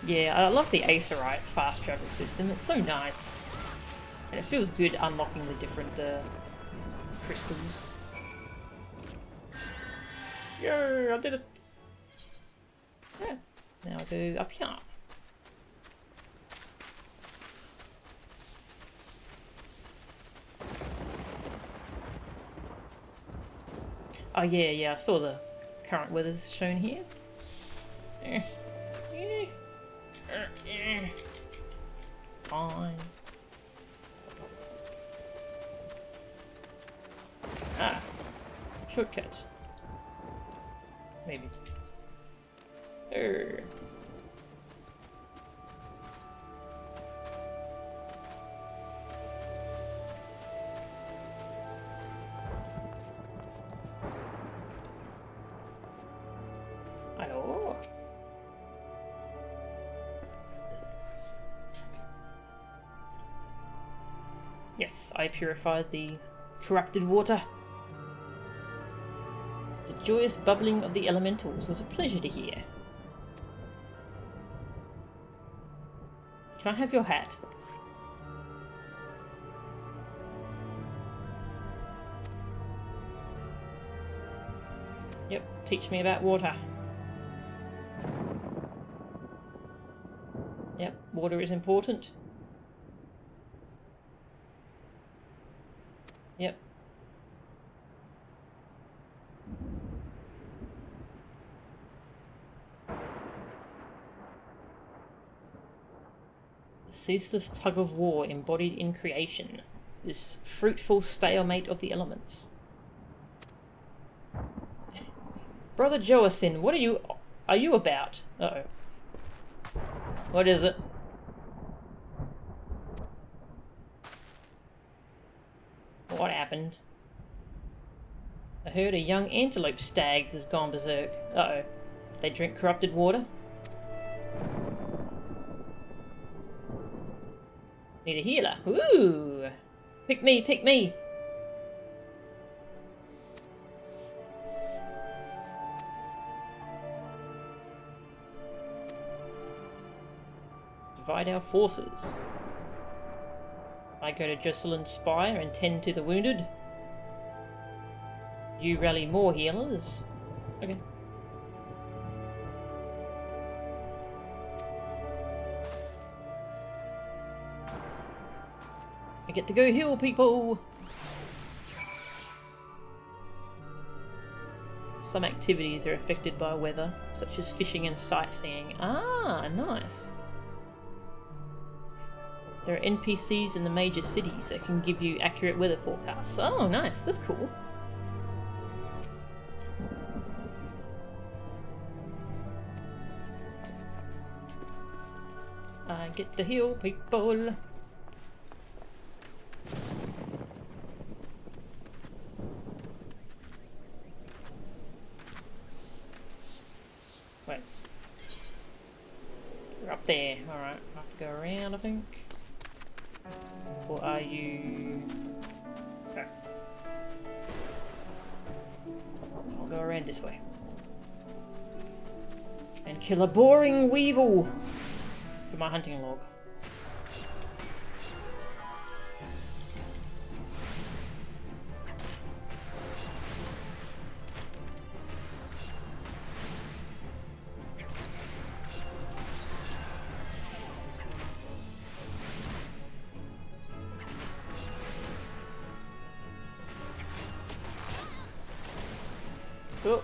Yeah, I love the Aetherite fast travel system. It's so nice. And it feels good unlocking the different crystals. Yay, I did it! Yeah. Now I go up here. Oh yeah, I saw the current weather's shown here. Fine. Ah, shortcut. Maybe. Hello. Yes, I purified the corrupted water. The joyous bubbling of the elementals was a pleasure to hear. Can I have your hat? Yep, teach me about water. Yep, water is important. Yep. The ceaseless tug of war embodied in creation. This fruitful stalemate of the elements. Brother Joacin, what are you about? Uh-oh. What is it? What happened? I heard a young antelope stag has gone berserk. Uh-oh. They drink corrupted water? Need a healer. Ooh! Pick me, pick me! Divide our forces. I go to Jocelyn's Spire and tend to the wounded. You rally more healers. Okay. I get to go heal people! Some activities are affected by weather, such as fishing and sightseeing. Ah, nice. There are NPCs in the major cities that can give you accurate weather forecasts. Oh, nice. That's cool. I get to heal people. Wait. We're up there. Alright, I have to go around, I think. Or are you... Okay. I'll go around this way. And kill a boring weevil for my hunting log. Oh.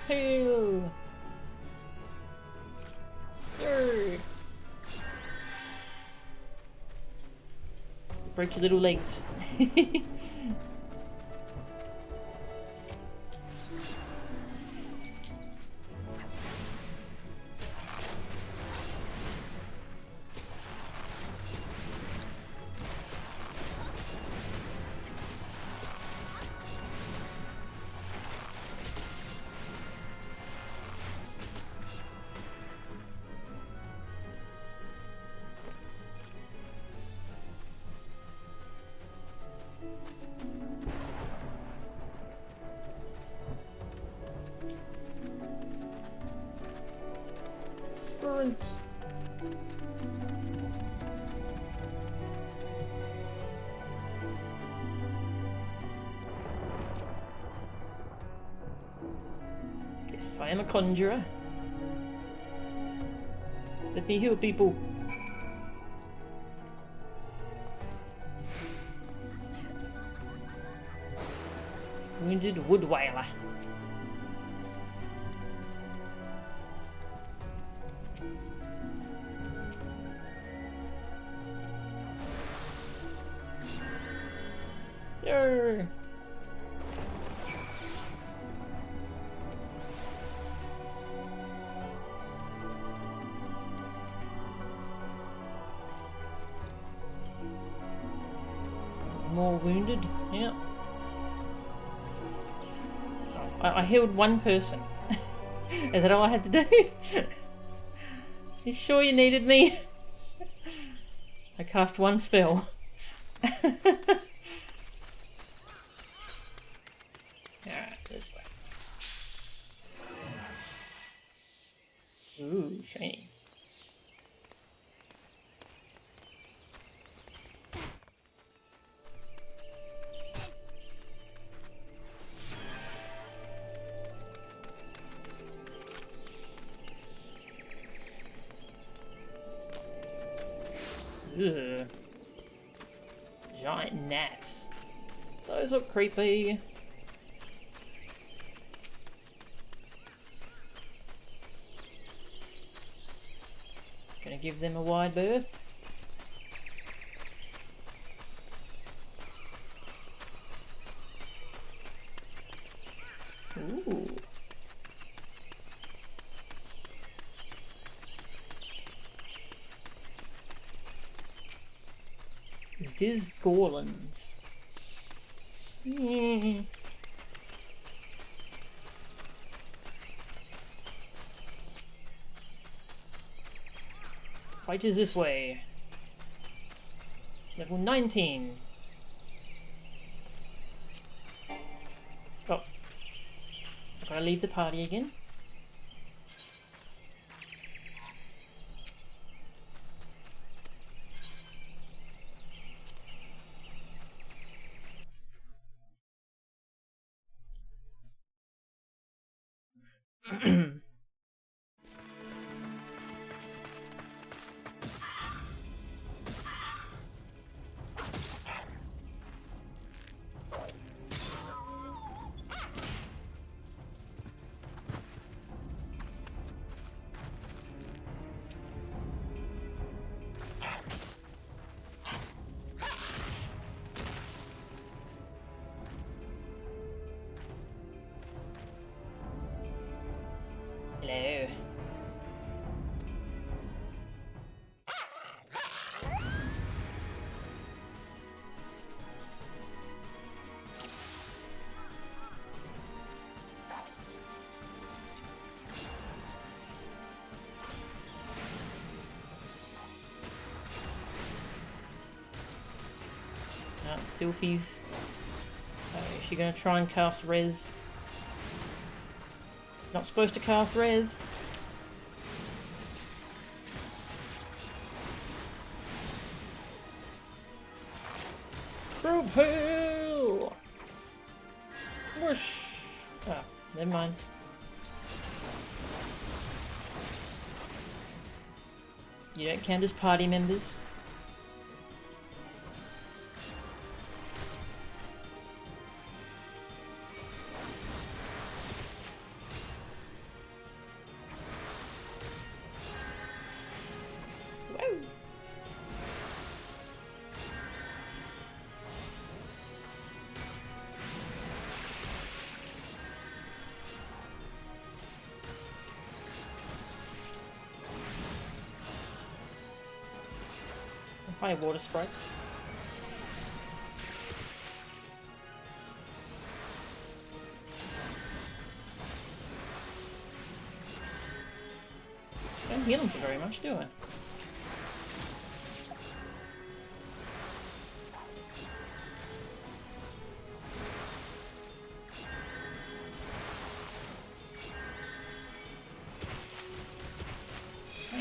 Heal. Yay. Break your little legs. Sprint. Yes, I am a conjurer. Let me heal people. Wounded wood whaler. Yay! There's more wounded. Yeah. I healed one person. Is that all I had to do? You sure you needed me? I cast one spell. Alright, this way. Ooh, shiny. Ugh. Giant gnats. Those look creepy. Gonna give them a wide berth. Ooh. Ziz Gorlins. Fighters this way. Level 19. Oh. Gotta leave the party again. Hello. Sylphie's. Is she gonna try and cast res? Not supposed to cast res. Group heal! Whoosh! Ah, never mind. You don't count as party members. Hi, water sprite. Don't heal them for very much, do I?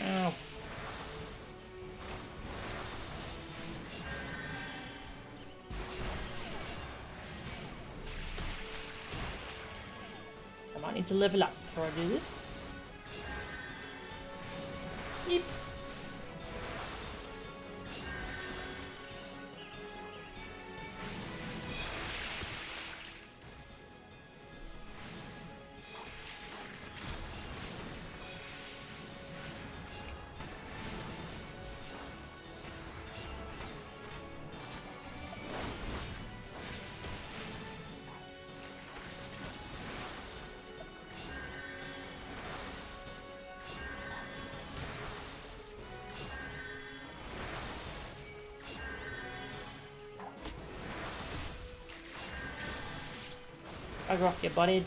Ow. I might need to level up before I do this. Yep. Bugger off your butthead.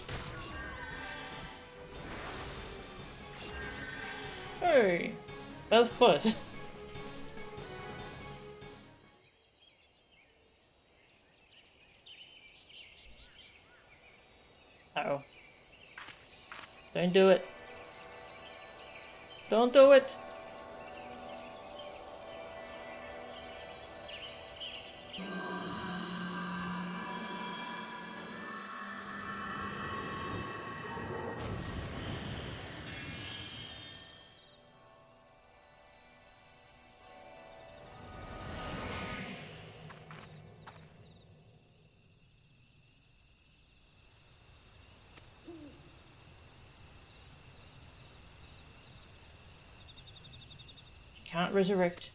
Hey! That was close. Uh-oh. Don't do it. Don't do it! Can't resurrect.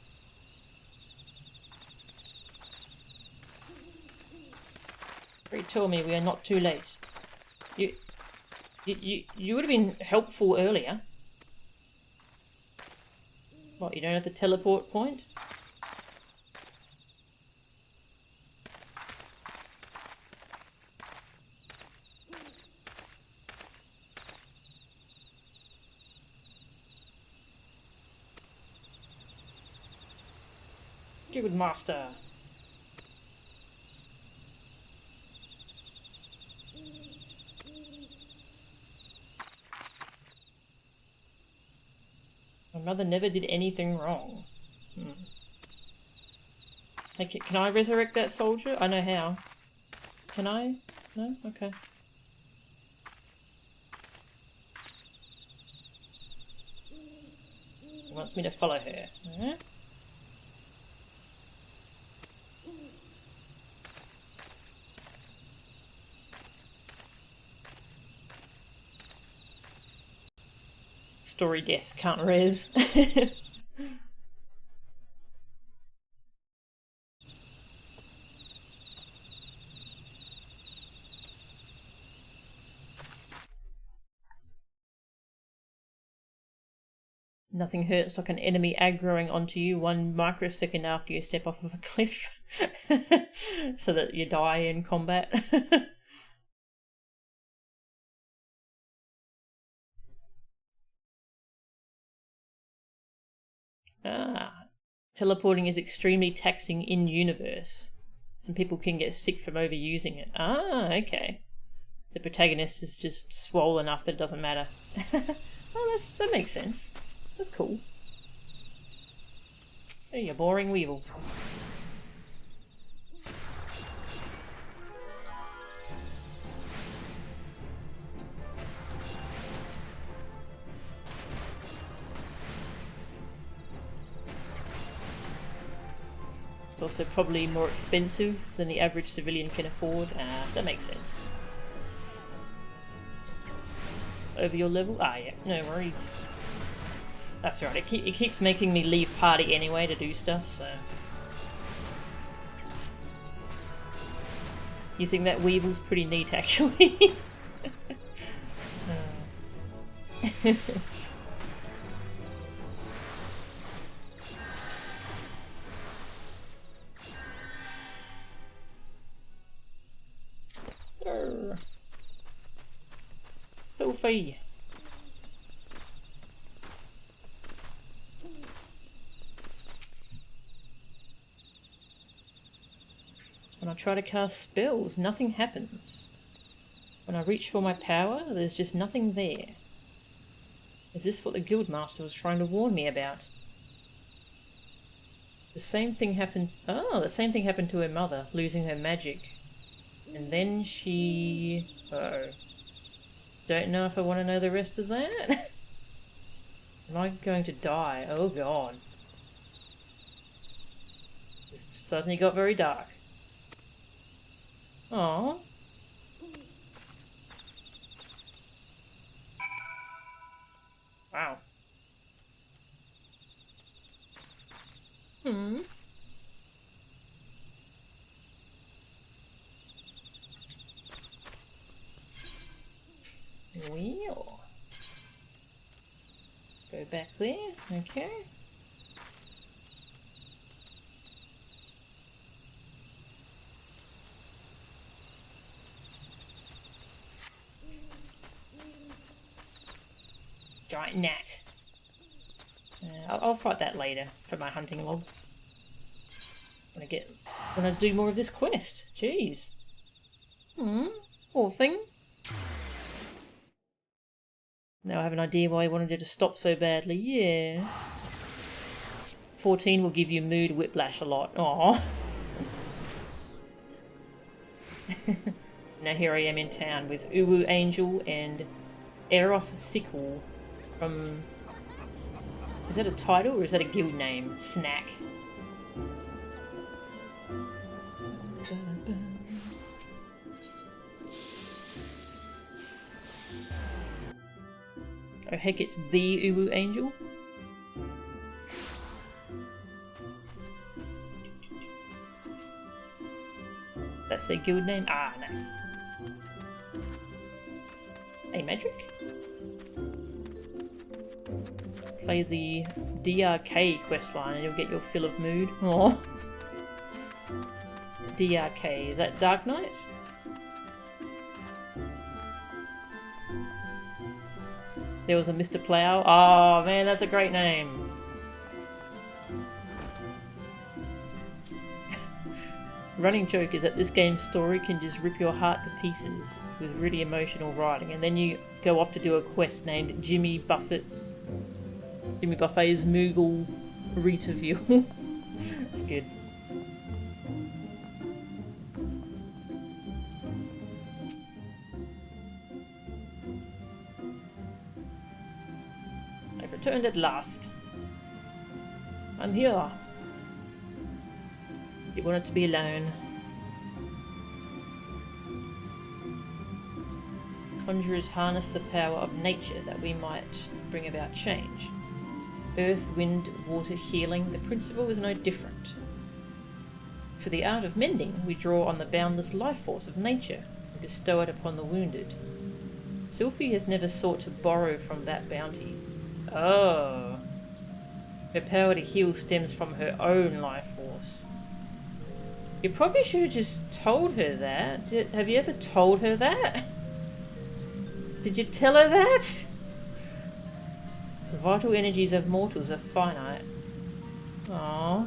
Pray tell me we are not too late. You would have been helpful earlier. What, you don't have the teleport point? Good master. My mother never did anything wrong. Okay, can I resurrect that soldier? I know how. Can I? No? Okay. He wants me to follow her. Alright. Story death, can't res. Nothing hurts like an enemy aggroing onto you 1 microsecond after you step off of a cliff. So that you die in combat. Teleporting is extremely taxing in universe, and people can get sick from overusing it. Okay. The protagonist is just swole enough that it doesn't matter. Well, that makes sense. That's cool. Hey, you boring weevil. It's also probably more expensive than the average civilian can afford. That makes sense. It's over your level? Yeah, no worries. That's right, it keeps making me leave party anyway to do stuff, so... You think that weevil's pretty neat, actually? Sylphie. When I try to cast spells, nothing happens. When I reach for my power, there's just nothing there. Is this what the Guildmaster was trying to warn me about? The same thing happened... Oh, the same thing happened to her mother, losing her magic. And then she... Uh-oh. Don't know if I want to know the rest of that. Am I going to die? Oh god. This suddenly got very dark. Aww. Wow. Hmm. Well. Go back there. Okay. Giant gnat. I'll fight that later for my hunting log. When I do more of this quest. Jeez. Poor thing. Now I have an idea why I wanted it to stop so badly. Yeah. 14 will give you mood whiplash a lot. Aww. Now here I am in town with Uwu Angel and Aeroth Sickle from... Is that a title or is that a guild name? Snack. Oh heck, it's the Uwu Angel? That's their guild name? Ah, nice. Hey, Madrick? Play the DRK questline and you'll get your fill of mood. Aww. DRK, is that Dark Knight? There was a Mr. Plow. Oh man, that's a great name. Running joke is that this game's story can just rip your heart to pieces with really emotional writing, and then you go off to do a quest named Jimmy Buffett's Moogle Retaview. That's good. I've returned at last. I'm here. You wanted to be alone. Conjurers harness the power of nature that we might bring about change. Earth, wind, water, healing, the principle is no different. For the art of mending, we draw on the boundless life force of nature and bestow it upon the wounded. Sylphie has never sought to borrow from that bounty. Oh. Her power to heal stems from her own life force. You probably should have just told her that. Have you ever told her that? Did you tell her that? The vital energies of mortals are finite. Aww.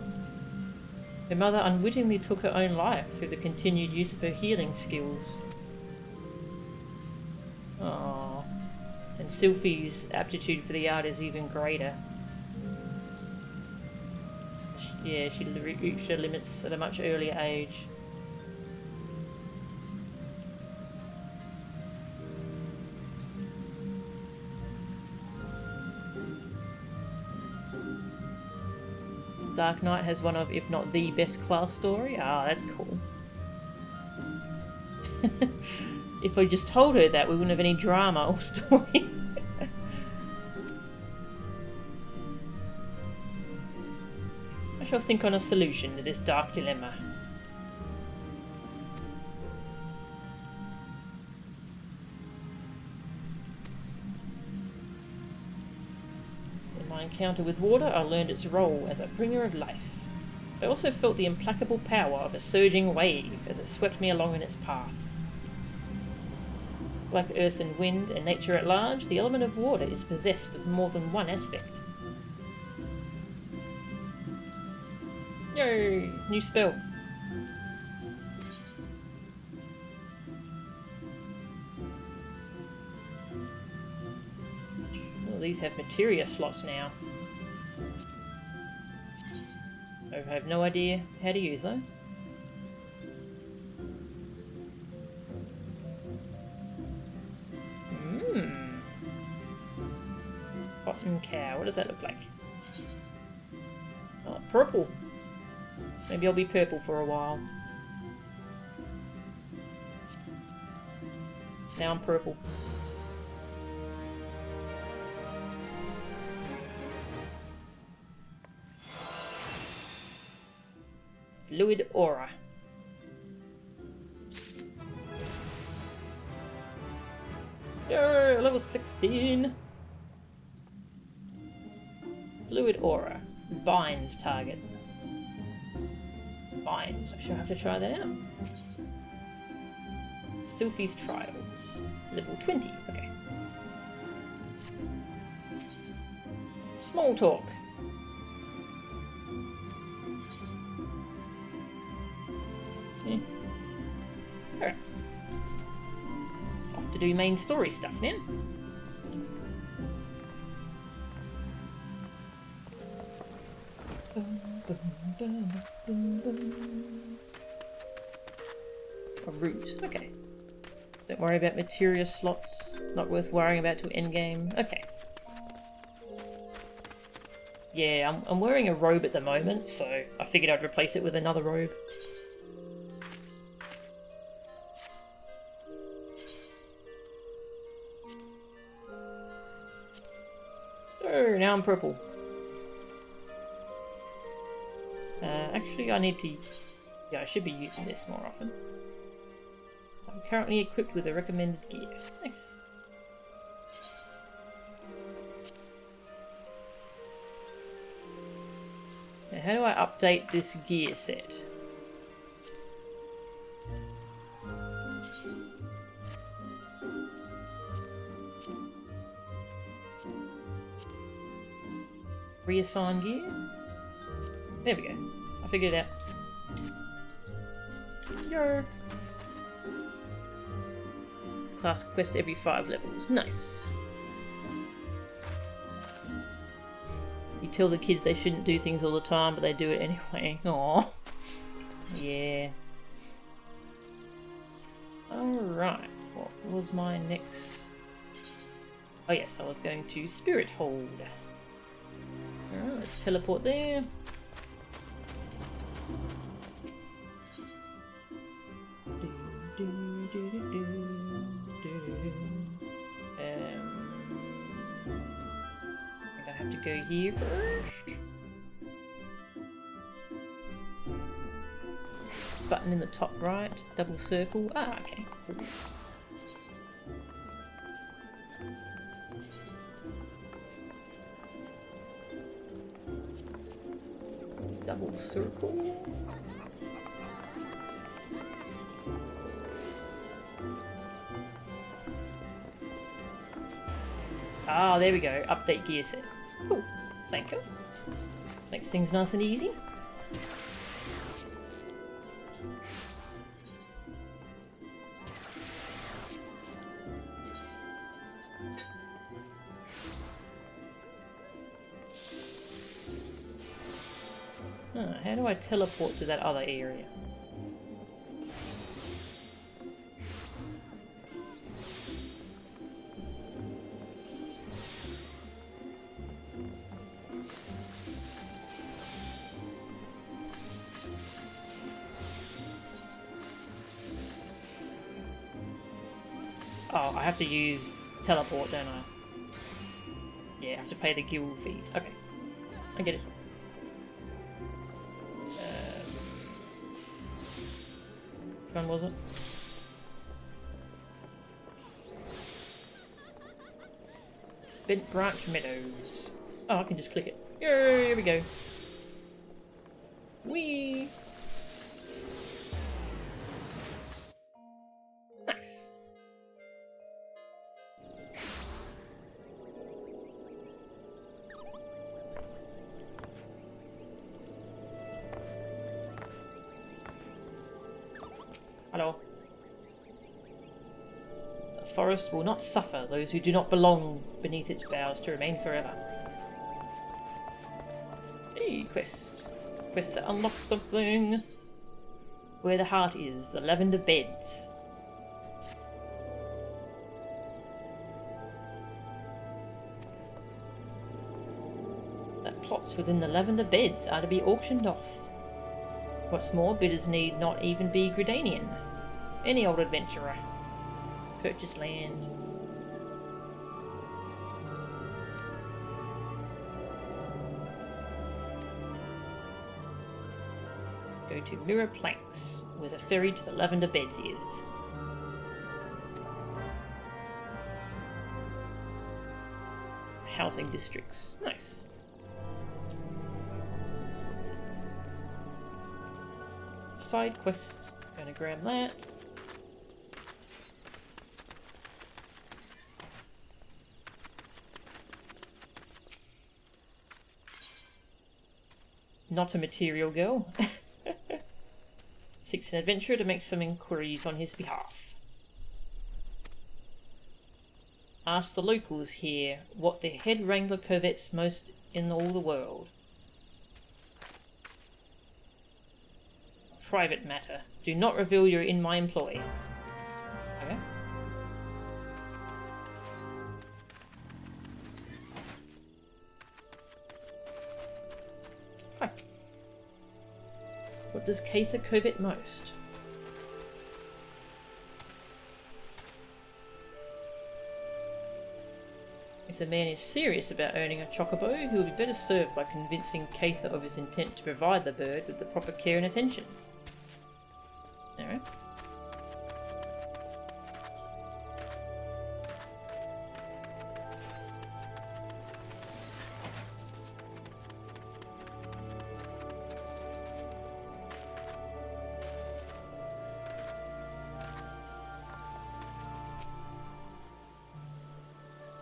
Her mother unwittingly took her own life through the continued use of her healing skills. Aww. And Sylphie's aptitude for the art is even greater. Yeah, she reached her limits at a much earlier age. Dark Knight has one of, if not the best class story. Ah, that's cool. If I just told her that, we wouldn't have any drama or story. I shall think on a solution to this dark dilemma. In my encounter with water, I learned its role as a bringer of life. I also felt the implacable power of a surging wave as it swept me along in its path. Like earth and wind and nature at large, the element of water is possessed of more than one aspect. Yay! New spell. Oh, these have materia slots now. I have no idea how to use those. Cotton cow. What does that look like? Oh, purple. Maybe I'll be purple for a while. Now I'm purple. Fluid aura. Yay, level 16. Fluid aura. Binds target. Binds. I shall have to try that out. Sophie's Trials. Level 20. Okay. Small talk. Yeah. Alright. Off to do main story stuff now. A route. Okay. Don't worry about materia slots. Not worth worrying about till endgame. Okay. Yeah, I'm wearing a robe at the moment, so I figured I'd replace it with another robe. Oh, now I'm purple. Actually, I need to... Yeah, I should be using this more often. I'm currently equipped with the recommended gear. Nice. Now, how do I update this gear set? Reassign gear? There we go. I figured it out. Yo! Class quest every 5 levels. Nice. You tell the kids they shouldn't do things all the time, but they do it anyway. Aww. Yeah. Alright. What was my next... Oh yes, I was going to Spirit Hold. Alright, let's teleport there. I'm gonna have to go here first. Button in the top right, double circle. Ah, okay, cool. Double circle. Ah, there we go. Update gear set. Cool. Thank you. Makes things nice and easy. How do I teleport to that other area? Oh, I have to use teleport, don't I? Yeah, I have to pay the guild fee. Okay, I get it. Which one was it? Bent Branch Meadows. Oh, I can just click it. Yay, here we go. Whee! Nice. Hello. The forest will not suffer those who do not belong beneath its boughs to remain forever. Hey, quest. Quest that unlocks something. Where the heart is, the lavender beds. That plots within the lavender beds are to be auctioned off. What's more, bidders need not even be Gridanian. Any old adventurer. Purchase land. Go to Mirror Planks, where the ferry to the lavender beds is. Housing districts. Nice. Side quest. Gonna grab that. Not a material girl. Seeks an adventurer to make some inquiries on his behalf. Ask the locals here what the head wrangler covets most in all the world. Private matter. Do not reveal you're in my employ. Okay. Hi. What does Cather covet most? If the man is serious about owning a chocobo, he will be better served by convincing Cather of his intent to provide the bird with the proper care and attention. Alright.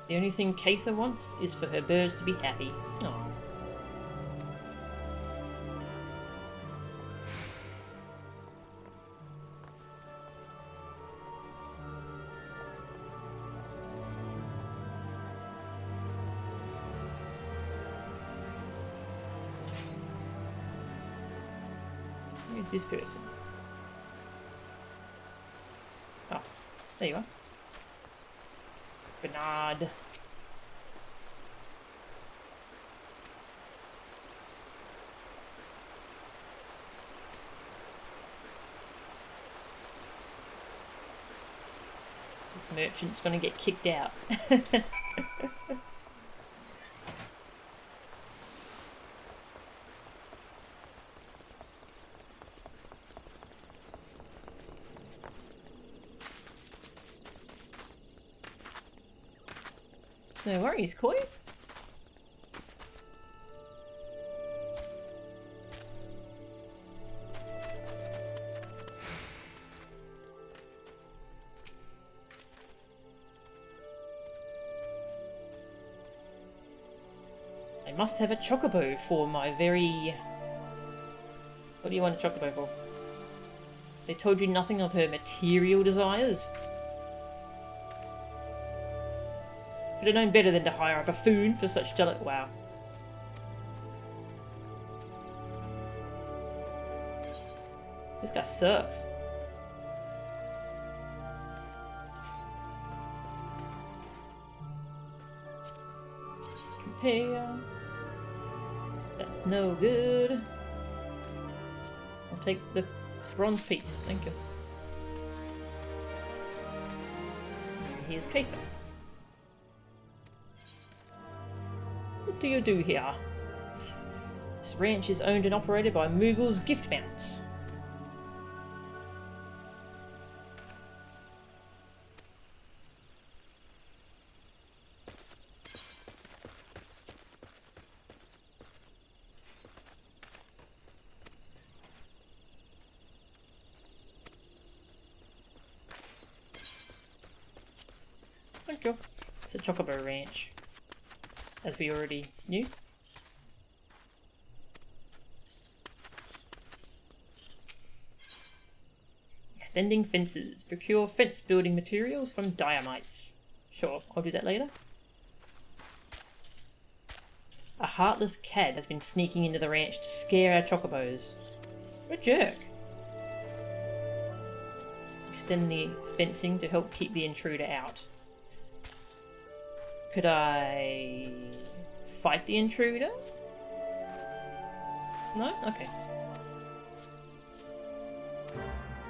The only thing Cather wants is for her birds to be happy. Aww. Where's this person? Oh, there you are. Bernard. This merchant's gonna get kicked out. No worries, Koi. I must have a chocobo for my very... What do you want a chocobo for? They told you nothing of her material desires? Should have known better than to hire a buffoon for such delicate... Wow. This guy sucks. Compare. That's no good. I'll take the bronze piece, thank you. And here's Cather. What do you do here? This ranch is owned and operated by Moogle's Gift Mounts. Thank you. It's a chocobo ranch, as we already knew. Extending fences. Procure fence building materials from diamites. Sure, I'll do that later. A heartless cad has been sneaking into the ranch to scare our chocobos. What a jerk. Extend the fencing to help keep the intruder out. Could I fight the intruder? No? Okay.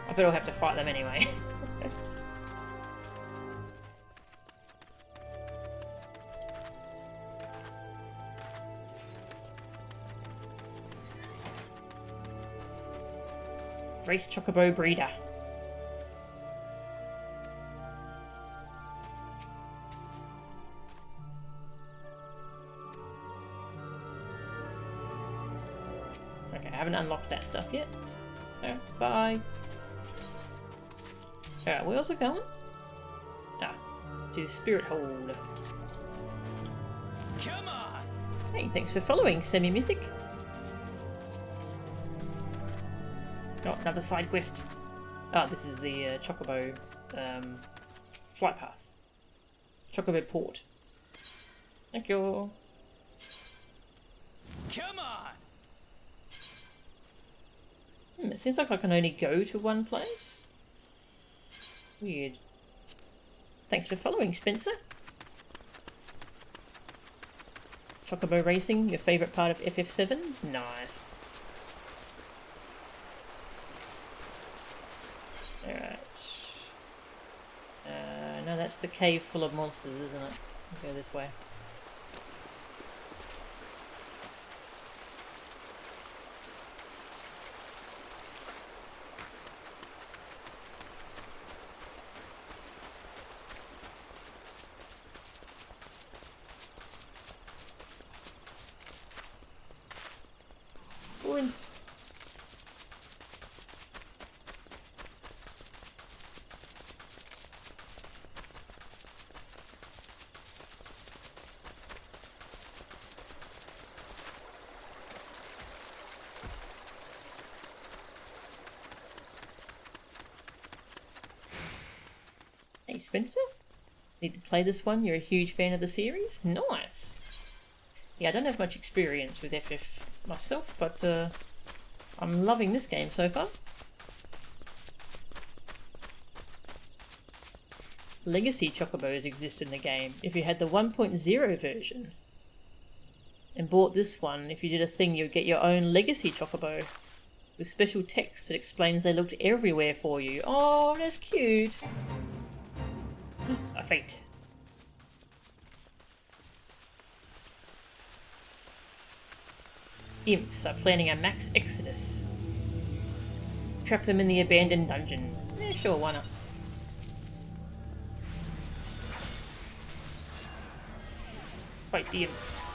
I bet I'll have to fight them anyway. Race Chocobo Breeder. Okay, I haven't unlocked that stuff yet. Oh, bye. Alright, where else are we going? Ah, to the Spirit Hold. Come on! Hey, thanks for following, Semi-Mythic. Oh, another side quest. Ah, this is the Chocobo flight path. Chocobo Port. Thank you. Come on! It seems like I can only go to one place. Weird. Thanks for following, Spencer. Chocobo Racing, your favourite part of FF7? Nice. Alright. No, that's the cave full of monsters, isn't it? I'll go this way. Sprint! Hey Spencer, need to play this one? You're a huge fan of the series? Nice! Yeah, I don't have much experience with FF myself, but I'm loving this game so far. Legacy Chocobos exist in the game if you had the 1.0 version. And bought this one, if you did a thing you'd get your own Legacy Chocobo. With special text that explains they looked everywhere for you. Oh, that's cute! A fate. Imps are planning a max exodus. Trap them in the abandoned dungeon. Yeah, sure, why not? Fight the imps.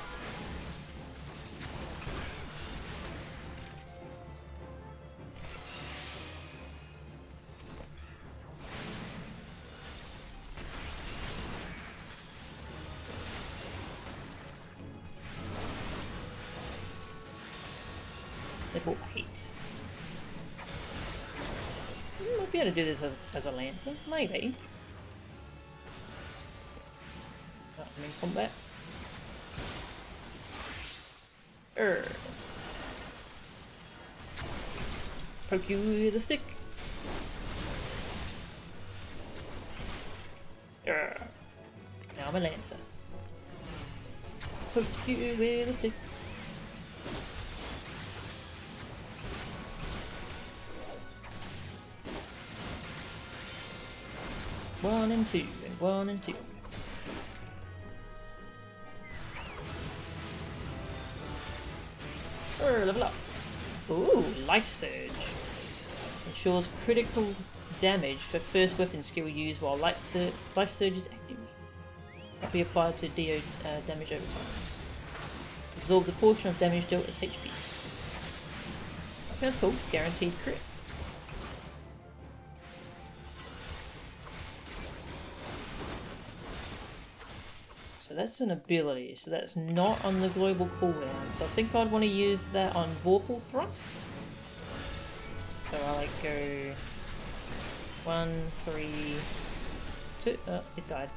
Level 8. Might be able to do this as a lancer, maybe. Oh, I'm in combat. Poke you with a stick. Now I'm a lancer. Poke you with a stick. One and two, and one and two. Level up. Ooh, Life Surge. Ensures critical damage for first weapon skill used while Life Surge is active. Can be applied to DO damage over time. Absorbs a portion of damage dealt as HP. That sounds cool. Guaranteed crit. So that's an ability, so that's not on the global cooldown. So I think I'd want to use that on Vorpal Thrust. So I like go 1, 3, 2. Oh, it died.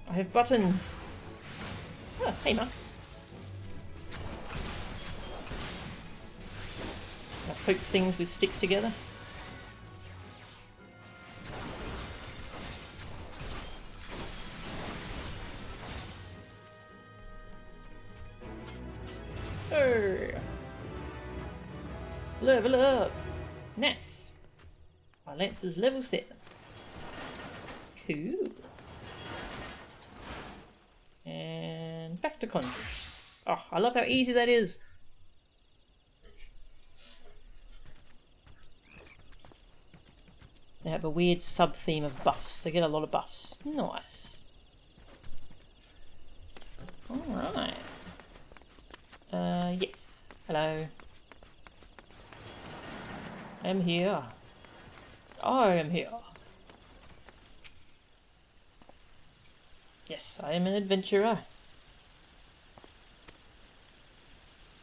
I have buttons. Oh, hey, Mark. I poke things with sticks together. Oh. Level up. Nice. My lance is level 7. Cool. And back to Conjuror. Oh, I love how easy that is. They have a weird sub-theme of buffs. They get a lot of buffs. Nice. Alright. Yes. Hello. I am here. I am here. Yes, I am an adventurer.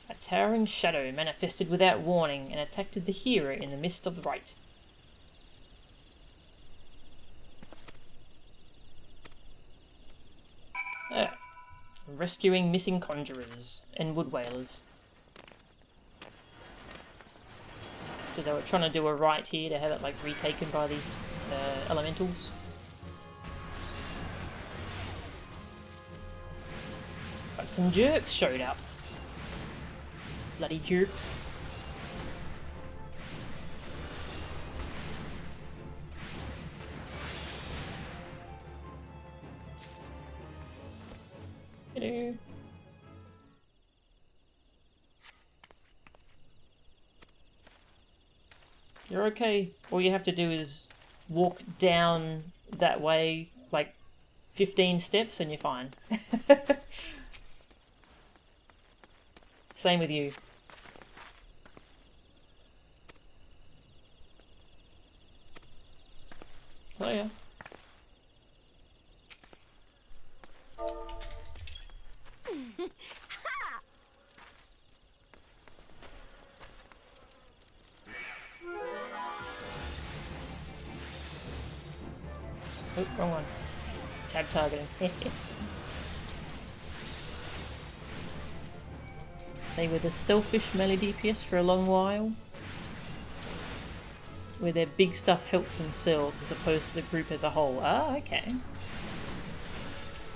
A towering shadow manifested without warning and attacked the hero in the mist of the right. Rescuing missing conjurers and wood whalers. So they were trying to do a right here to have it like retaken by the elementals. But some jerks showed up. Bloody jerks. Hello. You're okay. All you have to do is walk down that way like 15 steps and you're fine. Same with you. Oh yeah. Oh, wrong one. Tab targeting. They were the selfish melee DPS for a long while, where their big stuff helps themselves as opposed to the group as a whole. Ah, okay.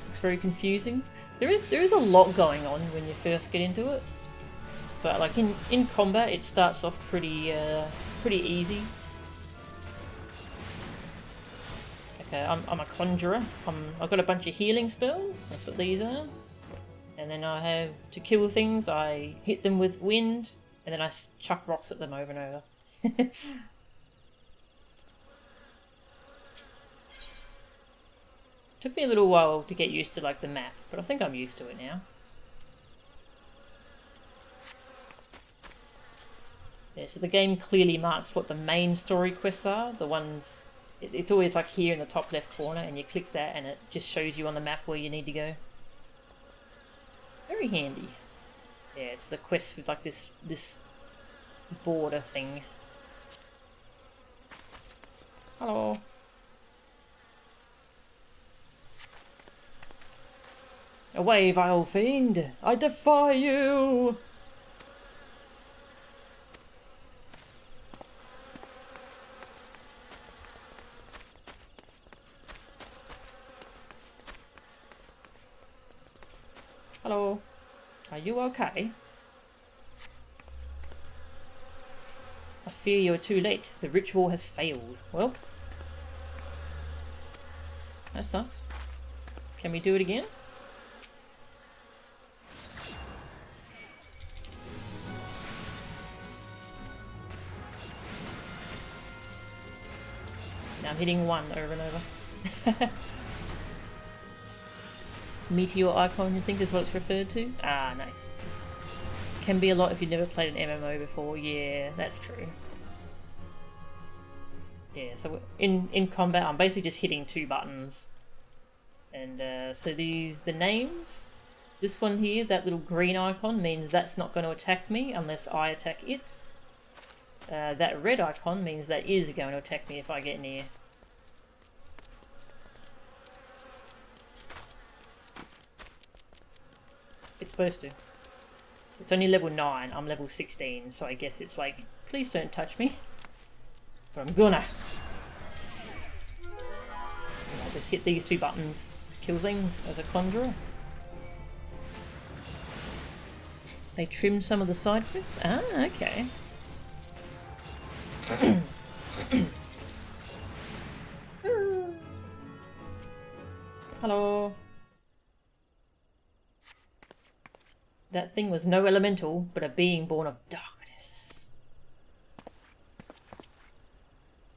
Looks very confusing. There is a lot going on when you first get into it, but like in combat, it starts off pretty easy. Okay, I'm a conjurer. I've got a bunch of healing spells. That's what these are. And then I have to kill things. I hit them with wind, and then I chuck rocks at them over and over. Took me a little while to get used to like the map, but I think I'm used to it now. Yeah, so the game clearly marks what the main story quests are. The ones, it's always like here in the top left corner, and you click that and it just shows you on the map where you need to go. Very handy. Yeah, it's the quest with like this border thing. Hello. Away, vile fiend! I defy you! Hello. Are you okay? I fear you're too late. The ritual has failed. Well, that sucks. Can we do it again? Now I'm hitting one over and over. Meteor icon, you think is what it's referred to? Ah, nice. Can be a lot if you've never played an MMO before. Yeah, that's true. Yeah, so in combat, I'm basically just hitting 2 buttons. And so the names, This one here, that little green icon, means that's not going to attack me unless I attack it. That red icon means that is going to attack me if I get near. It's supposed to. It's only level 9, I'm level 16, so I guess it's like, please don't touch me. But I'm gonna. I'll just hit these 2 buttons to kill things as a Conjuror. They trimmed some of the side quests? Ah, okay. Hello. That thing was no elemental, but a being born of darkness.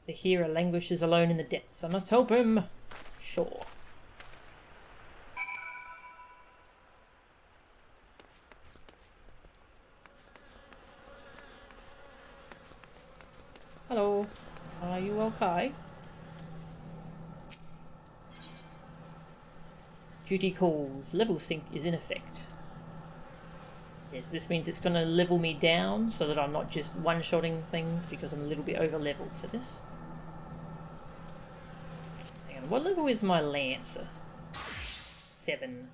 The hero languishes alone in the depths. I must help him. Sure. Hello. Are you okay? Duty calls. Level sync is in effect. Yes, this means it's going to level me down so that I'm not just one-shotting things because I'm a little bit over-leveled for this. Hang on, what level is my Lancer? 7.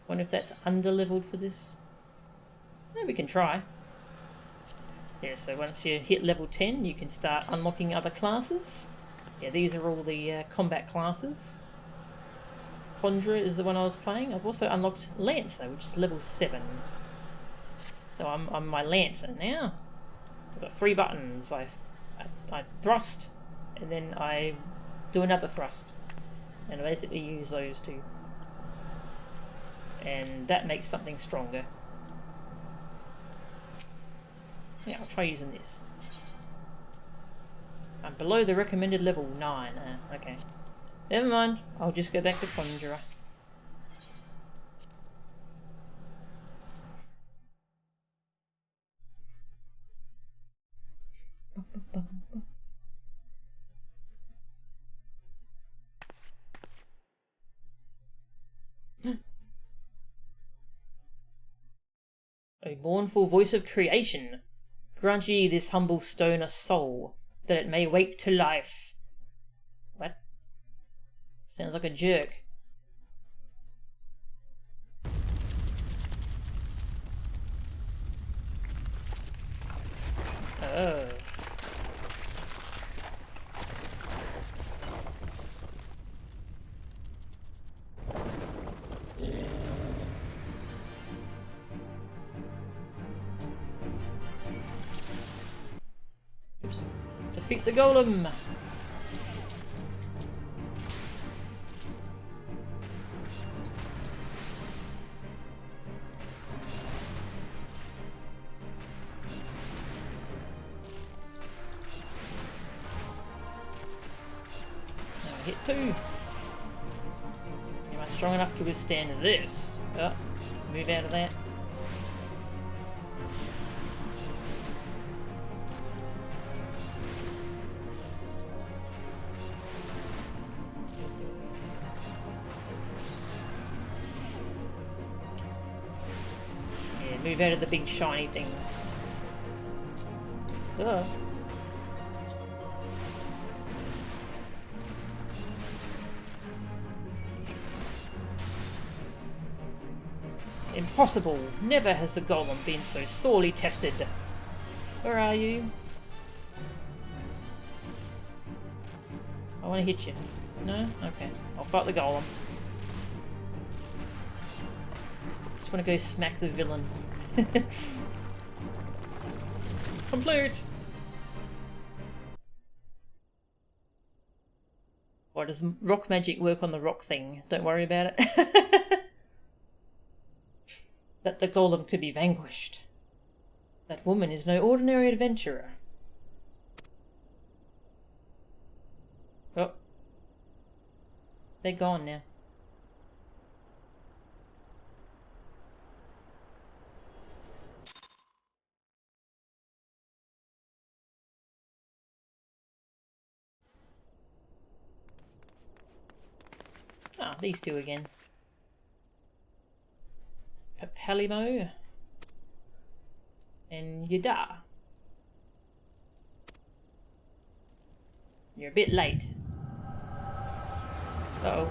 Wonder if that's under-leveled for this? Yeah, we can try. Yeah, so once you hit level 10, you can start unlocking other classes. Yeah, these are all the combat classes. Conjuror is the one I was playing. I've also unlocked Lancer, which is level 7. So I'm my Lancer now. I've got 3 buttons. I thrust, and then I do another thrust. And I basically use those 2. And that makes something stronger. Yeah, I'll try using this. I'm below the recommended level 9. Okay. Never mind. I'll just go back to Conjuror. A mournful voice of creation. Grant ye this humble stone a soul, that it may wake to life. What? Sounds like a jerk. Oh. Defeat the golem! Now hit 2. Am I strong enough to withstand this? Oh, move out of that. Move out of the big shiny things. Ugh. Impossible! Never has the golem been so sorely tested. Where are you? I want to hit you. No? Okay. I'll fight the golem. Just want to go smack the villain. Complete! Why does rock magic work on the rock thing? Don't worry about it. That the golem could be vanquished. That woman is no ordinary adventurer. Oh. They're gone now. Ah, these 2 again. Palimo. And Yada. You're a bit late. Uh-oh.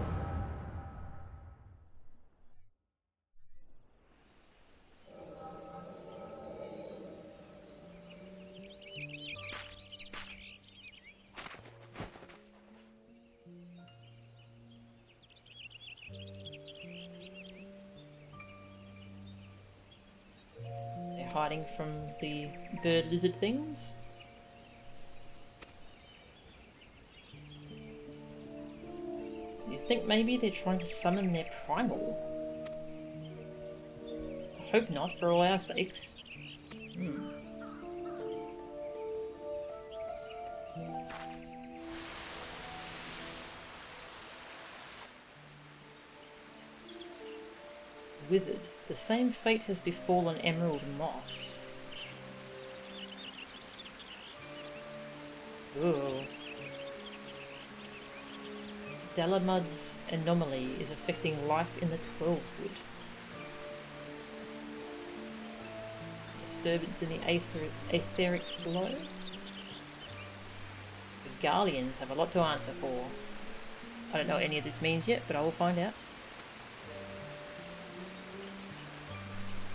They're hiding from the bird lizard things. You think maybe they're trying to summon their primal? I hope not, for all our sakes. Withered. The same fate has befallen Emerald Moss. Ooh. Dalamud's anomaly is affecting life in the Twelveswood. Disturbance in the etheric flow. The Guardians have a lot to answer for. I don't know what any of this means yet, but I will find out.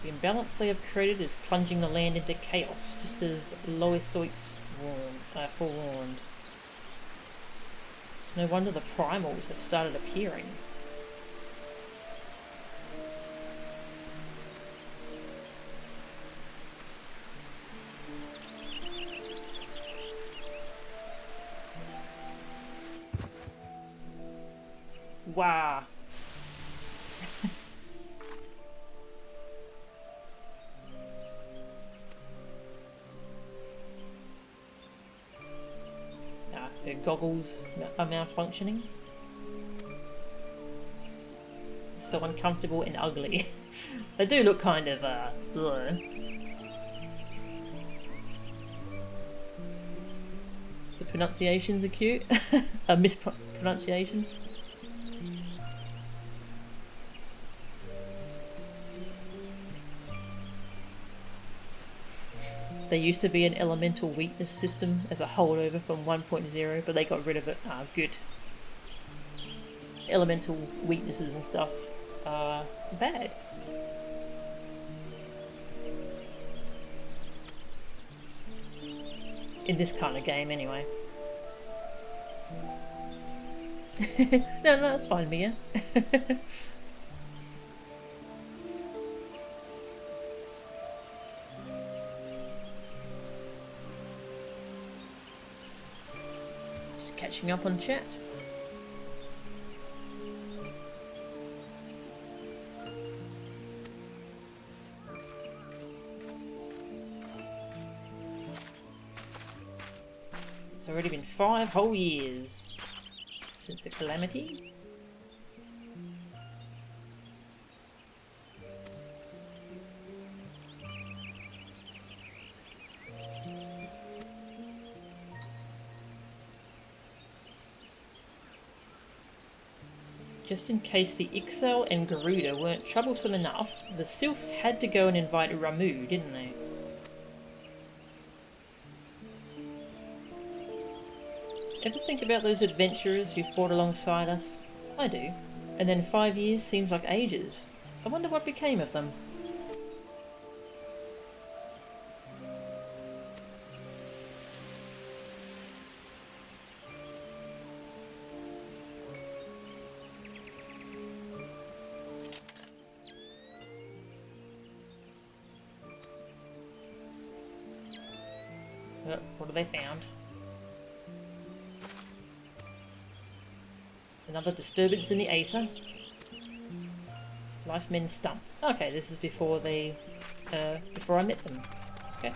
The imbalance they have created is plunging the land into chaos, just as Loisoix forewarned. It's no wonder the primals have started appearing. Wow. Her goggles are malfunctioning. So uncomfortable and ugly. They do look kind of, ugh. The pronunciations are cute. Mispronunciations. There used to be an elemental weakness system as a holdover from 1.0, but they got rid of it. Ah, good. Elemental weaknesses and stuff are bad. In this kind of game, anyway. No, that's fine, Mia. Catching up on chat. It's already been 5 whole years since the calamity. Just in case the Ixel and Garuda weren't troublesome enough, the Sylphs had to go and invite Ramu, didn't they? Ever think about those adventurers who fought alongside us? I do. And then 5 years seems like ages. I wonder what became of them. What have they found? Another disturbance in the aether. Life men stump. Okay, this is before they, before I met them. Okay.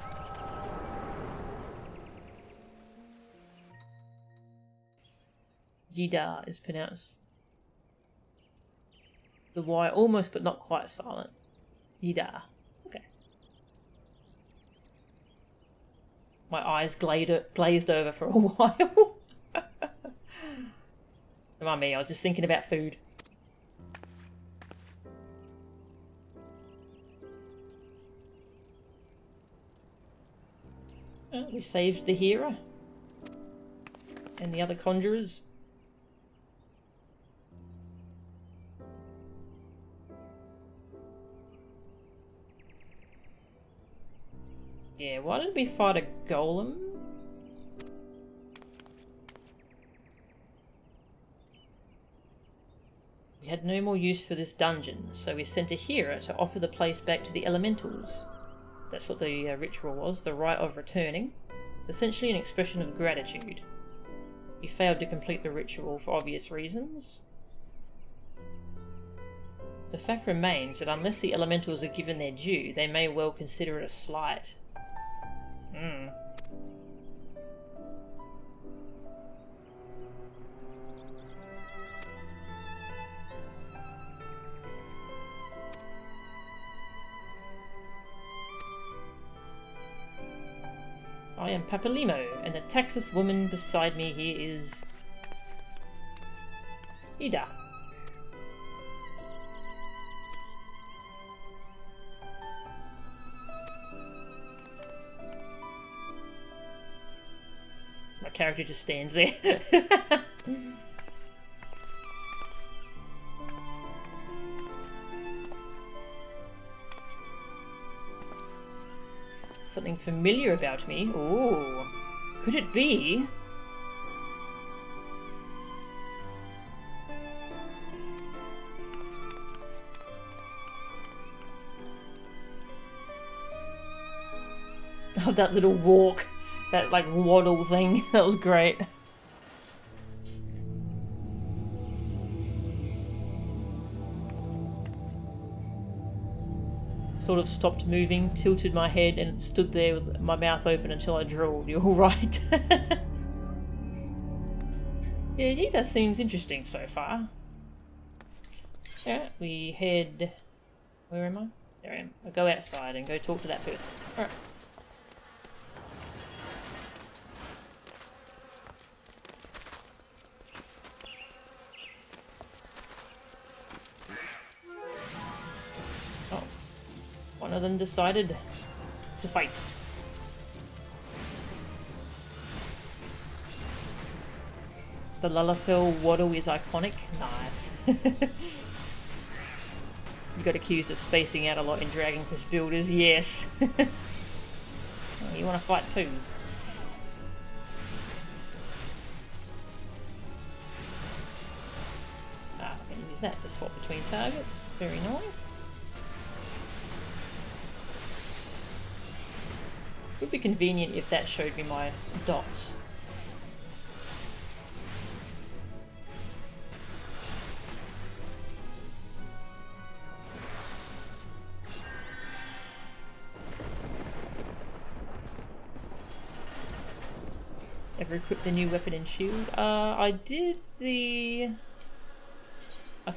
Yida is pronounced. The Y almost but not quite silent. Yida. Okay. My eyes glazed over for a while. Remind me, I was just thinking about food. We saved the healer. And the other conjurers. Yeah, why did we fight a golem? We had no more use for this dungeon, so we sent a healer to offer the place back to the elementals. That's what the ritual was, the rite of returning. Essentially an expression of gratitude. He failed to complete the ritual for obvious reasons. The fact remains that unless the elementals are given their due, they may well consider it a slight. I am Papalimo, and the tactless woman beside me here is... Ida. My character just stands there. Something familiar about me. Ooh. Could it be? Oh, that little walk. That, like, waddle thing. That was great. Sort of stopped moving, tilted my head, and stood there with my mouth open until I drooled. You're alright. Yeah, Gita seems interesting so far. Yeah, we head... Where am I? There I am. I'll go outside and go talk to that person. Alright. One of them decided to fight. The Lullafell waddle is iconic. Nice. You got accused of spacing out a lot in Dragon Quest Builders. Yes. Oh, you want to fight too? Ah, I can use that to swap between targets. Very nice. It would be convenient if that showed me my dots. Ever equipped the new weapon and shield? I did the... I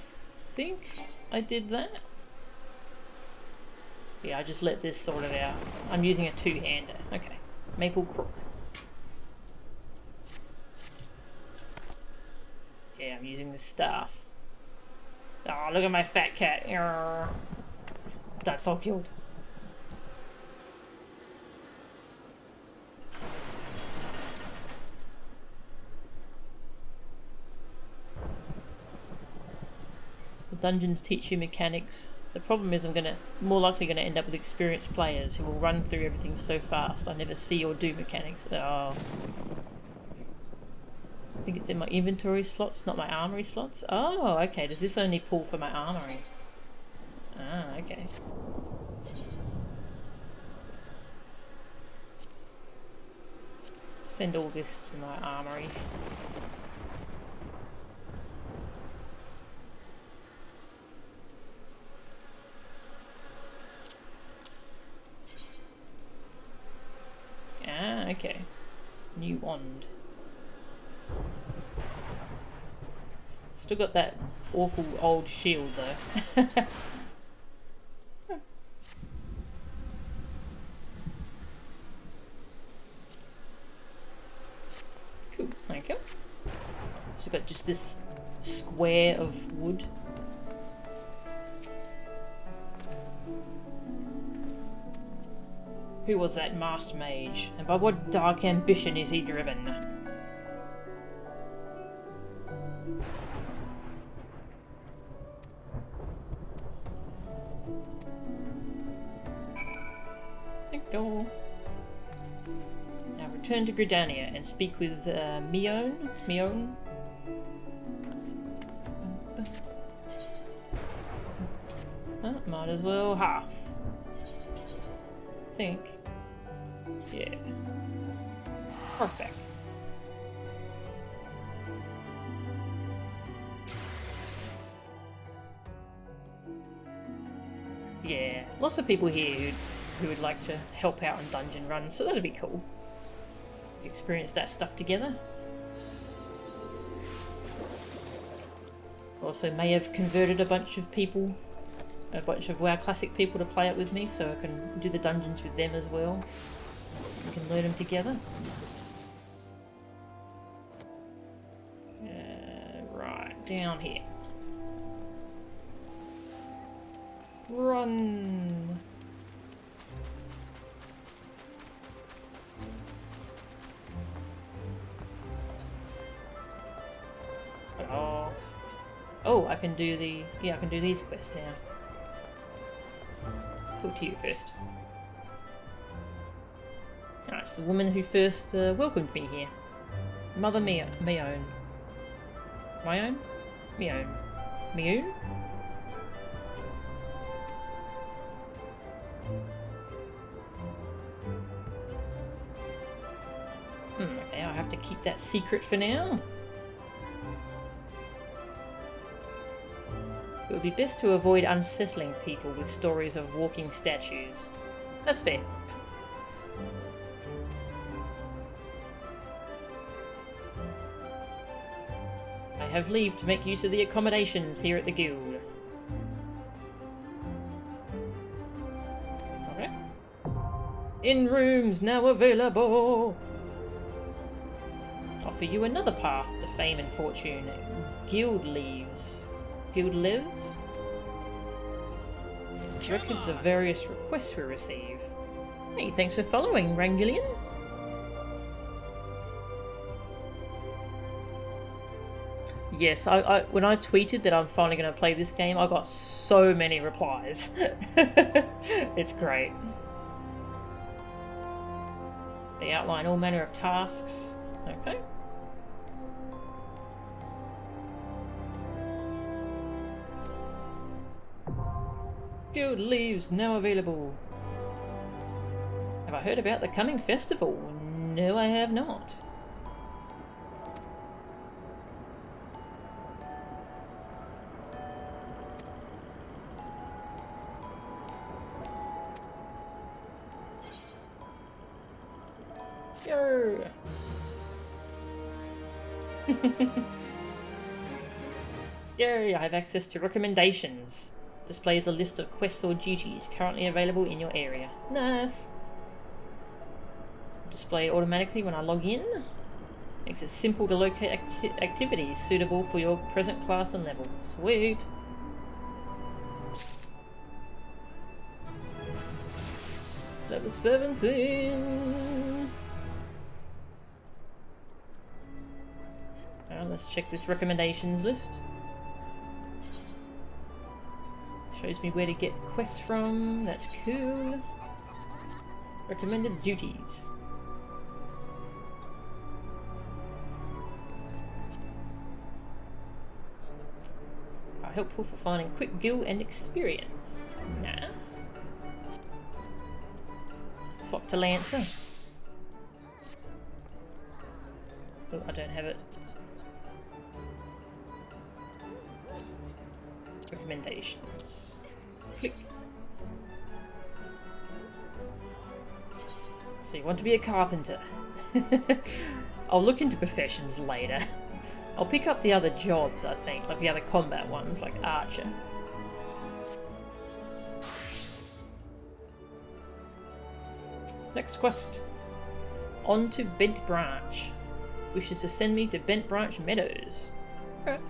think I did that. Yeah, I just let this sort it out. I'm using a two-hander. Okay. Maple crook. Yeah, I'm using the staff. Oh, look at my fat cat. Arrgh. That's all killed. The dungeons teach you mechanics. The problem is I'm more likely gonna end up with experienced players who will run through everything so fast I never see or do mechanics. Oh. I think it's in my inventory slots, not my armory slots. Oh, okay. Does this only pull for my armory? Ah, okay. Send all this to my armory. Ah, okay. New wand. Still got that awful old shield though. Cool, thank you. So got just this square of wood. Who was that masked mage, and by what dark ambition is he driven? Go. Now return to Gridania and speak with Mione. Might as well half. Think. Yeah. Perfect. Yeah, lots of people here who would like to help out on dungeon runs, so that'd be cool. Experience that stuff together. Also may have converted a bunch of people, a bunch of WoW Classic people to play it with me, so I can do the dungeons with them as well. We can learn them together. Right, down here. Run! Oh, I can do the... Yeah, I can do these quests now. Talk to you first. Alright, it's the woman who first welcomed me here. Mother Mione. Mione? Mione. Mione? Okay, I have to keep that secret for now. It would be best to avoid unsettling people with stories of walking statues. That's fair. I have leave to make use of the accommodations here at the guild. Okay. In rooms now available. Offer you another path to fame and fortune. Guild leaves. Guild lives. Records of various requests we receive. Hey, thanks for following, Rangillion. Yes, I when I tweeted that I'm finally going to play this game, I got so many replies. It's great. They outline all manner of tasks. Okay. Guild leaves now available. Have I heard about the coming festival? No, I have not. Yo! Yay, I have access to recommendations. Displays a list of quests or duties currently available in your area. Nice! Display automatically when I log in. Makes it simple to locate activities suitable for your present class and level. Sweet! Level 17! Now let's check this recommendations list. Shows me where to get quests from. That's cool. Recommended duties. Are helpful for finding quick gil and experience. Nice. Swap to Lancer. Oh, I don't have it. Recommendations. Click. So you want to be a carpenter. I'll look into professions later. I'll pick up the other jobs, I think, like the other combat ones, like archer. Next quest. On to Bent Branch. Wishes to send me to Bent Branch Meadows. Alright.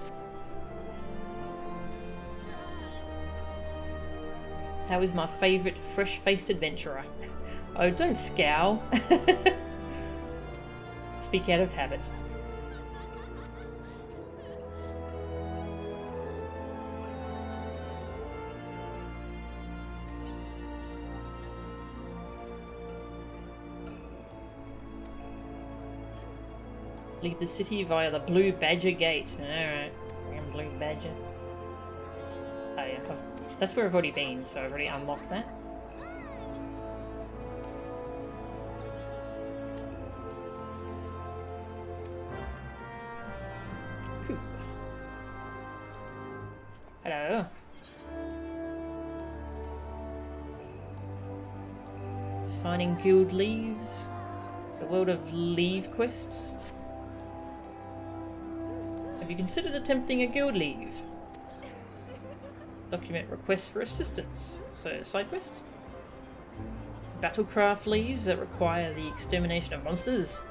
How is my favourite fresh-faced adventurer? Oh, don't scowl. Speak out of habit. Leave the city via the Blue Badger Gate. Alright. Blue Badger. Oh yeah. That's where I've already been, so I've already unlocked that. Cool. Hello. Signing guild leaves. The world of leave quests. Have you considered attempting a guild leave? Document requests for assistance. So, side quests? Battlecraft leaves that require the extermination of monsters.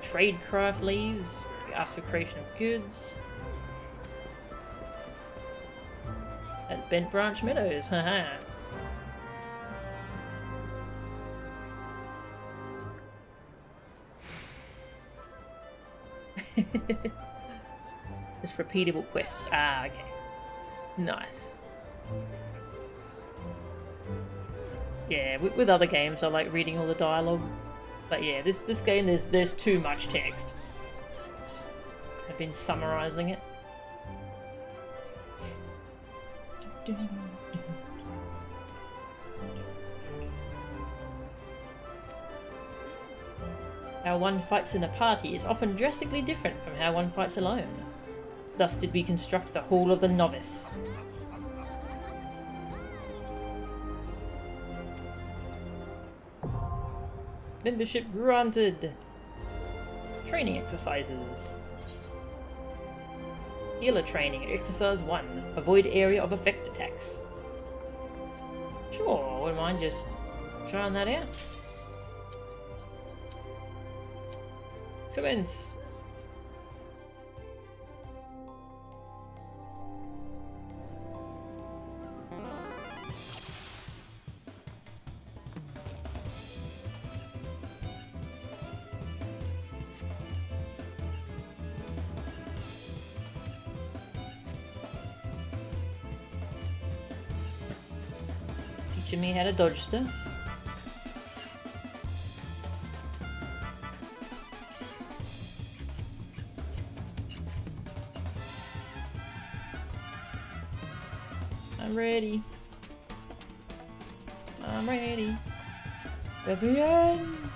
Tradecraft leaves. You ask for creation of goods. At Bent Branch Meadows, haha. Just repeatable quests. Ah, okay. Nice. Yeah, with other games I like reading all the dialogue. But yeah, this game there's too much text. I've been summarizing it. How one fights in a party is often drastically different from how one fights alone. Thus did we construct the Hall of the Novice. Membership granted. Training exercises. Healer training, exercise 1. Avoid area of effect attacks. Sure, wouldn't mind just trying that out. Commence. Teaching me how to dodge stuff. I'm ready. I'm ready. Reborn.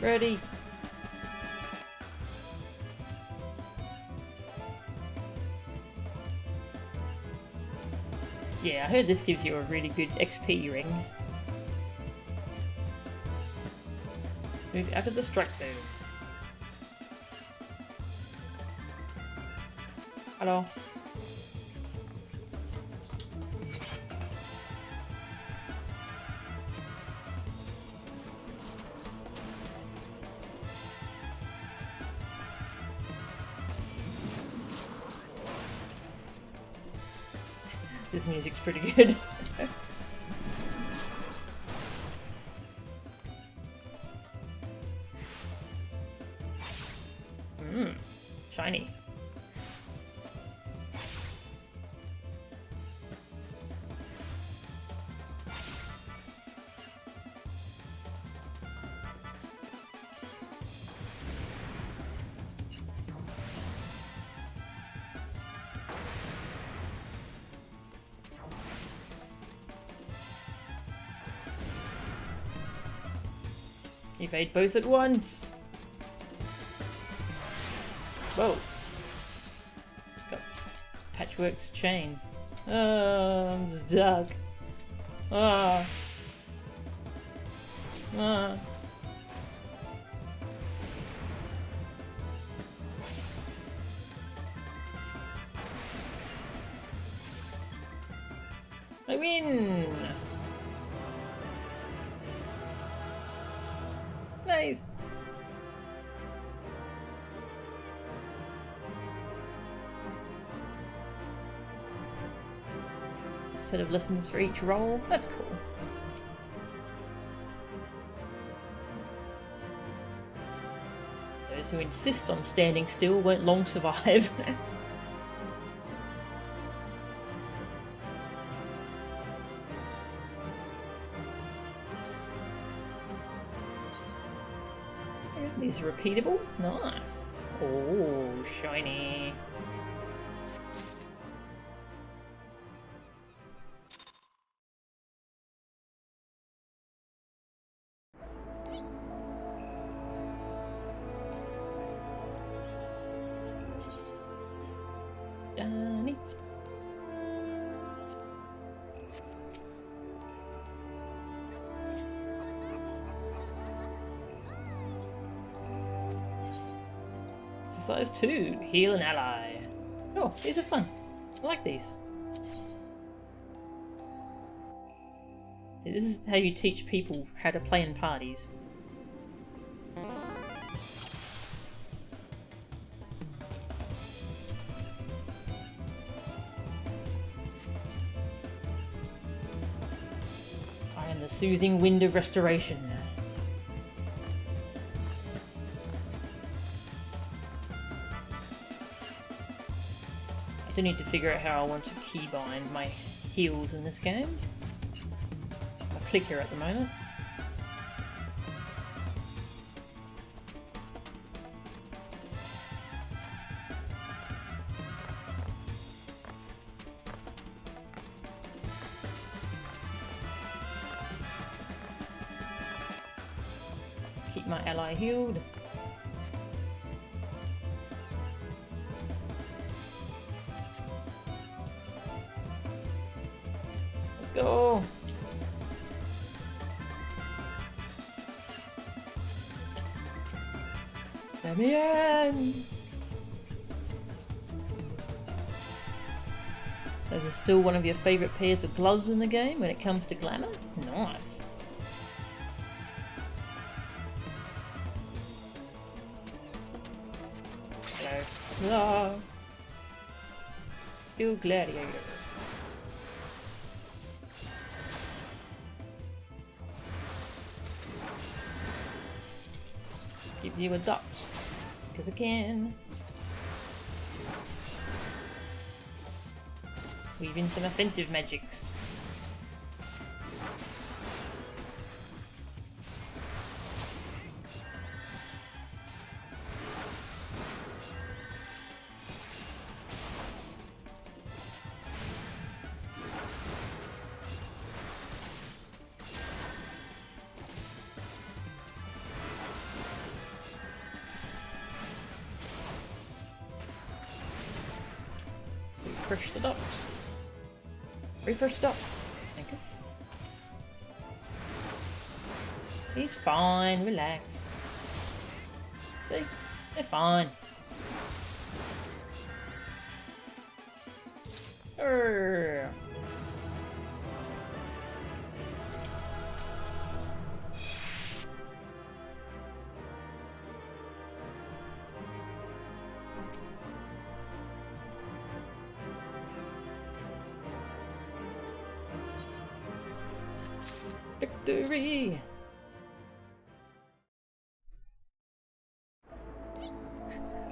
Ready. Yeah, I heard this gives you a really good XP ring. Move out of the strike zone. Hello. This music's pretty good. Shiny. Evade both at once. Whoa. Got Patchwork's chain. I'm stuck. Ah. Ah. I win! Nice! set of lessons for each role. That's cool. Those who insist on standing still won't long survive. These are repeatable. Nice. Oh, shiny. Shiny. Exercise 2. Heal an ally. Oh, these are fun. I like these. This is how you teach people how to play in parties. I am the soothing wind of restoration. I do need to figure out how I want to keybind my heals in this game. A clicker at the moment. Keep my ally healed. Go! Let me in! Those are still one of your favourite pairs of gloves in the game when it comes to glamour? Nice! Hello. Ah. Still gladiator. Give you a dot, because I can. Weave in some offensive magics. Refresh the dot. Refresh the dot. Thank you. He's fine, relax. See? They're fine. Urgh. Victory!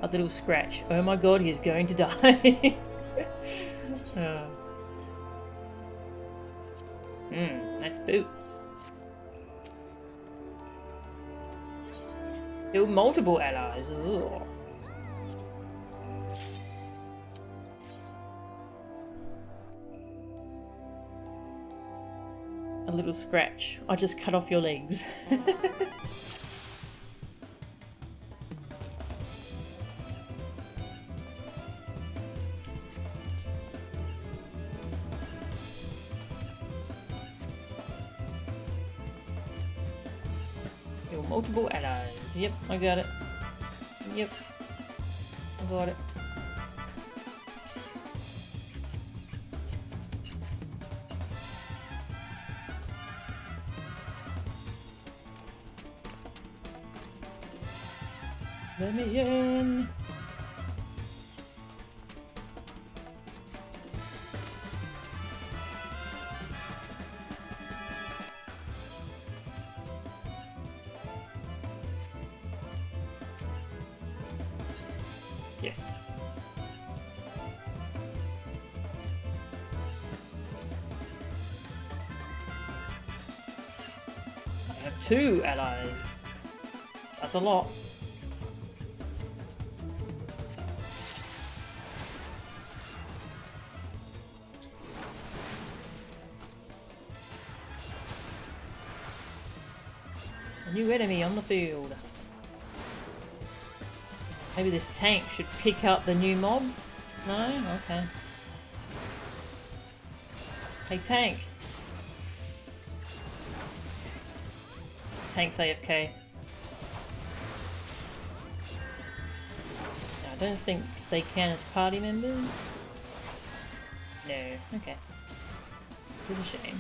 A little scratch. Oh my god, he is going to die. That's boots. Kill multiple allies. Ugh. A little scratch. I just cut off your legs. Kill multiple allies. Yep, I got it. Yep, I got it. Let me in. Yes. I have 2 allies. That's a lot. A new enemy on the field. Maybe this tank should pick up the new mob? No? Okay. Hey, tank. Tank's AFK. I don't think they can as party members. No. Okay. It's a shame.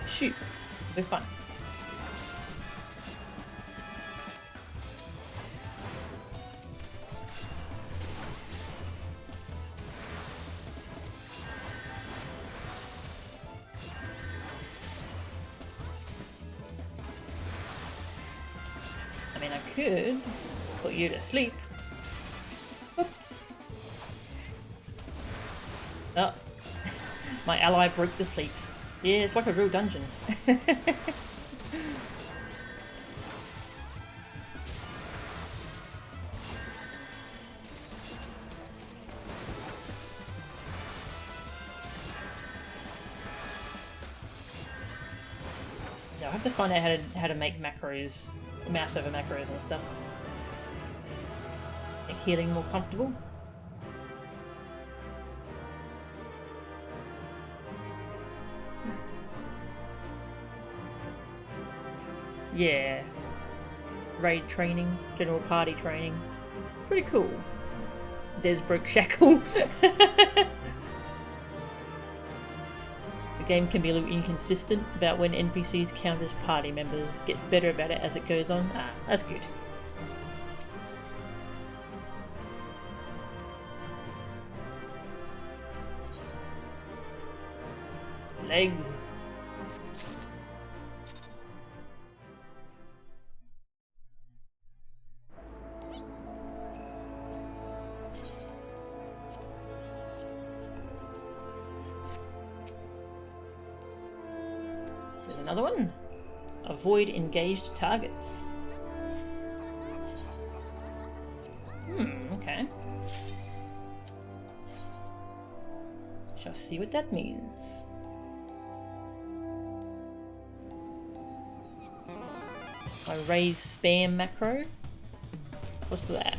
Shoot. We're fine. I mean, I could put you to sleep. Oop. Oh. My ally broke the sleep. Yeah, it's like a real dungeon. Yeah, I have to find out how to make macros, mouse over macros and stuff. Make healing more comfortable. Yeah. Raid training, general party training. Pretty cool. Des broke Shackle. The game can be a little inconsistent about when NPCs count as party members. Gets better about it as it goes on. Ah, that's good. Legs. Another one. Avoid engaged targets. Okay. Shall see what that means. I raise spam macro. What's that?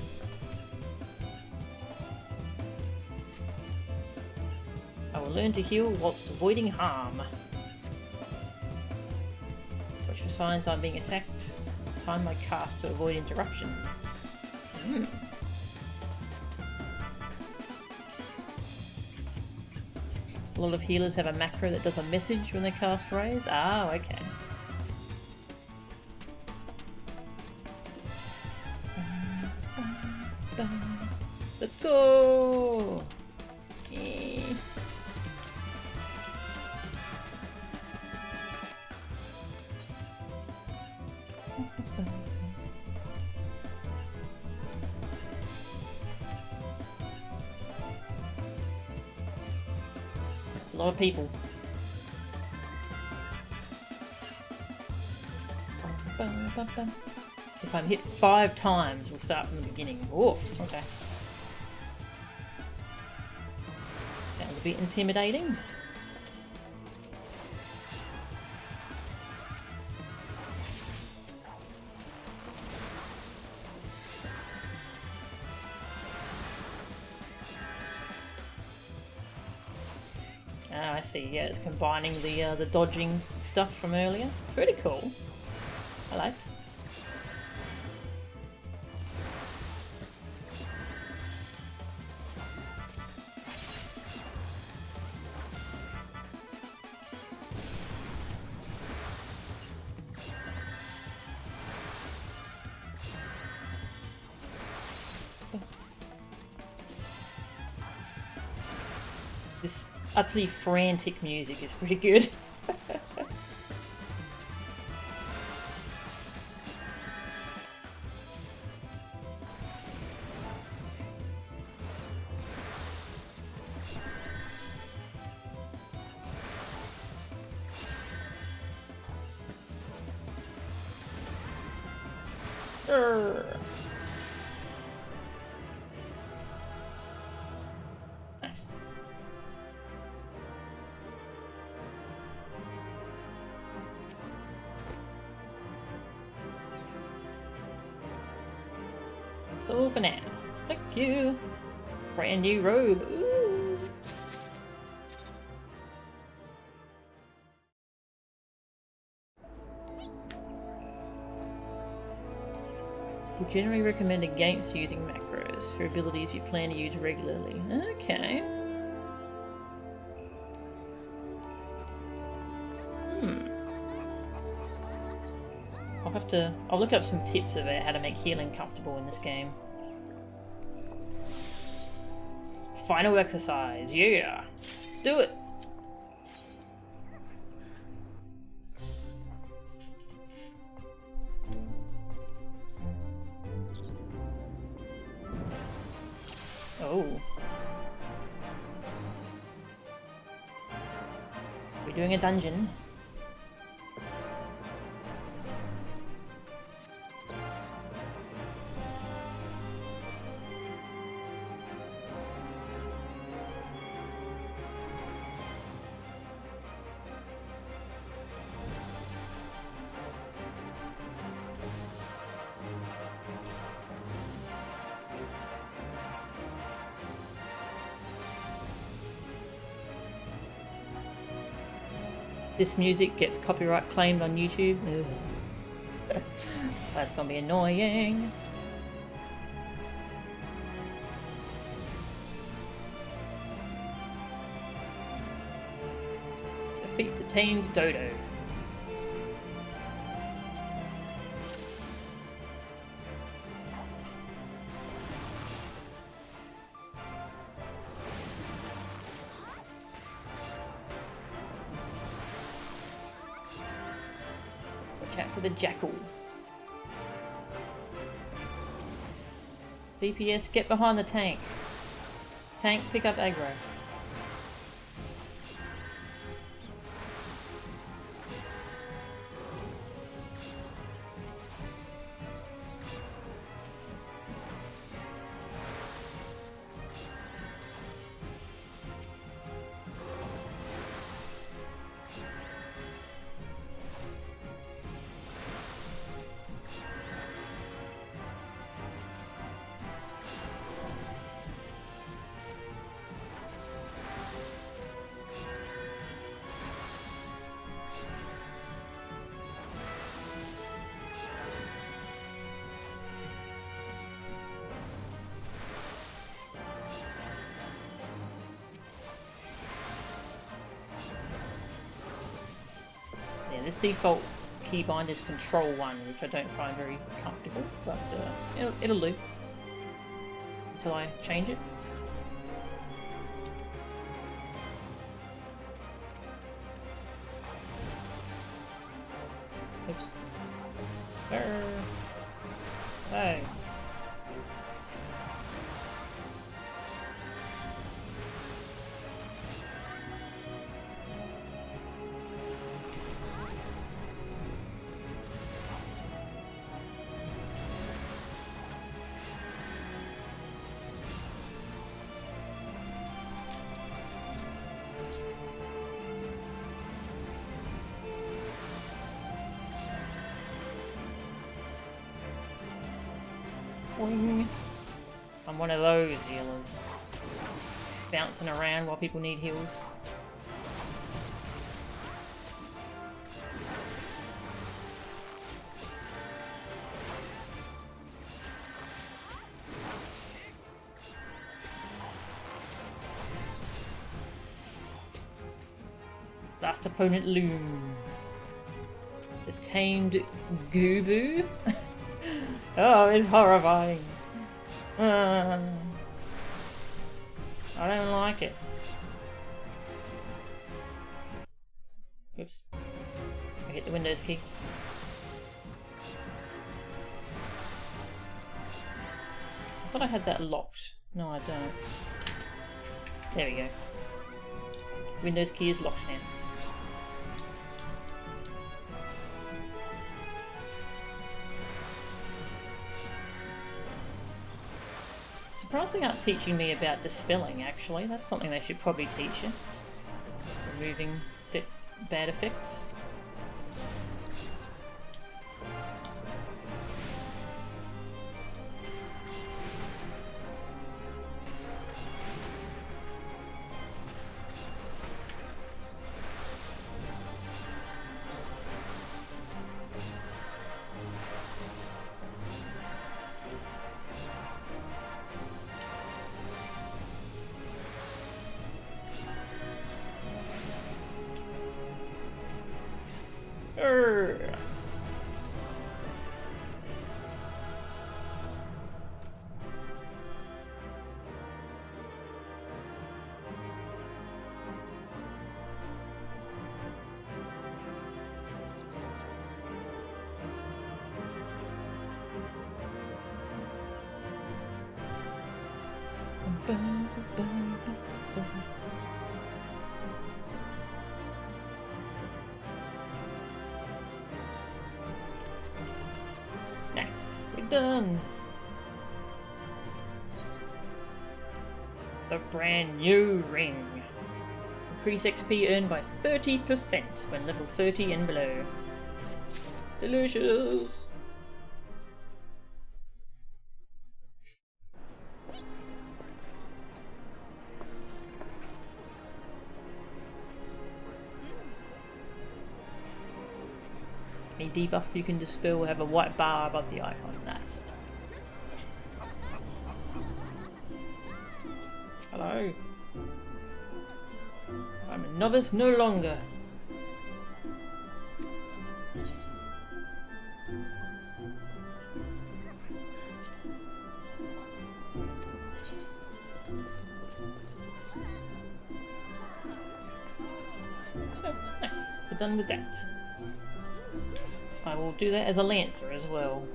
I will learn to heal whilst avoiding harm. Watch for signs I'm being attacked. Time my cast to avoid interruption. A lot of healers have a macro that does a message when they cast raise. Ah, okay. Let's go! Yeah. That's a lot of people. If I'm hit 5 times, we'll start from the beginning. Oof, okay. Sounds a bit intimidating. Ah, I see. Yeah, it's combining the dodging stuff from earlier. Pretty cool. I like. This utterly frantic music is pretty good. Nice. That's all for now. Thank you. Brand new robe. Ooh. We generally recommend against using macros for abilities you plan to use regularly. Okay. I'll look up some tips about how to make healing comfortable in this game. Final exercise, yeah! Do it! Oh. We're doing a dungeon. This music gets copyright claimed on YouTube. Ugh. That's gonna be annoying. Defeat the tamed dodo. For the jackal. BPS, get behind the tank. Tank, pick up aggro. This default keybind is Control 1, which I don't find very comfortable, but it'll do until I change it. Oops. Hey. I'm one of those healers. Bouncing around while people need heals. Last opponent looms. The tamed Goobu. Oh, it's horrifying. I don't like it. Oops. I hit the Windows key. I thought I had that locked. No, I don't. There we go. Windows key is locked now. Surprised they aren't teaching me about dispelling, actually. That's something they should probably teach you. Removing bad effects. Nice, we're done. The brand new ring. Increase XP earned by 30% when level 30 and below. Delicious. Any debuff you can dispel will have a white bar above the icon. Nice. Hello. I'm a novice no longer. Oh, nice. We're done with that. I will do that as a Lancer as well.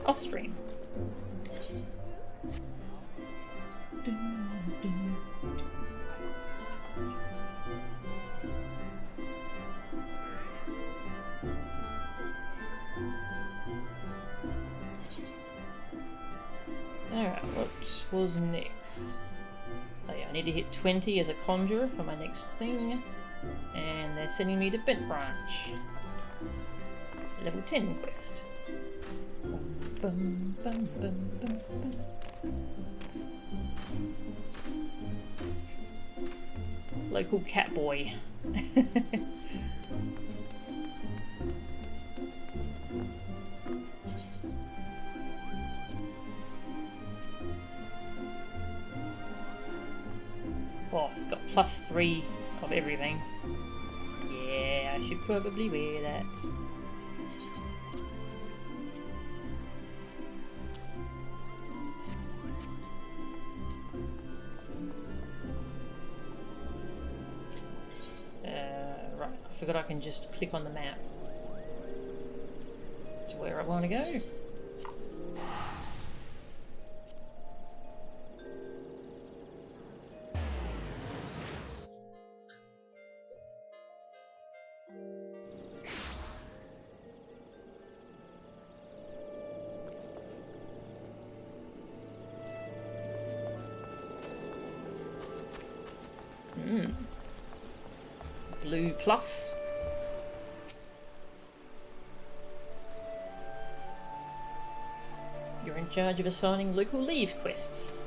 Off stream. Alright, what was next? Oh yeah, I need to hit 20 as a Conjuror for my next thing. And they're sending me to Bent Branch. Level 10 quest. Bum, bum, bum, bum, bum. Local cat boy. Oh, it's got +3 of everything. Yeah, I should probably wear that. Right, I forgot I can just click on the map to where I want to go. Blue plus. You're in charge of assigning local leave quests.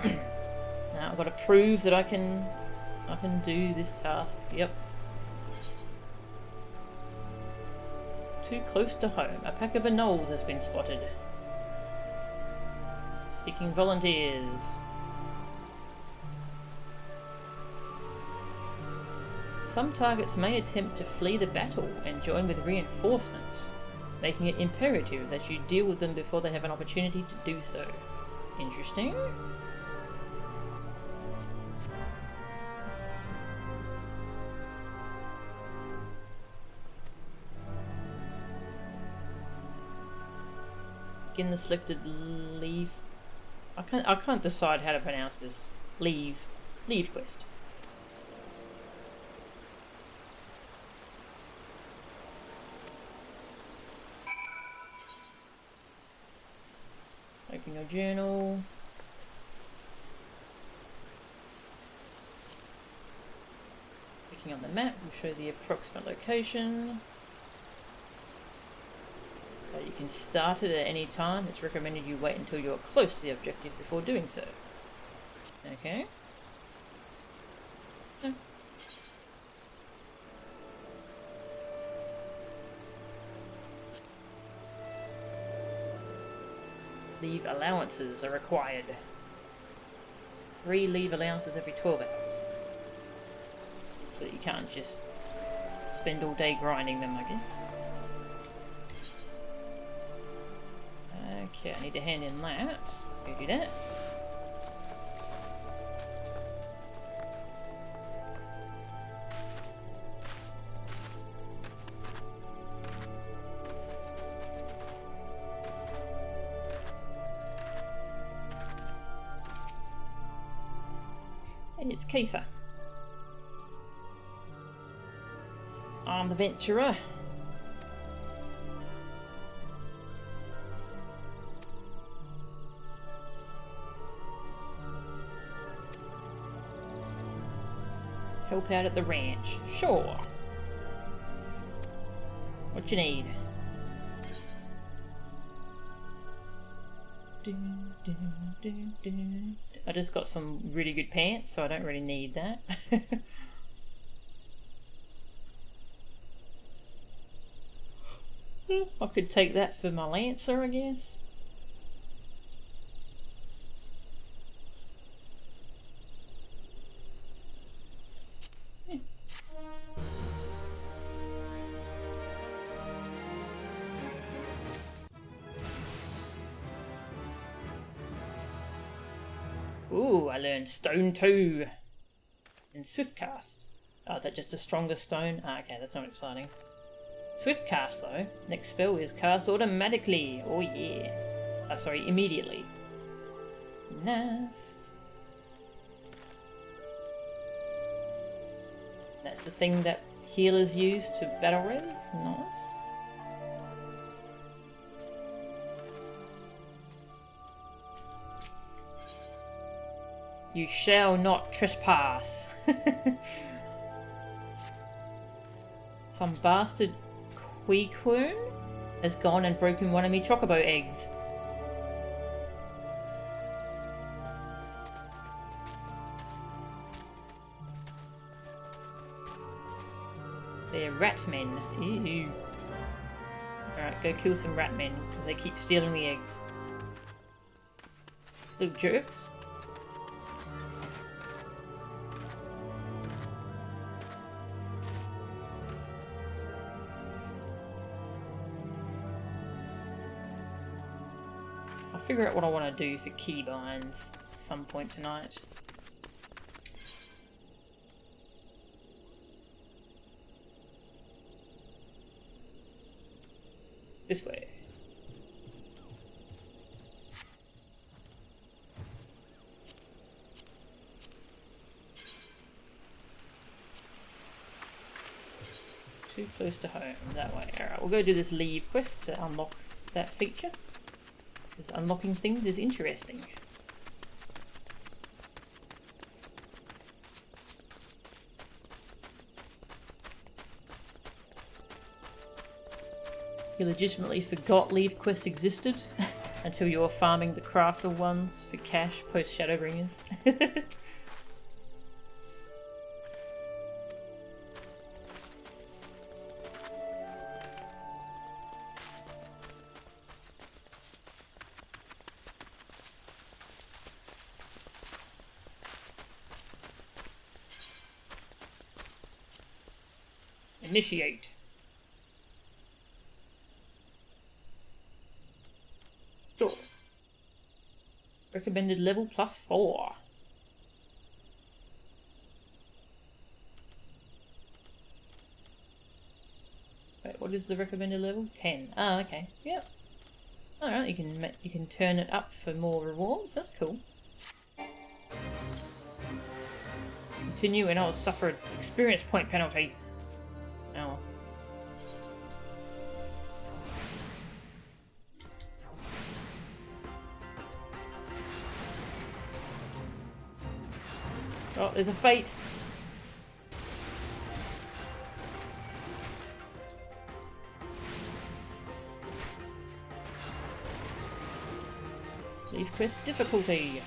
Now I've got to prove that I can do this task. Yep. Too close to home. A pack of anoles has been spotted. Seeking volunteers. Some targets may attempt to flee the battle and join with reinforcements, making it imperative that you deal with them before they have an opportunity to do so. Interesting. Begin the selected leave. I can't decide how to pronounce this. Leave quest. Open your journal. Clicking on the map will show the approximate location. You can start it at any time. It's recommended you wait until you're close to the objective before doing so. Okay. Leave allowances are required. 3 leave allowances every 12 hours. So you can't just spend all day grinding them, I guess. Okay, I need to hand in that. Let's go do that. Hey, it's Keitha. I'm the Venturer. Help out at the ranch. Sure. What you need? I just got some really good pants, so I don't really need that. I could take that for my lancer, I guess. Ooh, I learned Stone 2 and Swift Cast. Oh, that's just a stronger stone? Ah, okay, that's not exciting. Swift Cast though. Next spell is cast automatically. Oh yeah. Sorry, immediately. Nice. That's the thing that healers use to battle res. Nice. You shall not trespass. Some bastard Queequern has gone and broken one of me chocobo eggs. They're ratmen. Ew. Alright, go kill some ratmen, because they keep stealing the eggs. Little jerks. I'll figure out what I want to do for keybinds at some point tonight. This way. Too close to home, that way. Alright, we'll go do this leave quest to unlock that feature. Because unlocking things is interesting. You legitimately forgot leave quests existed until you were farming the crafter ones for cash post Shadowbringers. Initiate. Sure. Recommended level +4. Wait, what is the recommended level? 10. Ah, okay. Yep. Alright, you can turn it up for more rewards. That's cool. Continue and I'll suffer an experience point penalty. Oh. Oh, there's a fate. Leave quest difficulty.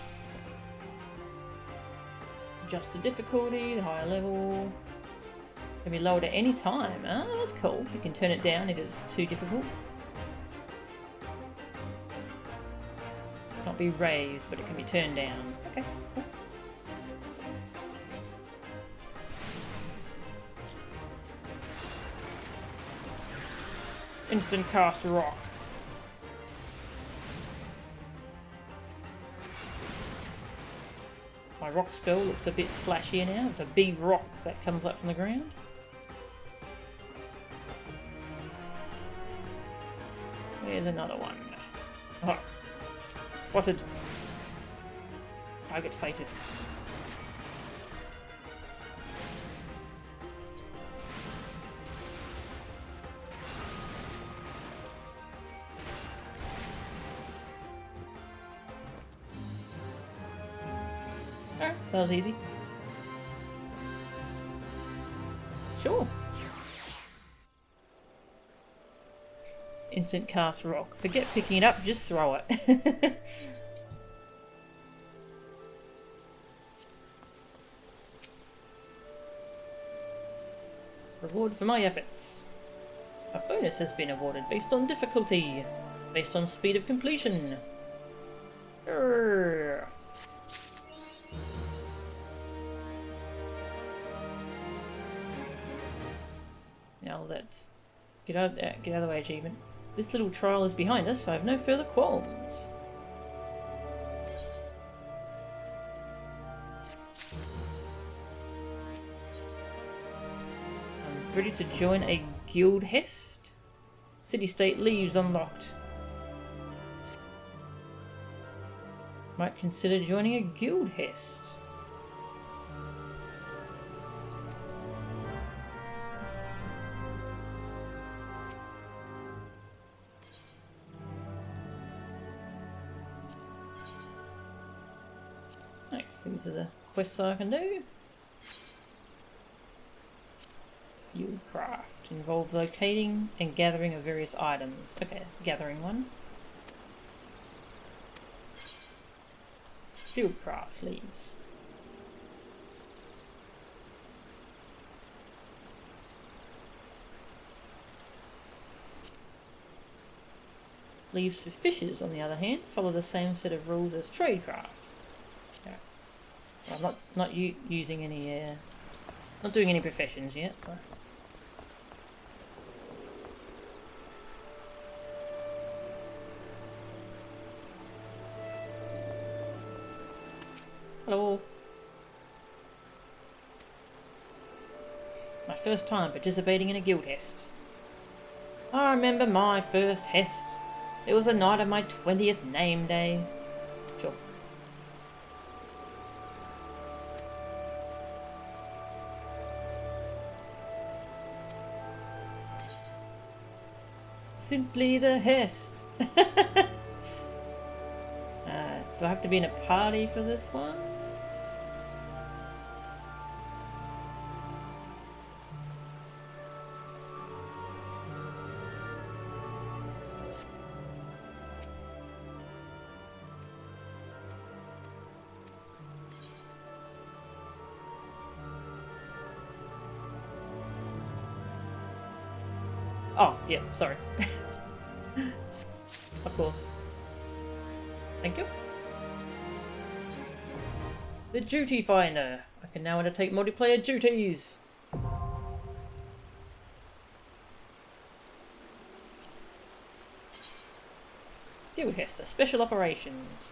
Adjust the difficulty, the higher level. Can be lowered at any time. Ah, that's cool. You can turn it down if it's too difficult. Not be raised, but it can be turned down. Okay, cool. Instant cast rock. My rock spell looks a bit flashier now. It's a big rock that comes up from the ground. There's another one. Oh, spotted. Target sighted. Oh, that was easy. Sure. Instant cast rock. Forget picking it up, just throw it. Reward for my efforts. A bonus has been awarded based on difficulty, based on speed of completion. Urgh. Now that get out of the way achievement. This little trial is behind us, so I have no further qualms. I'm ready to join a guild hest. City-state leaves unlocked. Might consider joining a guild hest. Nice, these are the quests I can do. Fuel craft involves locating and gathering of various items. Okay, gathering one. Field craft leaves. Leaves for fishes, on the other hand, follow the same set of rules as tradecraft. Yeah. Well, I'm not using any, not doing any professions yet, so. Hello. My first time participating in a guild hest. I remember my first hest. It was the night of my 20th name day. Sure. Simply the hest. Do I have to be in a party for this one? Oh, yeah, sorry. Of course. Thank you. The duty finder. I can now undertake multiplayer duties. Guild Hester, special operations.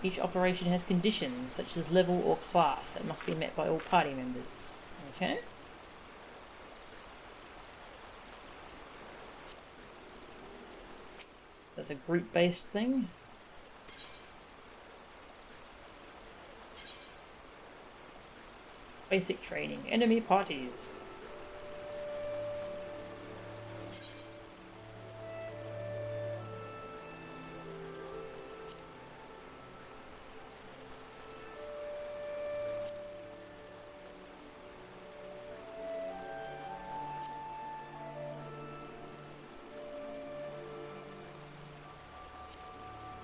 Each operation has conditions such as level or class that must be met by all party members. Okay. That's a group-based thing. Basic training. Enemy parties.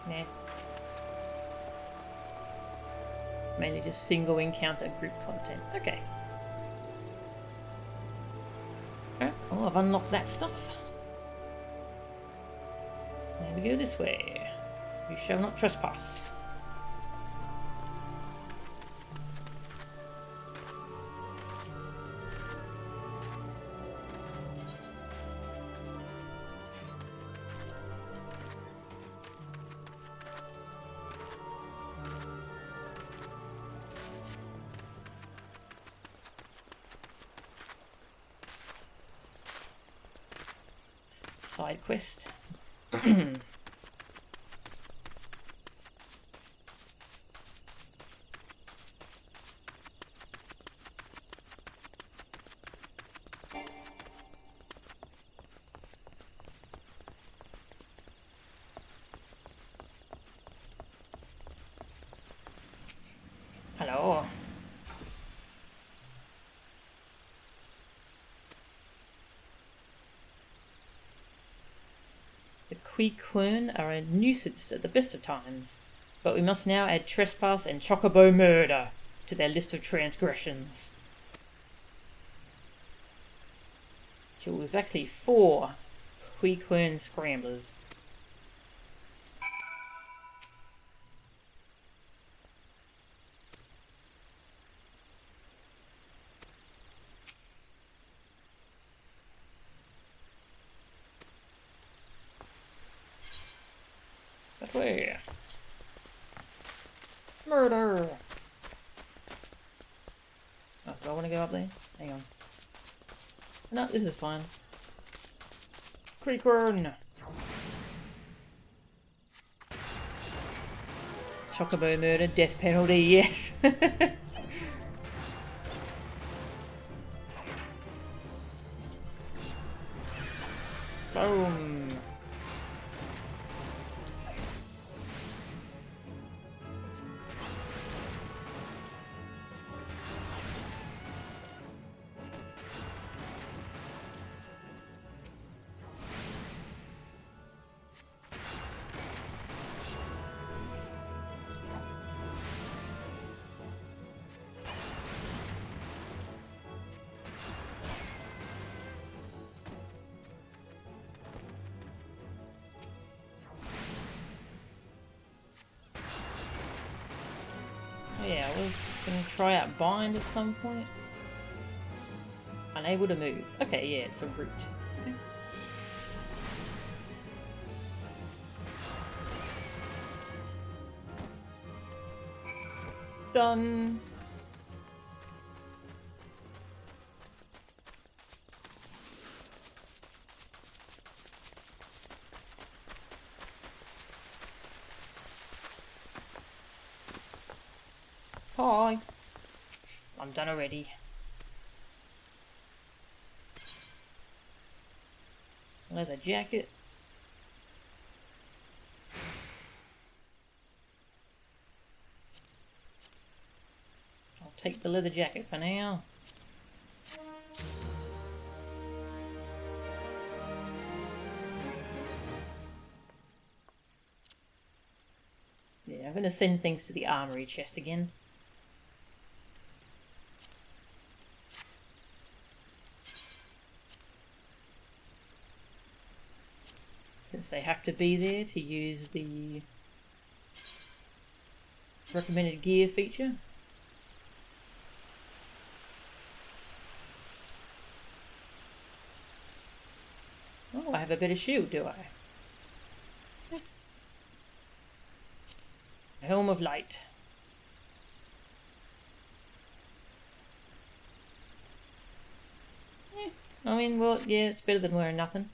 Nah. Mainly just single encounter group content. Okay. Alright, well I've unlocked that stuff. Now we go this way. You shall not trespass. Side quest. Hello. The Queequern are a nuisance at the best of times, but we must now add trespass and chocobo murder to their list of transgressions. Kill exactly 4 Queequern scramblers. That way. Murder! Oh, do I want to go up there? Hang on. No, this is fine. Queequern! Chocobo murder, death penalty, yes! Boom! Oh yeah, I was going to try out bind at some point. Unable to move. Okay, yeah, it's a root. Okay. Done. Hi. I'm done already. Leather jacket. I'll take the leather jacket for now. Yeah, I'm going to send things to the armory chest again. Since they have to be there to use the recommended gear feature. Oh, I have a better shield, do I? Yes. Helm of Light. I mean, well, yeah, it's better than wearing nothing.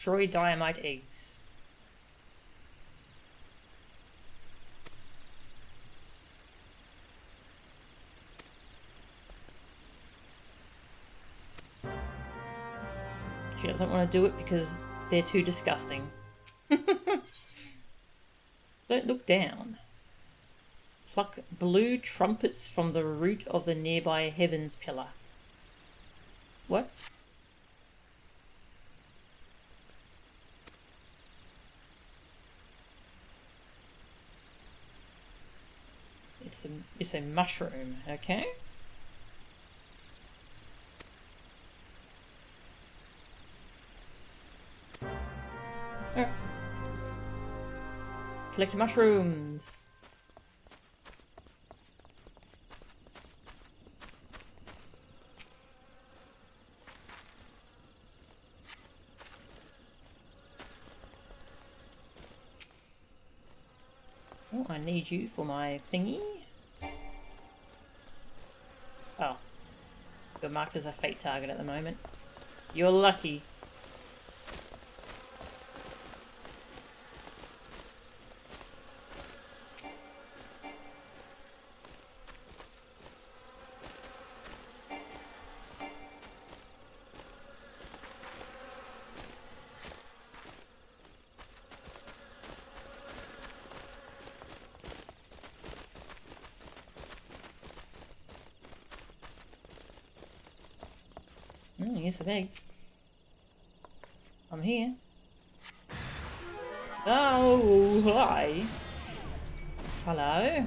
destroy dynamite eggs. She doesn't want to do it because they're too disgusting. Don't look down. Pluck blue trumpets from the root of the nearby heavens pillar. What? It's a mushroom, okay? Oh. Collect mushrooms. Oh, I need you for my thingy. Oh. You're marked as a fate target at the moment. You're lucky. Oh, here's some eggs. I'm here. Oh, hi. Hello.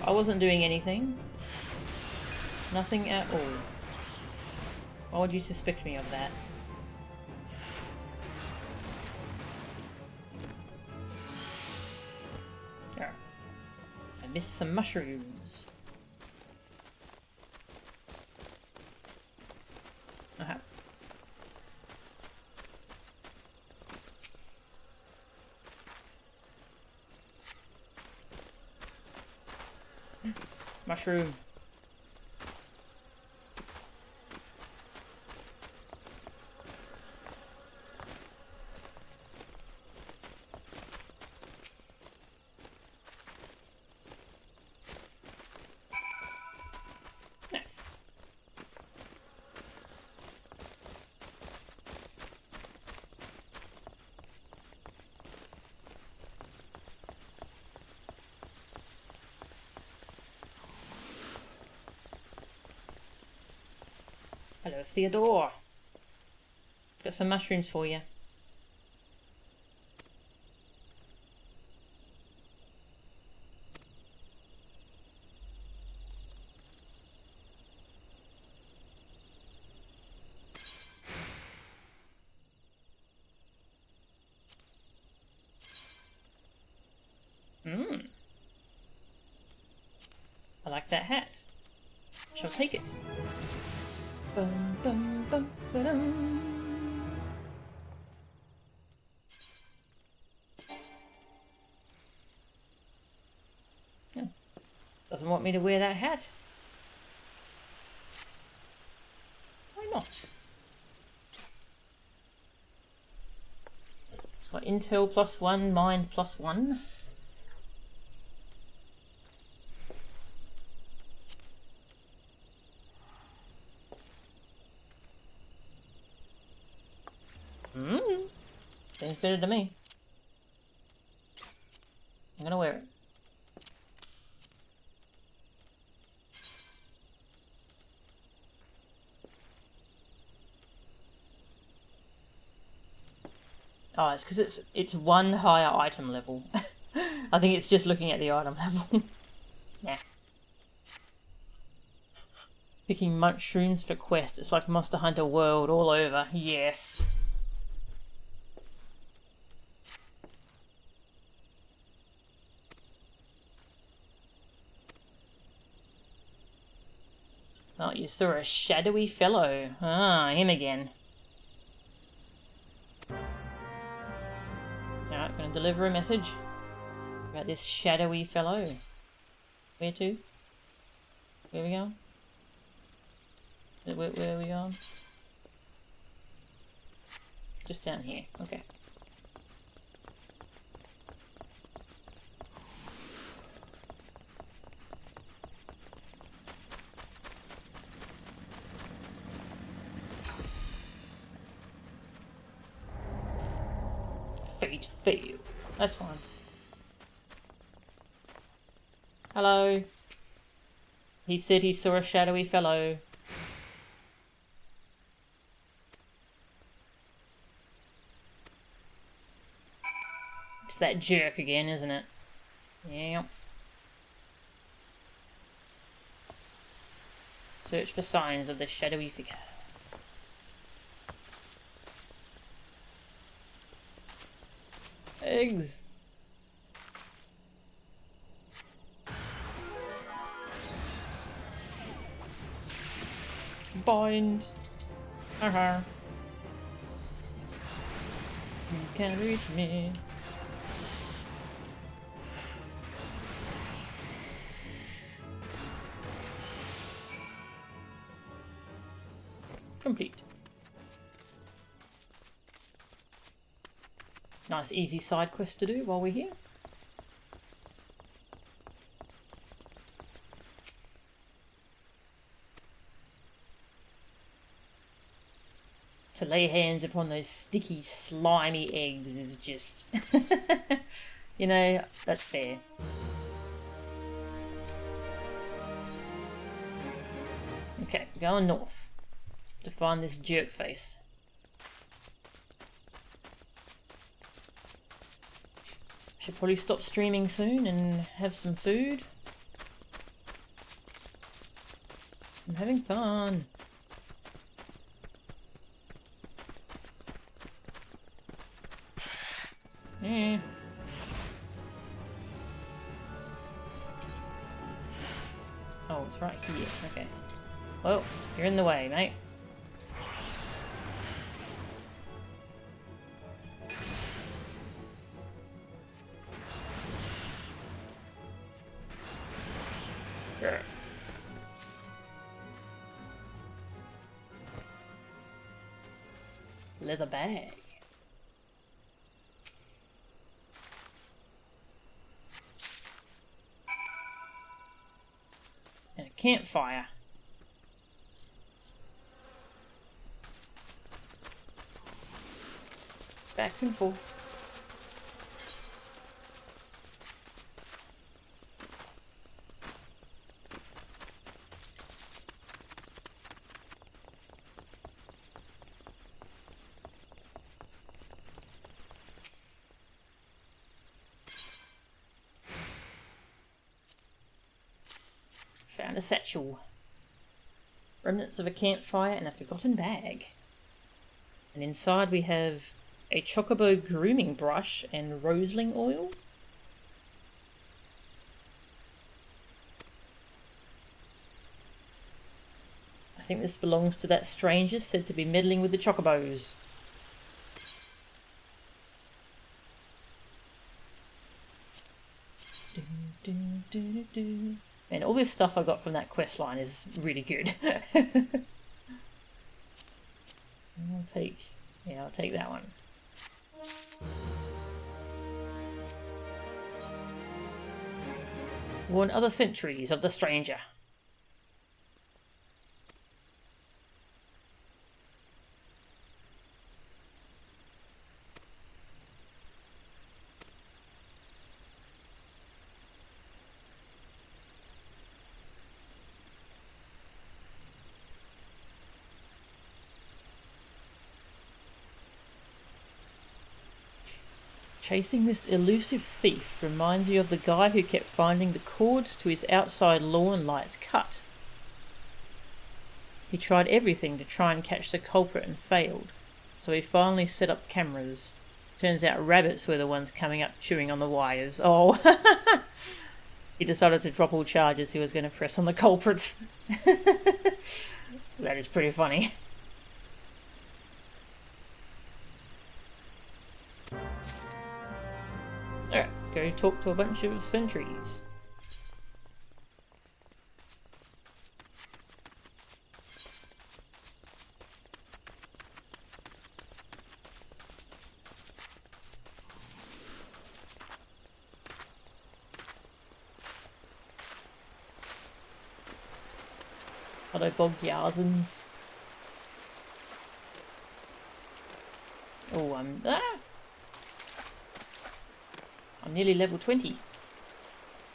I wasn't doing anything. Nothing at all. Why would you suspect me of that? There. I missed some mushrooms. Aha. Mushroom. Nice. Hello, Theodore. Got some mushrooms for you. I like that hat. Shall take it. Bum, bum, bum, ba-dum. Yeah. Doesn't want me to wear that hat. Why not? Got intel +1, mind +1. Seems better to me. I'm gonna wear it. Oh, it's because it's one higher item level. I think it's just looking at the item level. Yeah. Picking mushrooms for quest. It's like Monster Hunter World all over. Yes. Oh, you saw a shadowy fellow. Ah, him again. Alright, gonna deliver a message about this shadowy fellow. Where to? Where we going? Where are we going? Just down here. Okay. Fate fail. That's fine. Hello. He said he saw a shadowy fellow. It's that jerk again, isn't it? Yeah. Search for signs of the shadowy figure. Eggs. Bind. Haha. You can't reach me. Complete. Nice easy side quest to do while we're here. To lay hands upon those sticky, slimy eggs is just... you know, that's fair. Okay, we're going north to find this jerk face. Should probably stop streaming soon and have some food. I'm having fun. Yeah. Oh, it's right here. Okay. Well, you're in the way, mate. Yeah. Leather bag. And a campfire. Back and forth. Found a satchel. Remnants of a campfire and a forgotten bag. And inside we have a chocobo grooming brush and roseling oil. I think this belongs to that stranger said to be meddling with the chocobos. And all this stuff I got from that quest line is really good. I'll take that one. Warn other sentries of the stranger. Chasing this elusive thief reminds you of the guy who kept finding the cords to his outside lawn lights cut. He tried everything to try and catch the culprit and failed, so he finally set up cameras. Turns out rabbits were the ones coming up chewing on the wires. Oh, he decided to drop all charges he was going to press on the culprits. That is pretty funny. Alright, go talk to a bunch of sentries. Hello, bog yarzens. Oh, I'm nearly level 20.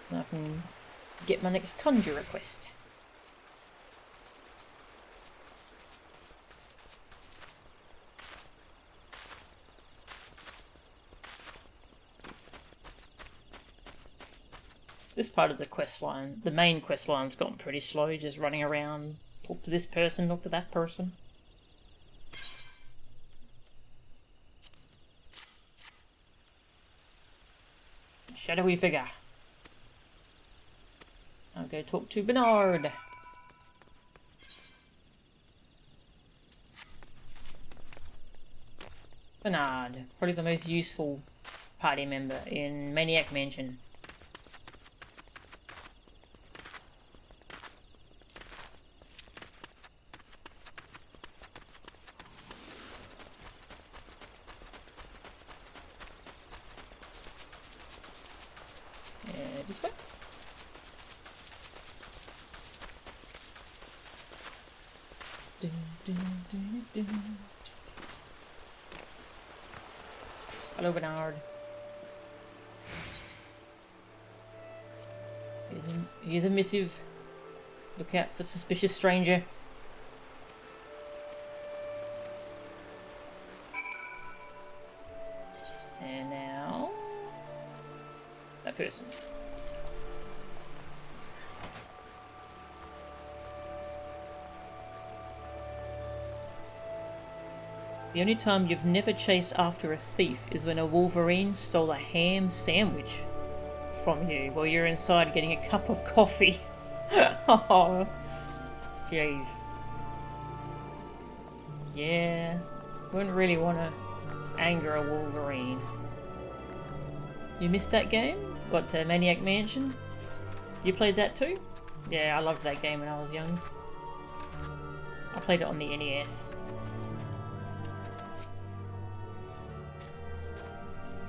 And I can get my next Conjuror quest. This part of the quest line, the main quest line's gotten pretty slow, just running around, talk to this person, talk to that person. Shadowy figure. I'll go talk to Bernard. Bernard, probably the most useful party member in Maniac Mansion. This way. Hello, Bernard. Here's a missive. Look out for suspicious stranger. And now that person. The only time you've never chased after a thief is when a Wolverine stole a ham sandwich from you while you're inside getting a cup of coffee. Oh, jeez. Yeah, wouldn't really want to anger a Wolverine. You missed that game? What, Maniac Mansion? You played that too? Yeah, I loved that game when I was young. I played it on the NES.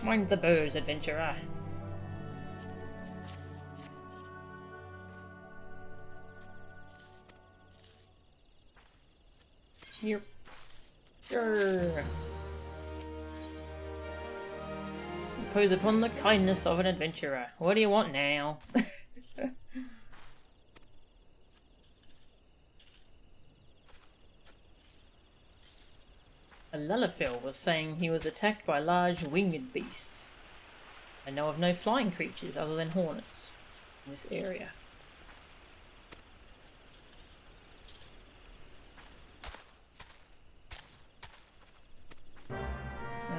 Mind the birds, adventurer. Here. Grr. Impose upon the kindness of an adventurer. What do you want now? A Lullafell was saying he was attacked by large winged beasts. I know of no flying creatures other than hornets in this area.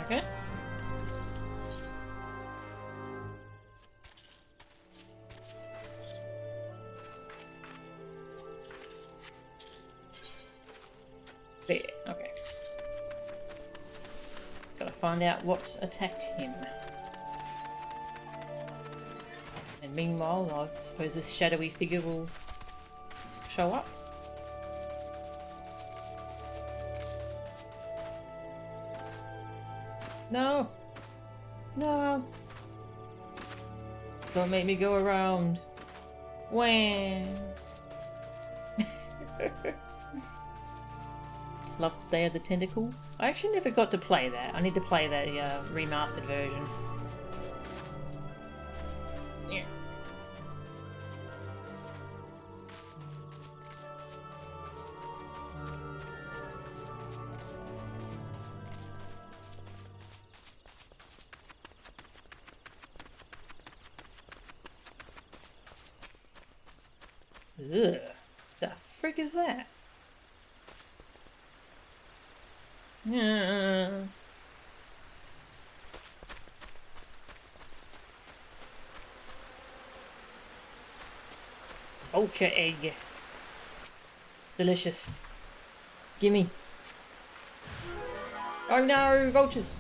Okay. There, okay. Gotta find out what attacked him. And meanwhile, I suppose this shadowy figure will show up. No! No! Don't make me go around. Wham! Love Day of the Tentacle. I actually never got to play that. I need to play that remastered version. Yeah. Ugh. The frick is that? Yeah. Vulture egg. Delicious. Gimme. Oh no, vultures.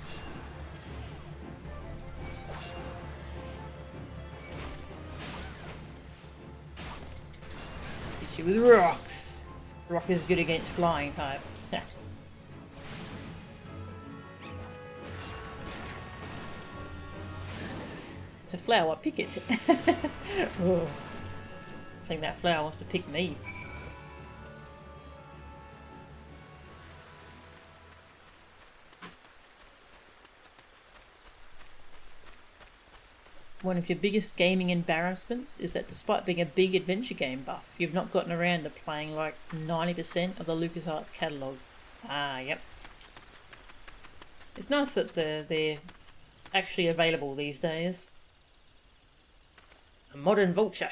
Hit you with rocks. Rock is good against flying type. It's a flower, pick it. Oh. I think that flower wants to pick me. One of your biggest gaming embarrassments is that despite being a big adventure game buff, you've not gotten around to playing like 90% of the LucasArts catalogue. Ah, yep. It's nice that they're actually available these days. A modern vulture.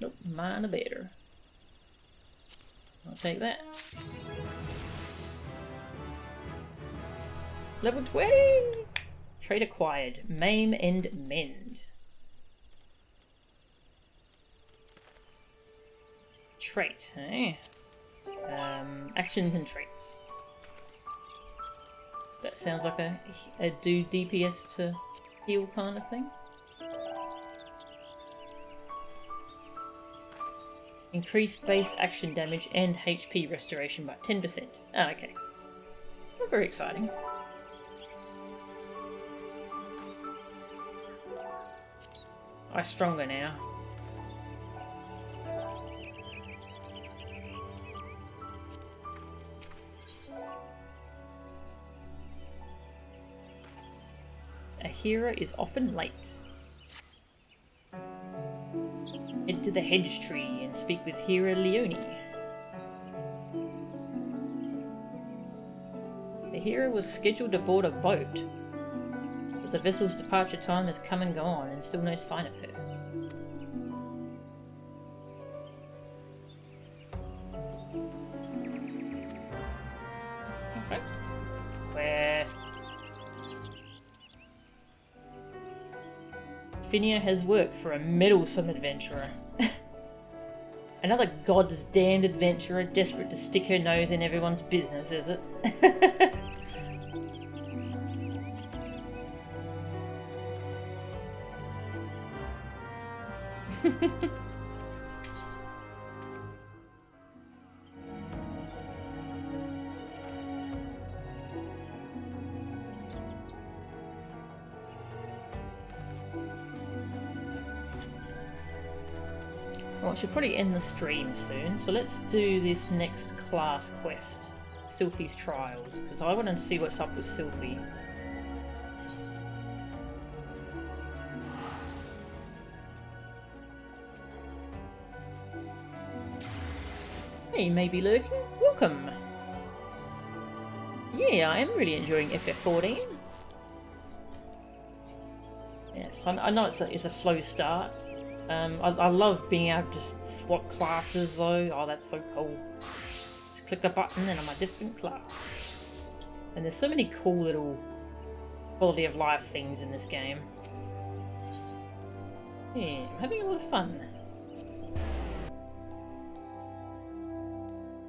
Nope, mine are better. I'll take that. Level 20! Trait acquired. Maim and mend. Trait, eh? Actions and traits. That sounds like a do DPS to heal kind of thing. Increase base action damage and HP restoration by 10%. Ah, okay. Not very exciting. I'm stronger now. A hero is often late. Head to the hedge tree and speak with Hera Leone. The hero was scheduled to board a boat, but the vessel's departure time has come and gone and still no sign of her. Okay. Quest. Finia has work for a meddlesome adventurer. Another god's damned adventurer desperate to stick her nose in everyone's business, is it? Well, I should probably end the stream soon, so let's do this next class quest, Sylphie's Trials, because I want to see what's up with Sylphie. Hey, maybe lurking. Welcome. Yeah, I am really enjoying FF14. Yes, I know it's a slow start. I love being able to just swap classes though. Oh, that's so cool. Just click a button and I'm a different class. And there's so many cool little quality of life things in this game. Yeah, I'm having a lot of fun.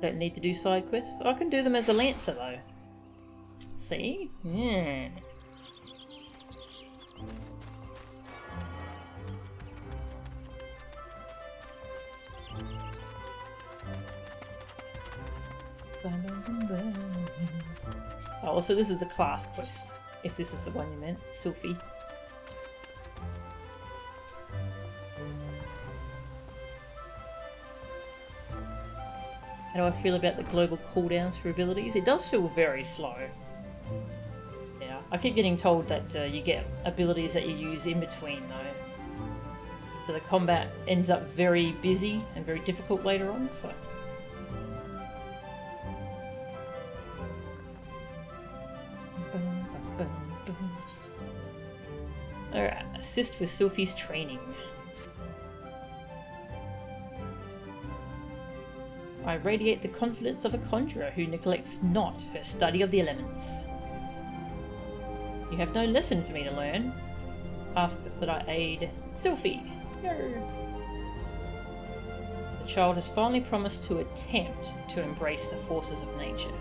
Don't need to do side quests. I can do them as a Lancer though. See? Yeah. Oh, so this is a class quest, if this is the one you meant, Sylphie. How do I feel about the global cooldowns for abilities? It does feel very slow. Yeah, I keep getting told that you get abilities that you use in between though. So the combat ends up very busy and very difficult later on, so... Alright, assist with Sylphie's training. I radiate the confidence of a conjurer who neglects not her study of the elements. You have no lesson for me to learn. Ask that I aid Sylphie. No. The child has finally promised to attempt to embrace the forces of nature.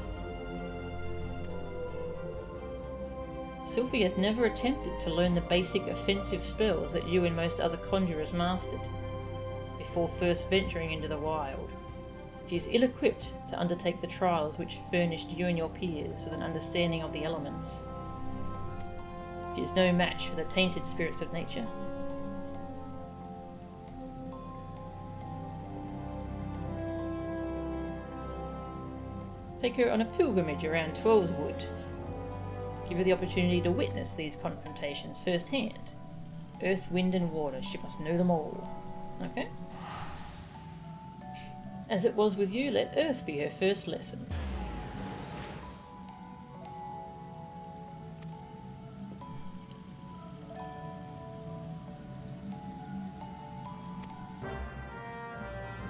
Sylphie has never attempted to learn the basic offensive spells that you and most other conjurers mastered before first venturing into the wild. She is ill-equipped to undertake the trials which furnished you and your peers with an understanding of the elements. She is no match for the tainted spirits of nature. Take her on a pilgrimage around Twelveswood. Give her the opportunity to witness these confrontations firsthand. Earth, wind and water, she must know them all. Okay. As it was with you, let Earth be her first lesson.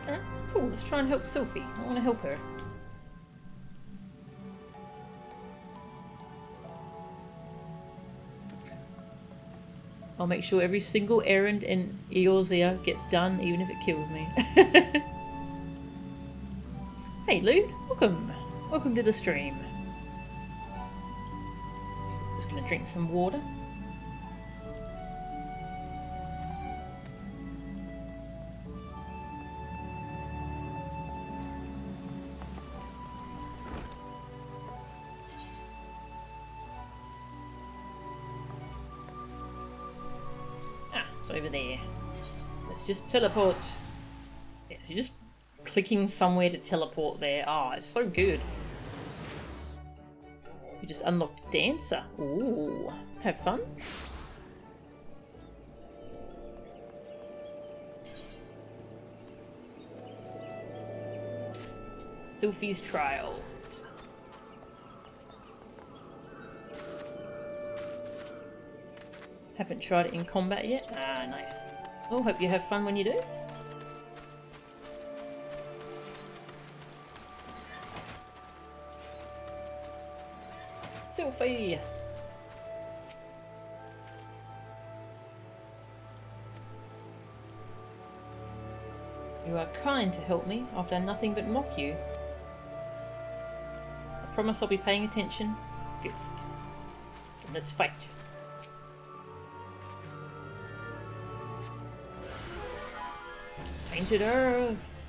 Alright, cool, let's try and help Sophie. I want to help her. I'll make sure every single errand in Eorzea gets done, even if it kills me. Hey Lude, welcome. Welcome to the stream. Just gonna drink some water. It's over there. Let's just teleport. Yes, you're just clicking somewhere to teleport there. Oh, it's so good. You just unlocked Dancer. Ooh, have fun. Sophie's Trials. Haven't tried it in combat yet. Ah, nice. Oh, hope you have fun when you do. Sophie! You are kind to help me. I've done nothing but mock you. I promise I'll be paying attention. Good. Let's fight. Tainted Earth!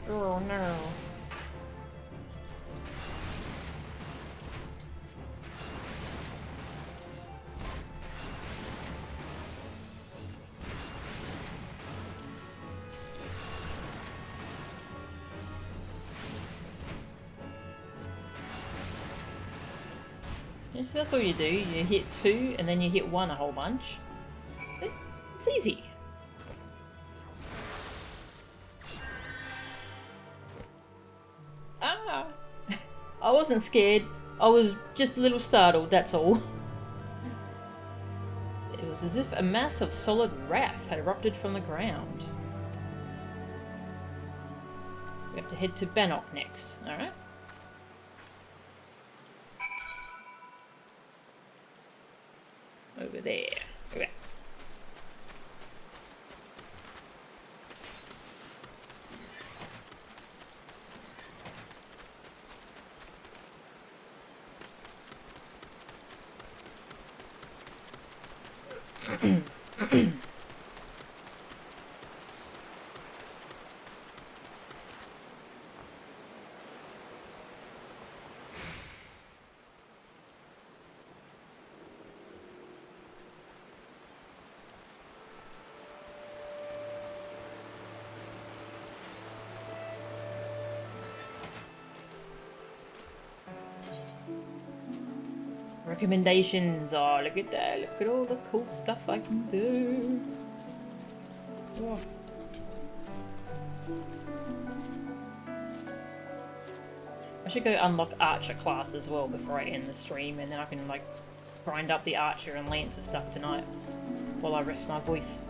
Oh no. Yeah, so that's all you do. You hit 2 and then you hit 1 a whole bunch. It's easy. Ah! I wasn't scared. I was just a little startled, that's all. It was as if a mass of solid wrath had erupted from the ground. We have to head to Bannock next, alright? Over there. Okay. Recommendations. Oh, look at that. Look at all the cool stuff I can do. Oh. I should go unlock Archer class as well before I end the stream, and then I can like grind up the Archer and Lancer stuff tonight while I rest my voice.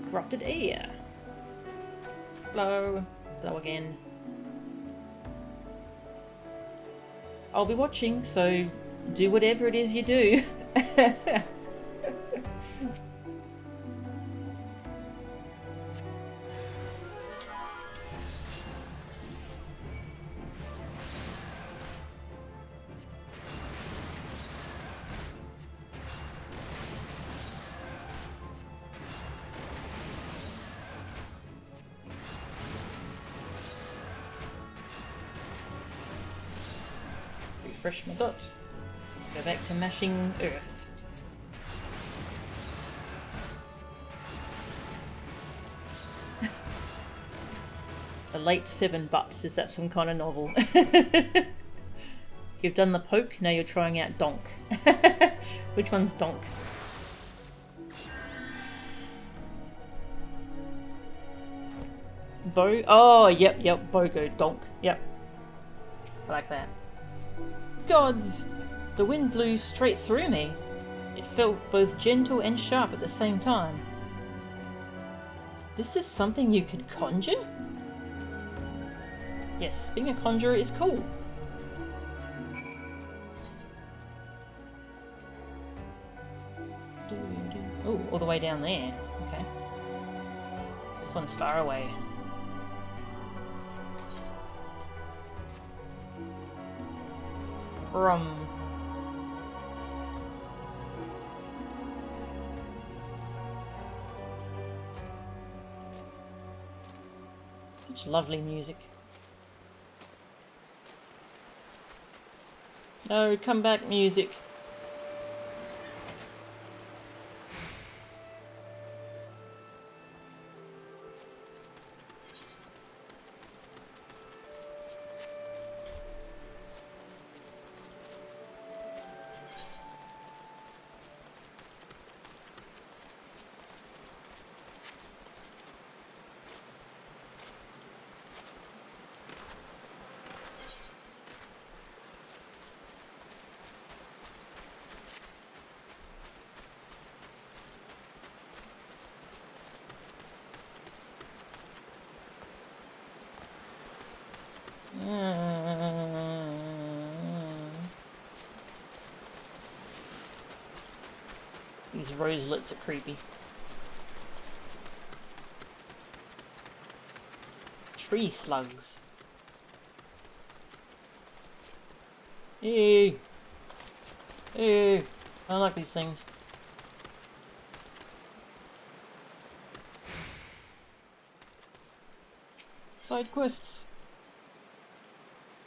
Corrupted ear. Hello. Hello again. I'll be watching, so do whatever it is you do. Refresh my dot. Go back to mashing Earth. The late 7 butts. Is that some kind of novel? You've done the poke, now you're trying out donk. Which one's donk? Bow? Oh, yep, Bogo, donk. Yep. I like that. Gods! The wind blew straight through me. It felt both gentle and sharp at the same time. This is something you could conjure? Yes, being a conjurer is cool. Oh, all the way down there. Okay. This one's far away. Rum. Such lovely music. No, come back, music. These roselets are creepy. Tree slugs. Ew. Ew. I don't like these things. Side quests.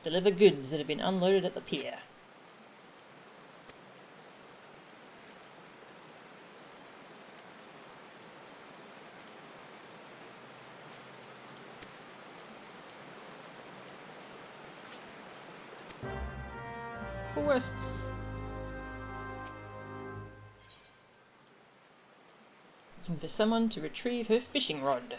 Deliver goods that have been unloaded at the pier. Quests. Looking for someone to retrieve her fishing rod.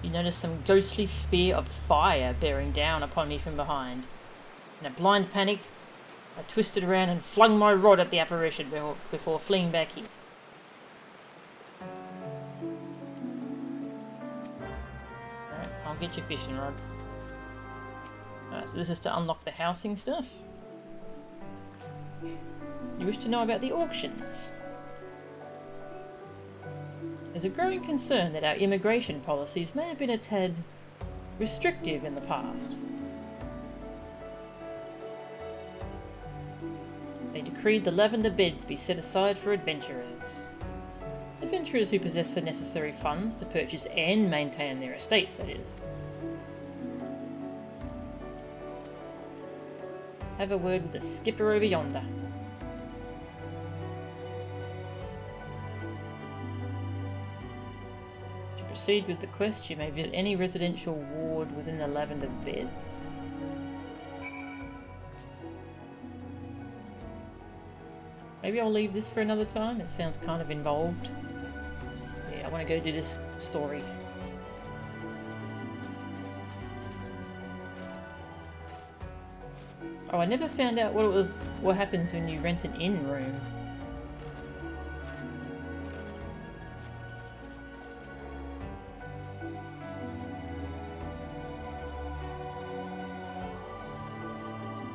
You notice some ghostly sphere of fire bearing down upon me from behind. In a blind panic, I twisted around and flung my rod at the apparition before fleeing back here. Alright, I'll get your fishing rod. Alright, so this is to unlock the housing stuff. You wish to know about the auctions? There's a growing concern that our immigration policies may have been a tad restrictive in the past. They decreed the lavender beds be set aside for adventurers. Adventurers who possess the necessary funds to purchase and maintain their estates, that is. Have a word with the skipper over yonder. To proceed with the quest, you may visit any residential ward within the lavender beds. Maybe I'll leave this for another time, it sounds kind of involved. Yeah, I want to go do this story. Oh, I never found out what happens when you rent an inn room.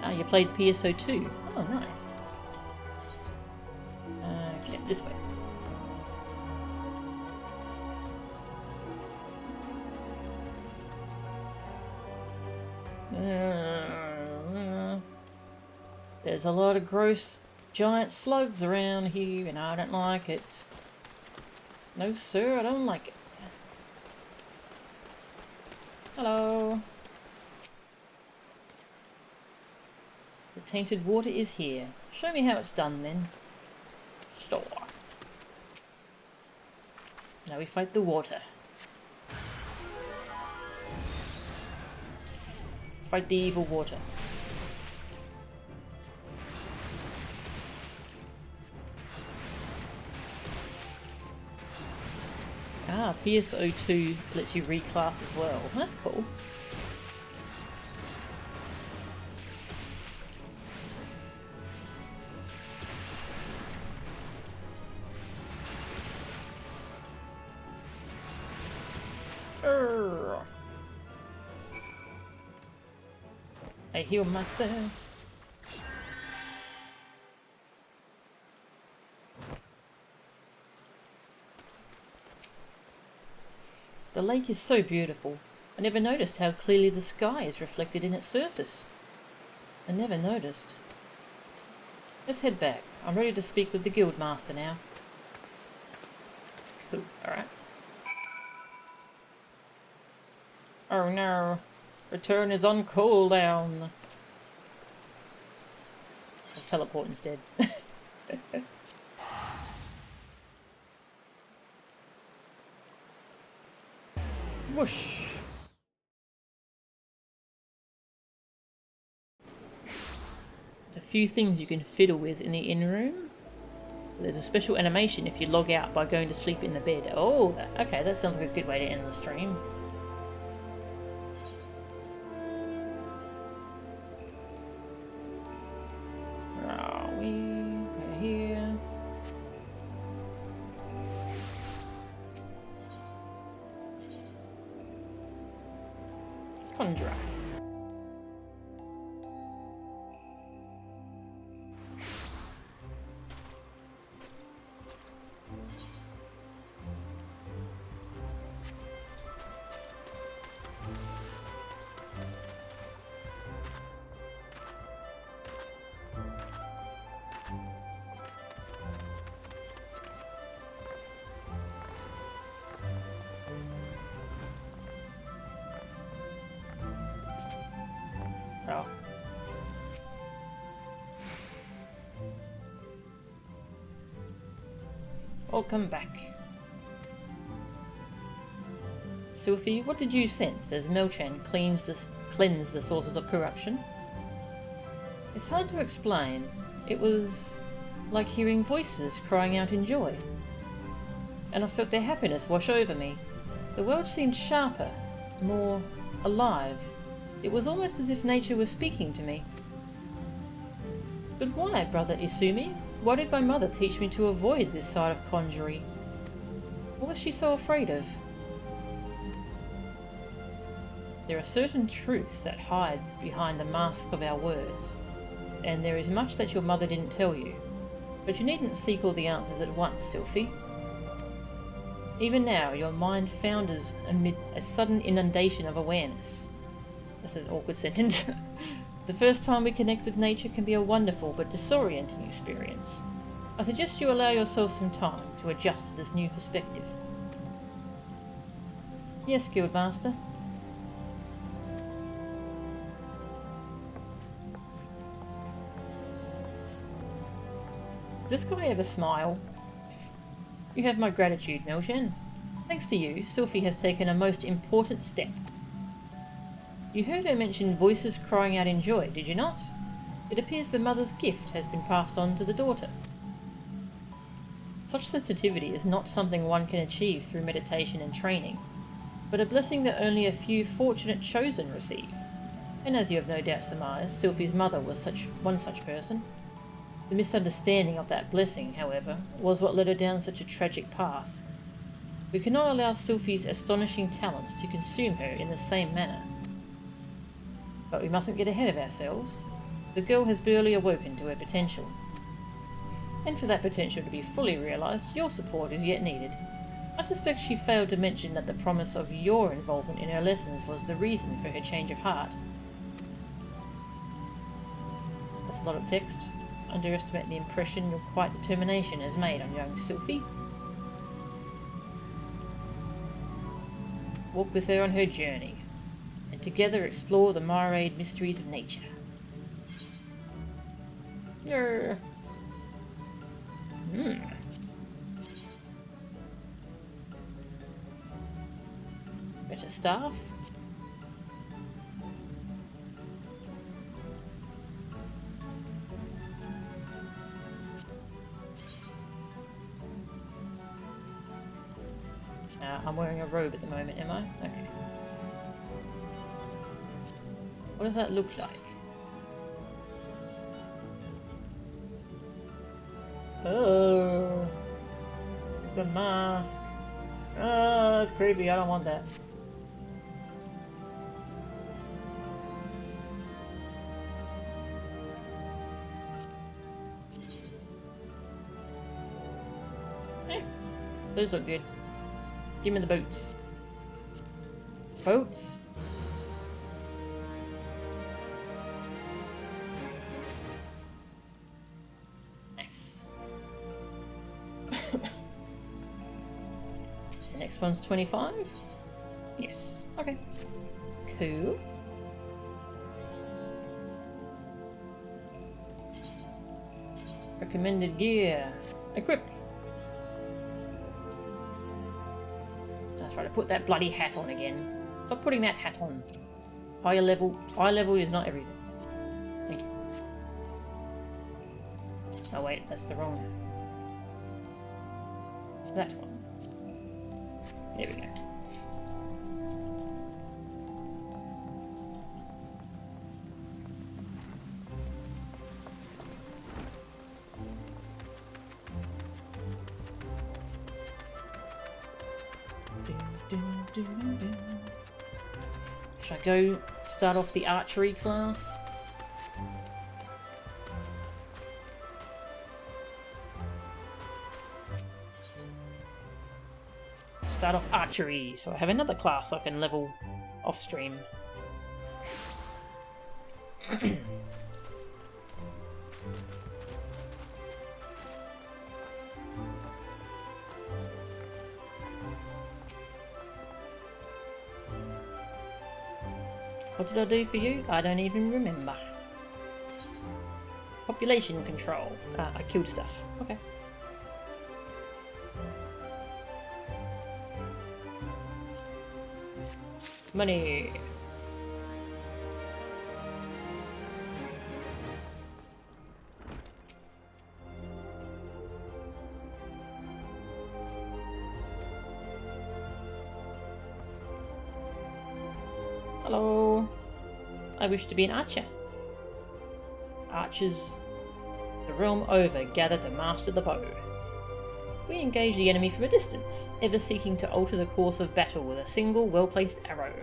Ah, you played PSO 2. Oh, nice. Okay, this way. There's a lot of gross giant slugs around here and I don't like it. No sir, I don't like it. Hello. The tainted water is here. Show me how it's done then. Store. Now we fight the water. Fight the evil water. Ah, PSO2 lets you reclass as well. That's cool. I heal myself. The lake is so beautiful. I never noticed how clearly the sky is reflected in its surface. I never noticed. Let's head back. I'm ready to speak with the guild master now. Cool, alright. Oh no. Return is on cooldown. I'll teleport instead. Whoosh. There's a few things you can fiddle with in the inn room. There's a special animation if you log out by going to sleep in the bed. Oh, okay, that sounds like a good way to end the stream. We're here. Conjuror. Oh. Welcome back. Sylphie, what did you sense as Melchan cleansed the sources of corruption? It's hard to explain. It was like hearing voices crying out in joy. And I felt their happiness wash over me. The world seemed sharper, more alive. It was almost as if nature was speaking to me. But why, Brother Isumi? Why did my mother teach me to avoid this side of conjuring? What was she so afraid of? There are certain truths that hide behind the mask of our words, and there is much that your mother didn't tell you. But you needn't seek all the answers at once, Sylphie. Even now, your mind founders amid a sudden inundation of awareness. That's an awkward sentence. The first time we connect with nature can be a wonderful but disorienting experience. I suggest you allow yourself some time to adjust to this new perspective. Yes, Guildmaster. Does this guy ever smile? You have my gratitude, Melchan. Thanks to you, Sylphie has taken a most important step. You heard her mention voices crying out in joy, did you not? It appears the mother's gift has been passed on to the daughter. Such sensitivity is not something one can achieve through meditation and training, but a blessing that only a few fortunate chosen receive. And as you have no doubt surmised, Sylphie's mother was one such person. The misunderstanding of that blessing, however, was what led her down such a tragic path. We cannot allow Sylphie's astonishing talents to consume her in the same manner. But we mustn't get ahead of ourselves. The girl has barely awoken to her potential. And for that potential to be fully realised, your support is yet needed. I suspect she failed to mention that the promise of your involvement in her lessons was the reason for her change of heart. That's a lot of text. Underestimate the impression your quiet determination has made on young Sylphie. Walk with her on her journey, and together explore the myriad mysteries of nature. Yer. Ancient staff. I'm wearing a robe at the moment, am I? Okay. What does that look like? Oh, it's a mask. Oh, that's creepy. I don't want that. Those look good. Give me the boots. Boots? Nice. The next one's 25? Yes. Okay. Cool. Recommended gear. Equip. That's right, I put that bloody hat on again. Stop putting that hat on. Higher level. High level is not everything. Thank you. Oh wait, that's the wrong. That one. There we go. Should I go start off the archery class? Start off archery, so I have another class I can level off stream. What did I do for you? I don't even remember. Population control. I killed stuff. Okay. Money. Hello. I wish to be an archer. Archers the realm over gather to master the bow. We engage the enemy from a distance, ever seeking to alter the course of battle with a single well-placed arrow.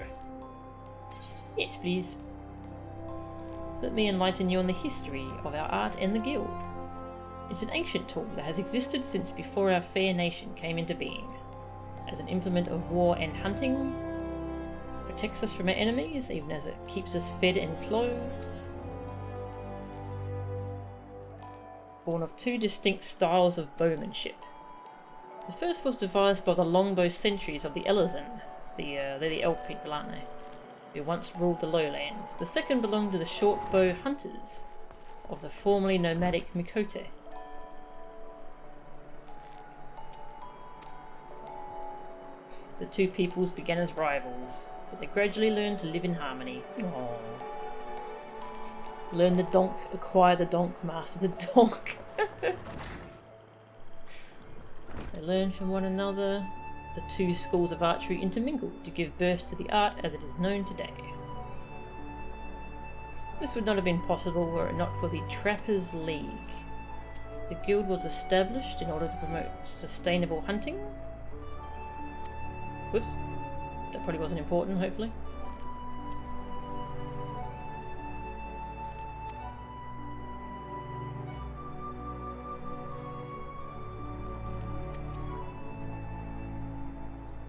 Yes, please. Let me enlighten you on the history of our art and the guild. It's an ancient tool that has existed since before our fair nation came into being. As an implement of war and hunting, protects us from our enemies, even as it keeps us fed and clothed. Born of two distinct styles of bowmanship. The first was devised by the longbow sentries of the Elizan. They're the elf people, aren't they? Who once ruled the lowlands. The second belonged to the short-bow hunters of the formerly nomadic Mikote. The two peoples began as rivals, but they gradually learned to live in harmony. Aww. Learn the donk, acquire the donk, master the donk. They learn from one another. The two schools of archery intermingled to give birth to the art as it is known today. This would not have been possible were it not for the Trappers' League. The guild was established in order to promote sustainable hunting. Whoops. That probably wasn't important, hopefully.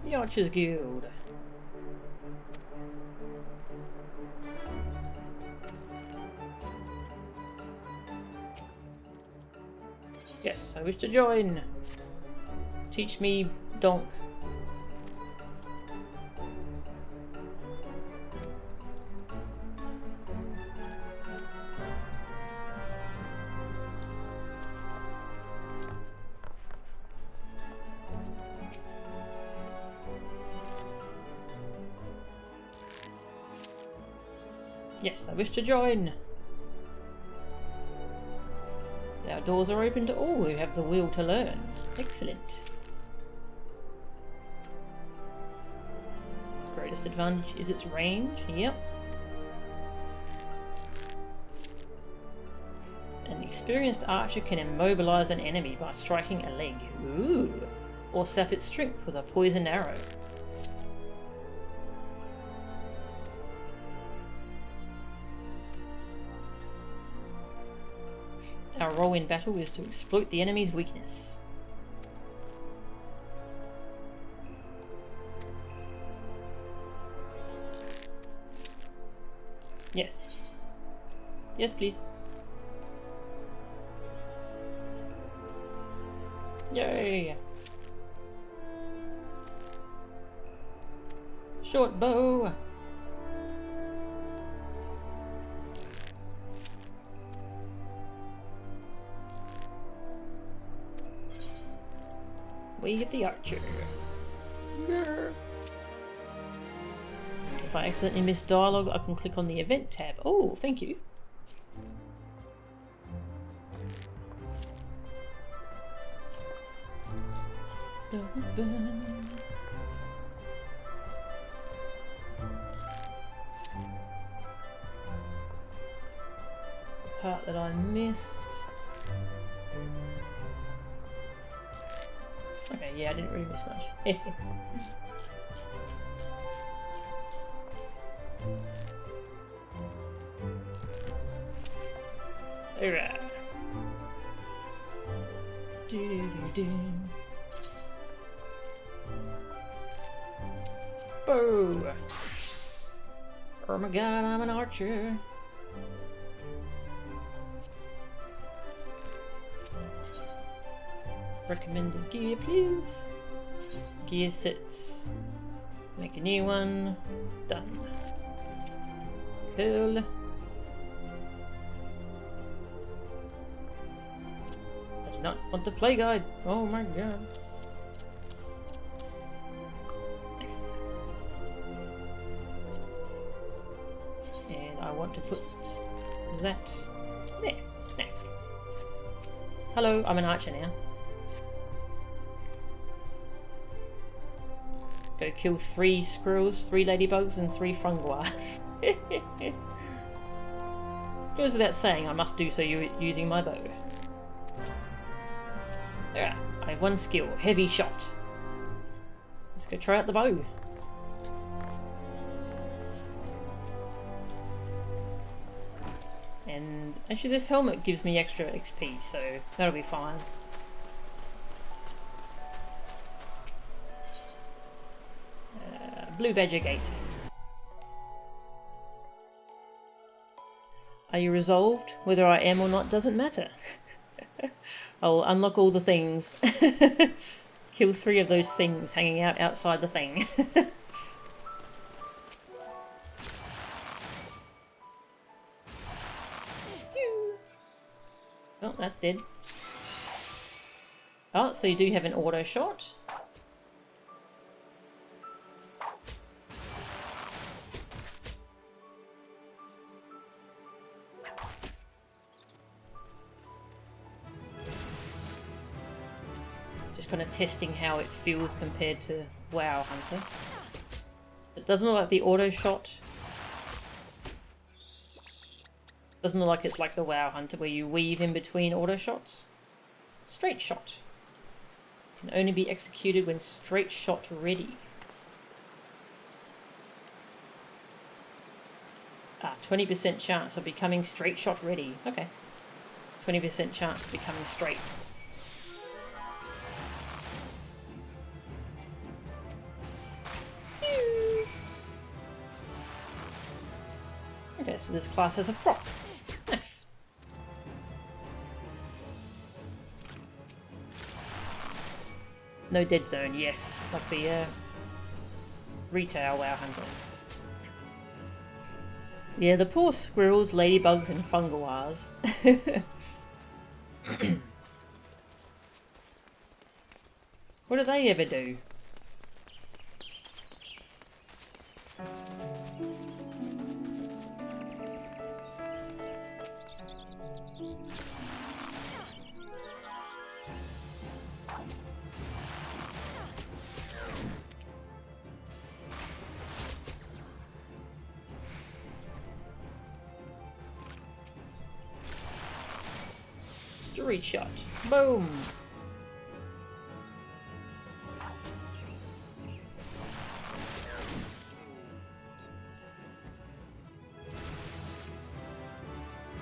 The Archers Guild. Yes, I wish to join. Teach me, donk. Yes, I wish to join. Our doors are open to all who have the will to learn. Excellent. Greatest advantage is its range. Yep. An experienced archer can immobilize an enemy by striking a leg. Ooh. Or sap its strength with a poisoned arrow. Our role in battle is to exploit the enemy's weakness. Yes. Yes, please. Yay! Short bow! We hit the archer. Grr. If I accidentally miss dialogue, I can click on the event tab. Oh, thank you. The part that I missed. Okay, yeah, I didn't really miss much. Alright. Bow! Oh my god, I'm an archer. Recommended gear, please. Gear sets. Make a new one. Done. Cool. I do not want the play guide. Oh my god. Nice. And I want to put that there. Nice. Hello, I'm an archer now. Go kill 3 squirrels, 3 ladybugs, and 3 funguars. Goes without saying, I must do so using my bow. There, I have 1 skill, heavy shot. Let's go try out the bow. And actually this helmet gives me extra XP, so that'll be fine. Blue Badger Gate. Are you resolved? Whether I am or not doesn't matter. I'll unlock all the things. Kill 3 of those things hanging out outside the thing. Oh, that's dead. Oh, so you do have an auto shot. Kind of testing how it feels compared to WoW Hunter. It doesn't look like the auto shot. Doesn't look like it's like the WoW Hunter where you weave in between auto shots. Straight shot can only be executed when straight shot ready. 20% chance of becoming straight shot ready. Okay. 20% chance of becoming straight. Okay, so this class has a prop. Nice. No dead zone, yes. Like the retail WoW Hunter. Yeah, the poor squirrels, ladybugs and funguars. What do they ever do? Street shot. Boom.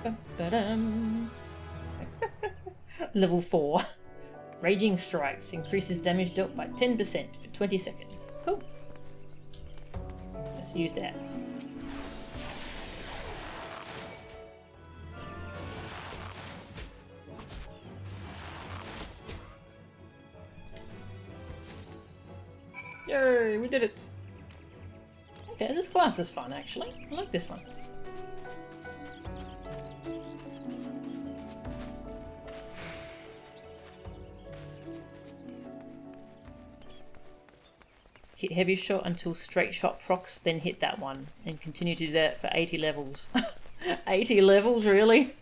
Ba-ba-dum. Level 4. Raging Strikes increases damage dealt by 10% for 20 seconds. Cool. Let's use that. Yay, we did it! Okay, this class is fun actually. I like this one. Hit heavy shot until straight shot procs, then hit that one. And continue to do that for 80 levels. 80 levels, really?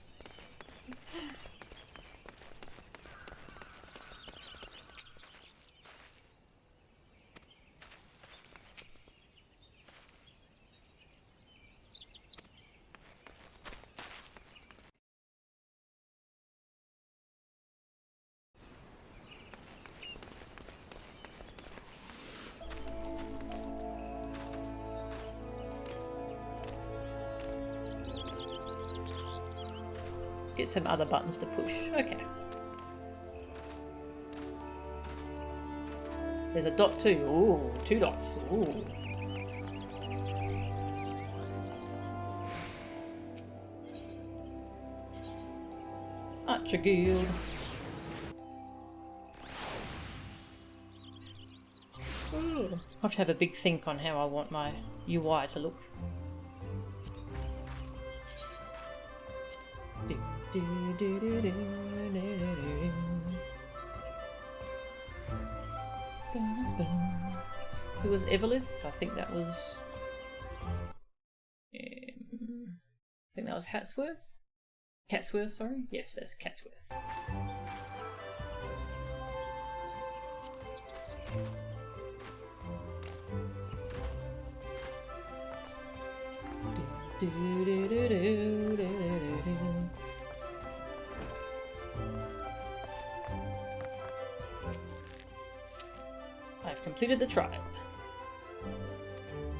Get some other buttons to push. Okay. There's a dot too. Ooh, 2 dots. Ooh. Archer Guild. Ooh. I'll have to have a big think on how I want my UI to look. Who was Evelith? I think that was... I think that was Hatsworth? Catsworth, sorry? Yes, that's Catsworth. I've completed the trial.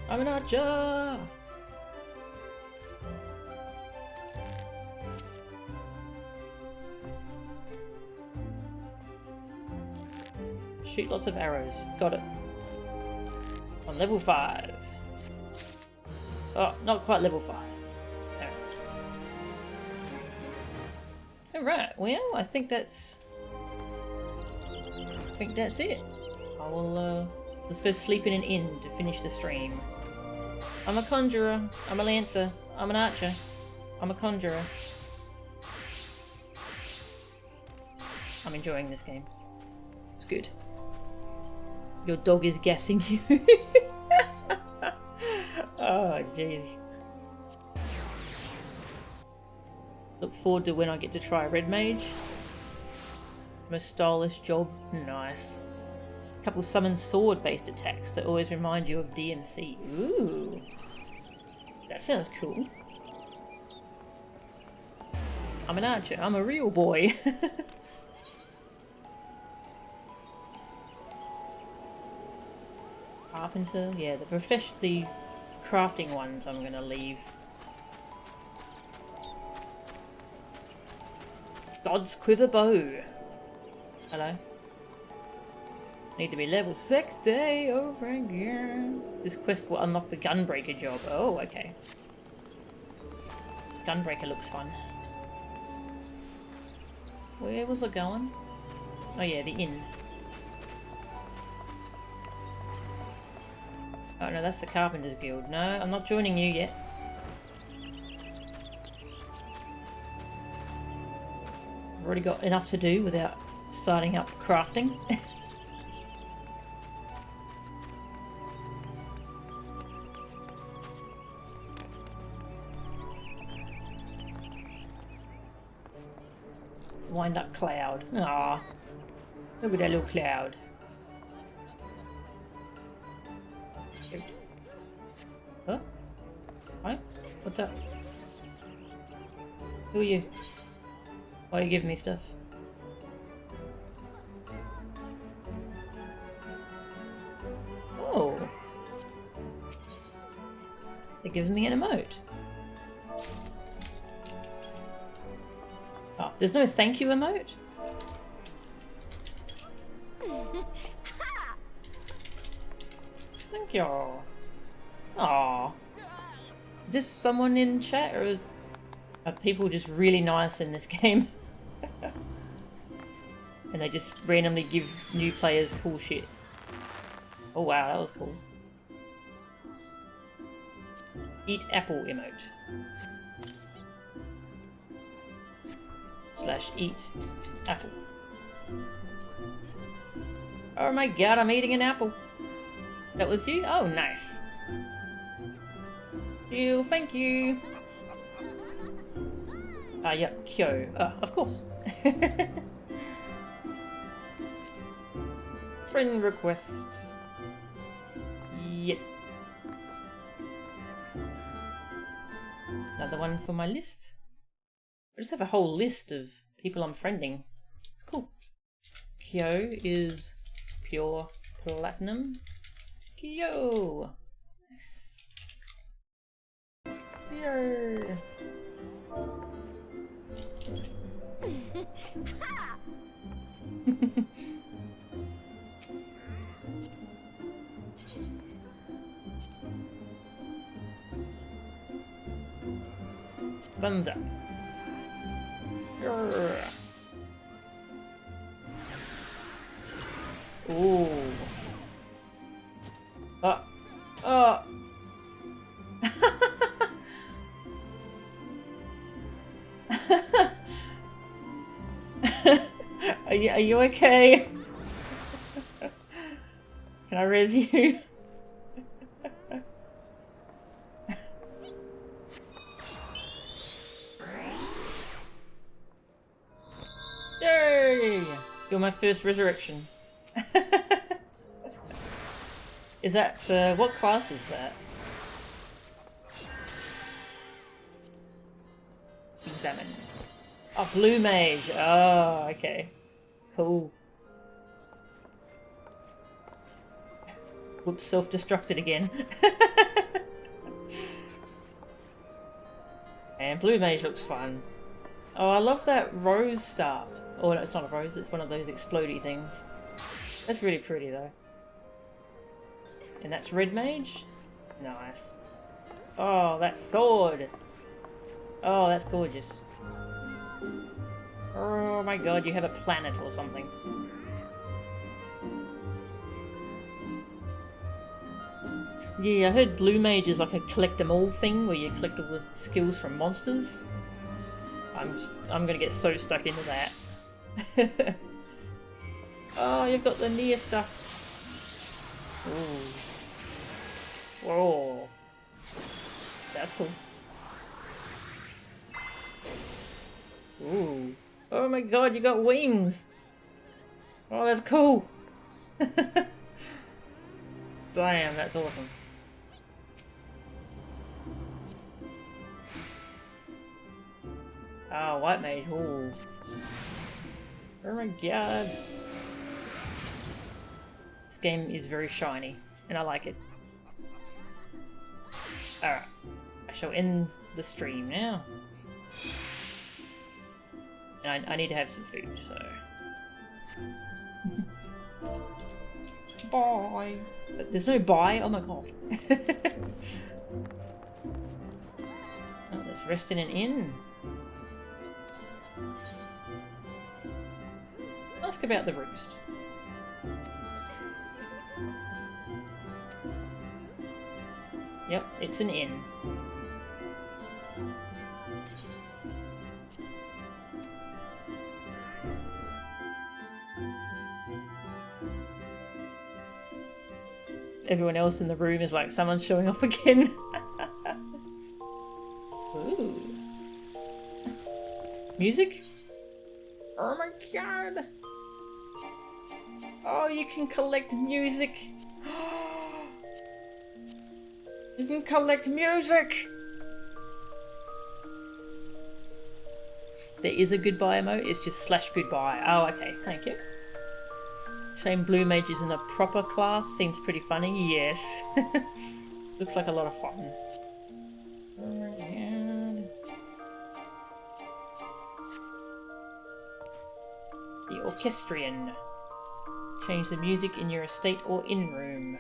I'm an archer! Shoot lots of arrows. Got it. On level 5. Oh, not quite level 5. Alright, well, I think that's it. I will, let's go sleep in an inn to finish the stream. I'm a conjurer. I'm a lancer. I'm an archer. I'm a conjurer. I'm enjoying this game. It's good. Your dog is gassing you. Oh, jeez. Look forward to when I get to try Red Mage. Most stylish job. Nice. Couple summon sword-based attacks that always remind you of DMC. Ooh. That sounds cool. I'm an archer. I'm a real boy. Carpenter. Yeah, the crafting ones I'm gonna leave. God's Quiver Bow. Hello. Need to be level 60 over again. This quest will unlock the Gunbreaker job. Oh, okay. Gunbreaker looks fun. Where was I going? Oh yeah, the inn. Oh no, that's the Carpenter's Guild. No, I'm not joining you yet. I've already got enough to do without starting up crafting. Wind up cloud. Ah, look at that little cloud. Huh? Hi? What's up? Who are you? Why are you giving me stuff? It gives me an emote. Oh, there's no thank you emote? Thank you. Aww. Is this someone in chat, or are people just really nice in this game? And they just randomly give new players cool shit. Oh wow, that was cool. Eat apple emote. / eat apple. Oh my god, I'm eating an apple. That was you? Oh, nice. You, thank you. Ah, yeah, Kyo. Of course. Friend request. Yes. Another one for my list. I just have a whole list of people I'm friending. It's cool. Kyo is pure platinum. Kyo! Nice. Kyo! Thumbs up. Ooh. Oh. Are you okay? Can I res you? Yay! You're my first resurrection. Is that, what class is that? Examine. Oh, blue mage. Oh, okay. Cool. Whoops, self-destructed again. And blue mage looks fun. Oh, I love that rose star. Oh, no, it's not a rose, it's one of those explodey things. That's really pretty, though. And that's red mage? Nice. Oh, that sword! Oh, that's gorgeous. Oh my god, you have a planet or something. Yeah, I heard blue mage is like a collect them all thing where you collect all the skills from monsters. I'm gonna get so stuck into that. Oh, you've got the near stuff. Ooh. Whoa. That's cool. Ooh. Oh my god, you got wings! Oh, that's cool! Damn, that's awesome. Ah, white mage. Ooh. Oh my god. This game is very shiny, and I like it. Alright. I shall end the stream now. And I need to have some food, so... Bye! But there's no bye? Oh my god. Oh, let's rest in an inn. Ask about the roost. Yep, it's an inn. Everyone else in the room is like, someone's showing off again. Ooh. Music? Oh my god! Oh, you can collect music! You can collect music! There is a goodbye emote, it's just /goodbye. Oh, okay, thank you. Shame blue mage is in a proper class, seems pretty funny, yes. Looks like a lot of fun. the orchestrion. Change the music in your estate or in-room.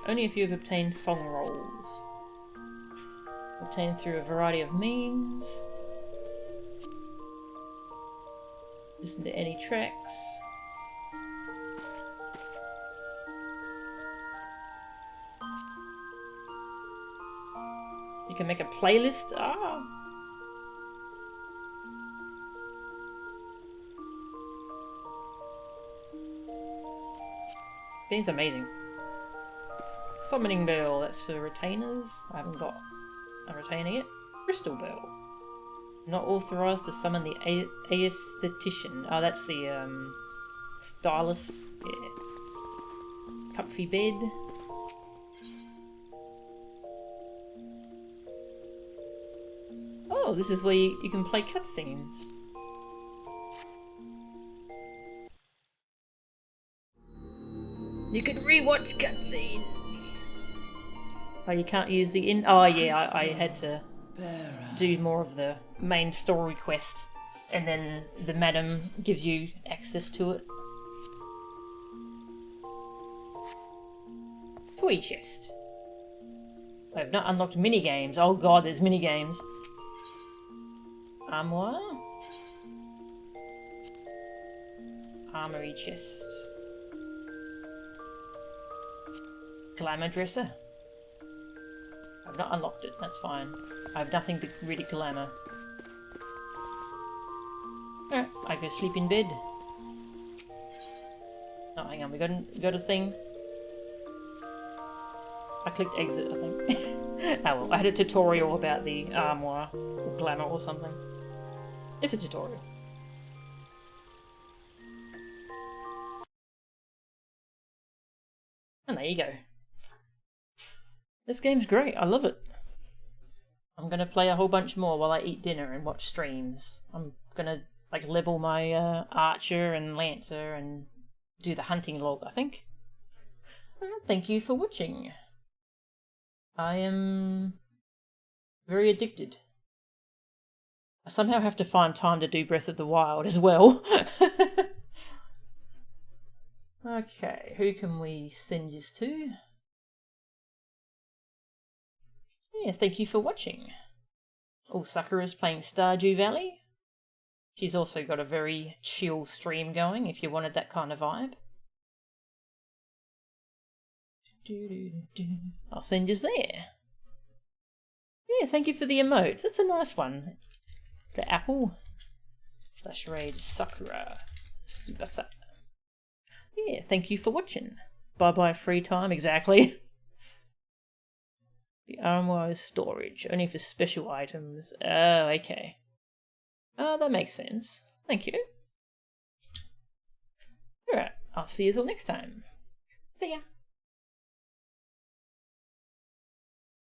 Only if you have obtained song rolls. Obtained through a variety of means. Listen to any tracks. You can make a playlist. Ah. Game's amazing. Summoning Bell, that's for retainers. I haven't got a retainer yet. Crystal Bell. Not authorised to summon the aesthetician. Oh, that's the stylist. Yeah. Comfy bed. Oh, this is where you can play cutscenes. You can rewatch cutscenes. Oh, you can't use the in. Oh, yeah, I had to do more of the main story quest, and then the madam gives you access to it. Toy chest. I have not unlocked minigames. Oh god, there's minigames. Armoire. Armory chest. Glamour dresser. I've not unlocked it, that's fine. I have nothing to really glamour. Alright, I go sleep in bed. Oh, hang on, we got a thing. I clicked exit, I think. Oh well, I had a tutorial about the armoire, or glamour or something. It's a tutorial. And there you go. This game's great, I love it. I'm gonna play a whole bunch more while I eat dinner and watch streams. I'm gonna like level my archer and lancer and do the hunting log, I think. Thank you for watching. I am very addicted. I somehow have to find time to do Breath of the Wild as well. Okay, who can we send this to? Yeah, thank you for watching. Oh, Sakura's playing Stardew Valley. She's also got a very chill stream going if you wanted that kind of vibe. I'll send you there. Yeah, thank you for the emote. That's a nice one. The apple. / raid Sakura. Super Sa. Yeah, thank you for watching. Bye bye free time, exactly. The armoire storage, only for special items. Oh, okay. Oh, that makes sense. Thank you. Alright, I'll see you all next time. See ya.